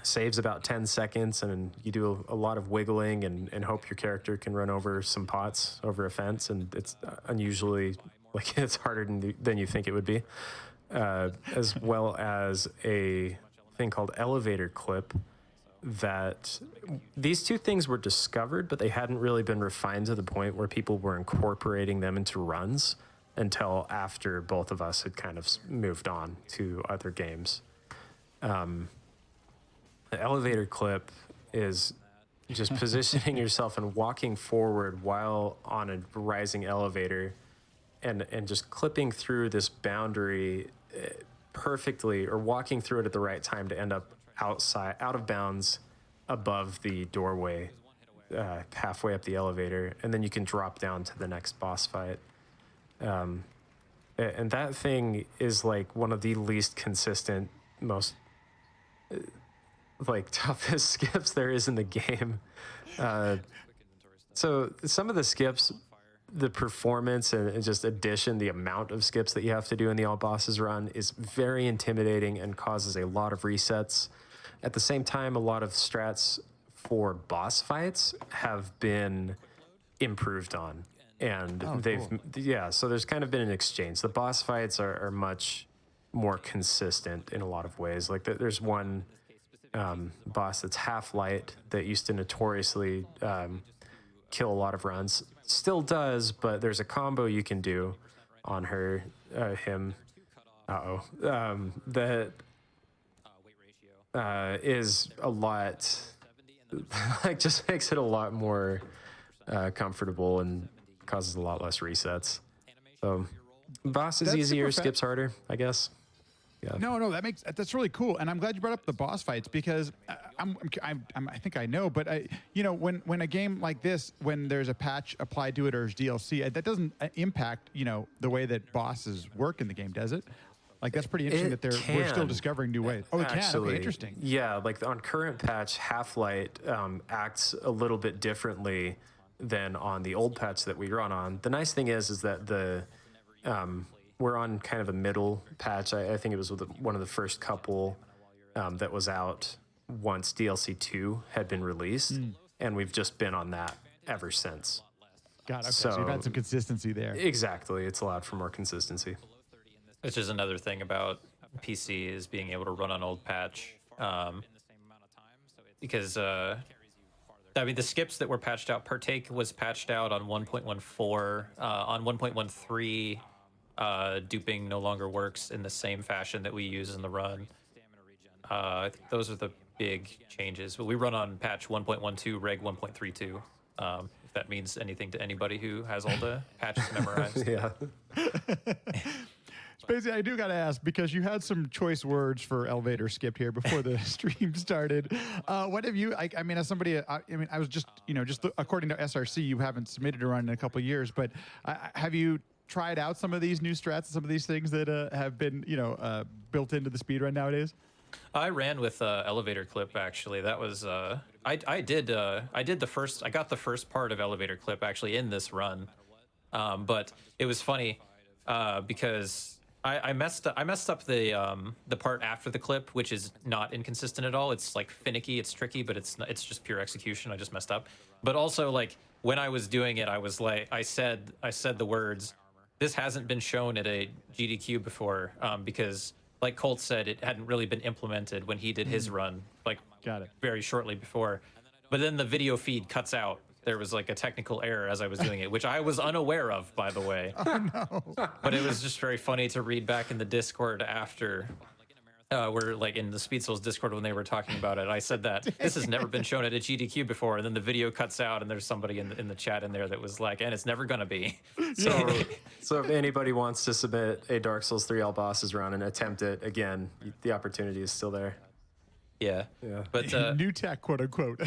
saves about 10 seconds, and you do a lot of wiggling and hope your character can run over some pots over a fence, and it's unusually, like, it's harder than you think it would be. As well as a thing called elevator clip, that these two things were discovered, but they hadn't really been refined to the point where people were incorporating them into runs until after both of us had kind of moved on to other games. The elevator clip is just positioning yourself and walking forward while on a rising elevator, and just clipping through this boundary perfectly, or walking through it at the right time to end up out of bounds above the doorway, halfway up the elevator, and then you can drop down to the next boss fight. And that thing is like one of the least consistent, most like toughest skips there is in the game. So some of the skips, the performance and just the amount of skips that you have to do in the all bosses run is very intimidating and causes a lot of resets. At the same time, a lot of strats for boss fights have been improved on, and so there's kind of been an exchange. The boss fights are much more consistent in a lot of ways. Like there's one boss that's half light that used to notoriously kill a lot of runs. Still does, but there's a combo you can do on him. That is a lot, like, just makes it a lot more comfortable and causes a lot less resets. So boss is easier, skips harder, I guess. Yeah. No, that's really cool, and I'm glad you brought up the boss fights, because I think I know, but when a game like this, when there's a patch applied to it or DLC, that doesn't impact the way that bosses work in the game, does it? Like, that's pretty interesting we're still discovering new ways. Oh, it can. Okay, interesting. Yeah, like on current patch, Half-Light acts a little bit differently than on the old patch that we run on. The nice thing is that we're on kind of a middle patch. I think it was one of the first couple that was out once DLC 2 had been released, and we've just been on that ever since. God, okay. So you've had some consistency there. Exactly. It's allowed for more consistency. Which is another thing about PC is being able to run on old patch. Because I mean, the skips that were patched out, Partake was patched out on 1.14. On 1.13, duping no longer works in the same fashion that we use in the run. I think those are the big changes. But we run on patch 1.12, reg 1.32. If that means anything to anybody who has all the patches memorized. Yeah. Spacey, I do got to ask, because you had some choice words for elevator skipped here before the stream started. What have you, I mean, as somebody, I mean, I was just, just according to SRC, you haven't submitted a run in a couple of years, but have you tried out some of these new strats and some of these things that have been, built into the speedrun nowadays? I ran with elevator clip, actually. That was I got the first part of elevator clip actually in this run, but it was funny because I messed up the part after the clip, which is not inconsistent at all. It's like finicky, it's tricky, but it's just pure execution. I just messed up. But also, like, when I was doing it, I was like, I said the words, "This hasn't been shown at a GDQ before," because, like Colt said, it hadn't really been implemented when he did his run, like, Got it. very shortly before. But then the video feed cuts out. There was like a technical error as I was doing it, which I was unaware of, by the way. Oh, no. But it was just very funny to read back in the Discord after. We're like in the Speed Souls Discord when they were talking about it. I said that this has never been shown at a GDQ before, and then the video cuts out, and there's somebody in the chat in there that was like, "And it's never gonna be." So if anybody wants to submit a Dark Souls 3 All Bosses run and attempt it again, the opportunity is still there. Yeah. But new tech, quote unquote.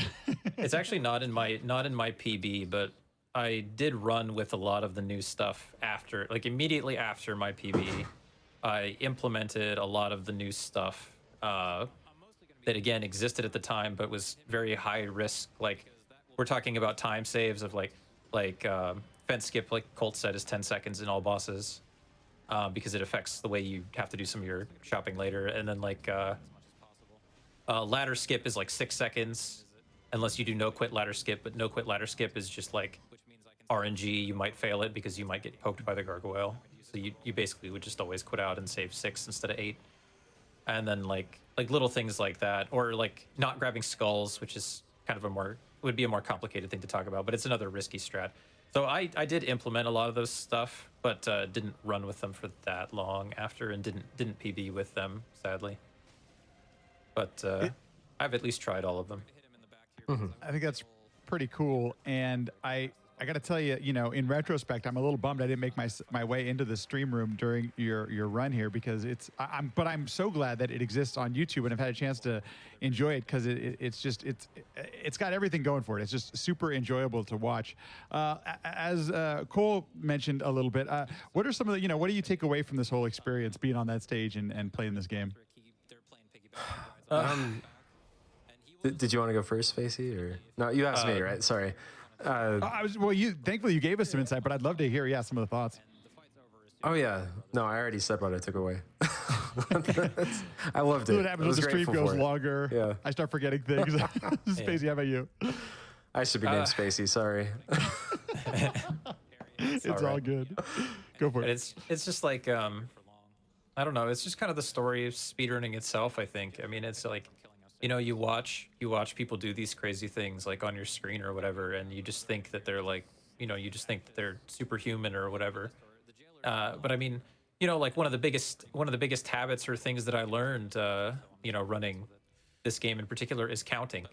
it's actually not in my PB, but I did run with a lot of the new stuff after, like immediately after my PB. I implemented a lot of the new stuff that again existed at the time, but was very high risk. Like, we're talking about time saves of like fence skip, like Colt said, is 10 seconds in all bosses, because it affects the way you have to do some of your shopping later. And then like ladder skip is like 6 seconds, unless you do no quit ladder skip. But no quit ladder skip is just like RNG. You might fail it because you might get poked by the gargoyle. So you basically would just always quit out and save 6 instead of 8. And then like little things like that, or like not grabbing skulls, which is kind of would be a more complicated thing to talk about, but it's another risky strat. So I did implement a lot of those stuff, but didn't run with them for that long after, and didn't PB with them, sadly. But I've at least tried all of them. I think that's pretty cool, and I got to tell you, in retrospect, I'm a little bummed I didn't make my way into the stream room during your run here, because but I'm so glad that it exists on YouTube, and I've had a chance to enjoy it, because it's got everything going for it. It's just super enjoyable to watch. As Cole mentioned a little bit, what are some of the what do you take away from this whole experience, being on that stage and playing this game? Did you want to go first, Facey, or no? You asked me, right? Sorry. Thankfully you gave us some insight, but I'd love to hear, some of the thoughts. Oh yeah, no, I already said what I took away. I loved it. What happens when the stream goes longer? Yeah, I start forgetting things. Spacey, how about you? I should be named Spacey. Sorry. It's all good. Go for it. It's just like I don't know. It's just kind of the story of speedrunning itself, I think. I mean, it's like, you watch people do these crazy things like on your screen or whatever, and you just think that they're like, you just think that they're superhuman or whatever. But I mean, like one of the biggest habits or things that I learned, running this game in particular, is counting.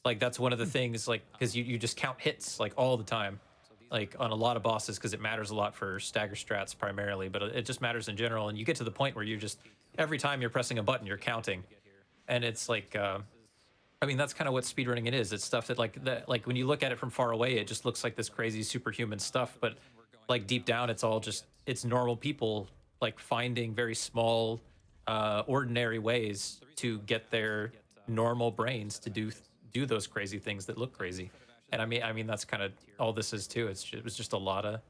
Like, that's one of the things, like, because you just count hits like all the time, like on a lot of bosses, because it matters a lot for stagger strats primarily, but it just matters in general. And you get to the point where you just, every time you're pressing a button, you're counting. And it's like, I mean, that's kind of what speedrunning it is. It's stuff that like when you look at it from far away, it just looks like this crazy superhuman stuff. But like deep down, it's normal people like finding very small, ordinary ways to get their normal brains to do those crazy things that look crazy. And I mean that's kind of all this is too. It was just a lot of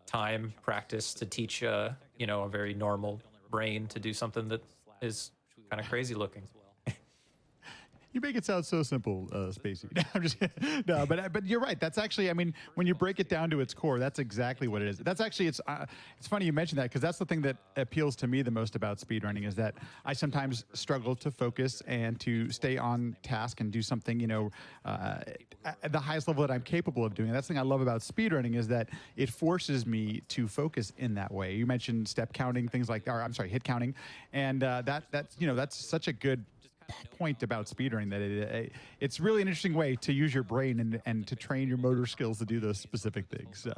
time, practice to teach a very normal brain to do something that is kind of crazy looking. You make it sound so simple, Spacey. I'm just no, but you're right. That's actually, I mean, when you break it down to its core, that's exactly what it is. That's actually it's funny you mentioned that, because that's the thing that appeals to me the most about speedrunning, is that I sometimes struggle to focus and to stay on task and do something, at the highest level that I'm capable of doing. And that's the thing I love about speedrunning, is that it forces me to focus in that way. You mentioned step counting, things like, or I'm sorry, hit counting, and that's such a good point about speedrunning, that it's really an interesting way to use your brain and to train your motor skills to do those specific things. So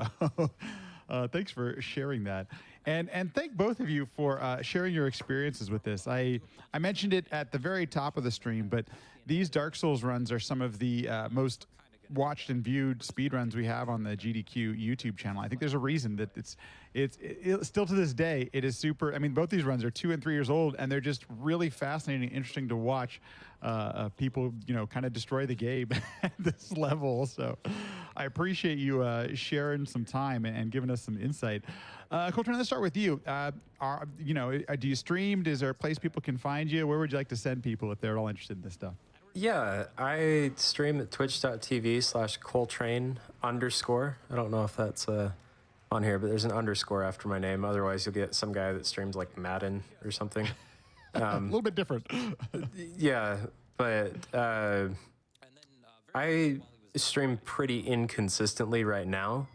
thanks for sharing that. And thank both of you for sharing your experiences with this. I mentioned it at the very top of the stream, but these Dark Souls runs are some of the most watched and viewed speedruns we have on the GDQ YouTube channel. I think there's a reason that it's still to this day, it is super. I mean, both these runs are 2 and 3 years old, and they're just really fascinating and interesting to watch people, kind of destroy the game at this level. So I appreciate you sharing some time and giving us some insight. Coltrane, let's start with you. Do you stream? Is there a place people can find you? Where would you like to send people if they're all interested in this stuff? Yeah, I stream at twitch.tv/Coltrane_. I don't know if that's on here, but there's an underscore after my name. Otherwise, you'll get some guy that streams like Madden or something. A little bit different. Yeah, but I stream pretty inconsistently right now.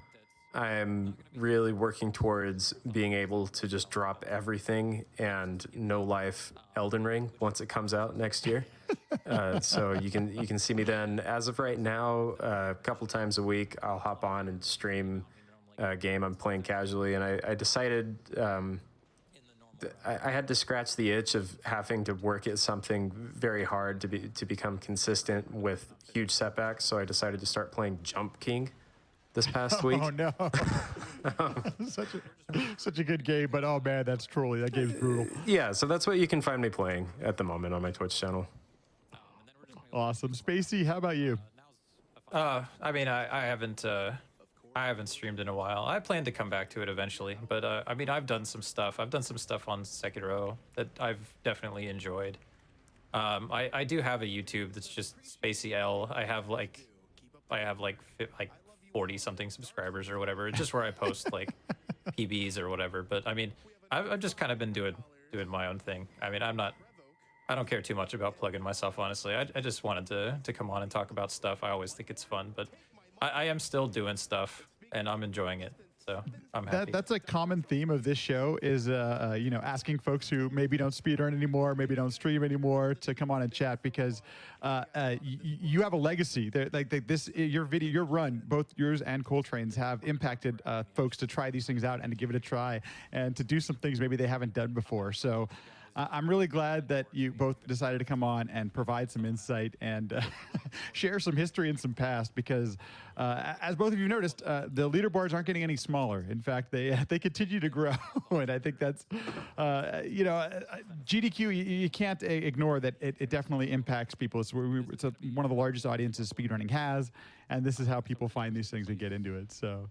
I'm really working towards being able to just drop everything and no life Elden Ring once it comes out next year. So you can see me then. As of right now, a couple times a week, I'll hop on and stream a game I'm playing casually. And I decided I had to scratch the itch of having to work at something very hard to become consistent with huge setbacks. So I decided to start playing Jump King this past week. Oh no. such a good game, but oh man, that's trolly. That game's brutal. Yeah, so that's what you can find me playing at the moment on my Twitch channel. Awesome. Spacey, how about you? I mean, I haven't streamed in a while. I plan to come back to it eventually, but I mean, I've done some stuff. I've done some stuff on Sekiro that I've definitely enjoyed. I do have a YouTube that's just Spacey L. I have like 40 something subscribers or whatever. It's just where I post like PBs or whatever. But I mean, I've just kind of been doing my own thing. I mean, I don't care too much about plugging myself, honestly. I just wanted to come on and talk about stuff. I always think it's fun, but I am still doing stuff and I'm enjoying it. So I'm happy. That's a common theme of this show is, asking folks who maybe don't speedrun anymore, maybe don't stream anymore, to come on and chat, because you have a legacy. Your run, both yours and Coltrane's, have impacted folks to try these things out and to give it a try and to do some things maybe they haven't done before. So I'm really glad that you both decided to come on and provide some insight and share some history and some past, because as both of you noticed, the leaderboards aren't getting any smaller. In fact, they continue to grow. And I think that's, GDQ, you can't ignore that it definitely impacts people. It's one of the largest audiences speedrunning has, and this is how people find these things and get into it. So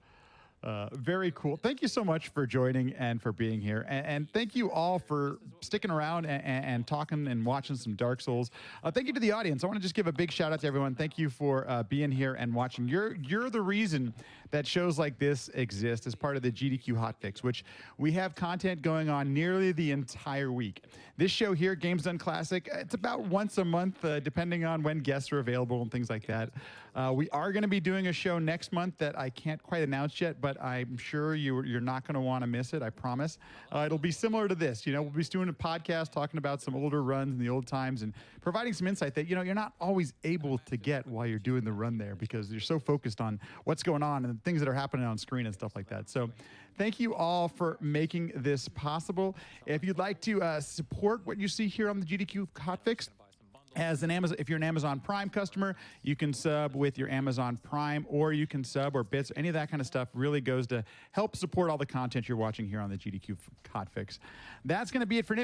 very cool. Thank you so much for joining and for being here. And thank you all for sticking around and talking and watching some Dark Souls. Thank you to the audience. I want to just give a big shout out to everyone. Thank you for being here and watching. You're the reason that shows like this exist as part of the GDQ Hotfix, which we have content going on nearly the entire week. This show here, Games Done Classic, it's about once a month, depending on when guests are available and things like that. We are going to be doing a show next month that I can't quite announce yet, but I'm sure you're not going to want to miss it, I promise. It'll be similar to this. We'll be doing a podcast talking about some older runs in the old times and providing some insight that, you're not always able to get while you're doing the run there, because you're so focused on what's going on and the things that are happening on screen and stuff like that. So thank you all for making this possible. If you'd like to support what you see here on the GDQ Hotfix, if you're an Amazon Prime customer, you can sub with your Amazon Prime, or you can sub or bits, any of that kind of stuff really goes to help support all the content you're watching here on the GDQ Hotfix. That's going to be it for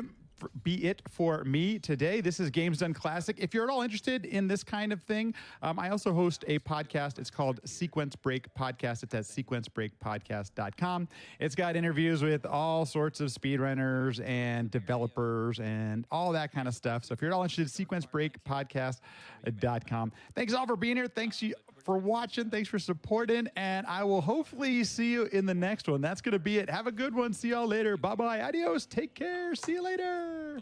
be it for me today. This is Games Done Classic. If you're at all interested in this kind of thing, I also host a podcast. It's called Sequence Break Podcast. It's at sequencebreakpodcast.com. It's got interviews with all sorts of speedrunners and developers and all that kind of stuff. So if you're at all interested, sequencebreakpodcast.com. Thanks all for being here. Thanks you for watching. Thanks for supporting. And I will hopefully see you in the next one. That's going to be it. Have a good one. See y'all later. Bye-bye. Adios. Take care. See you later.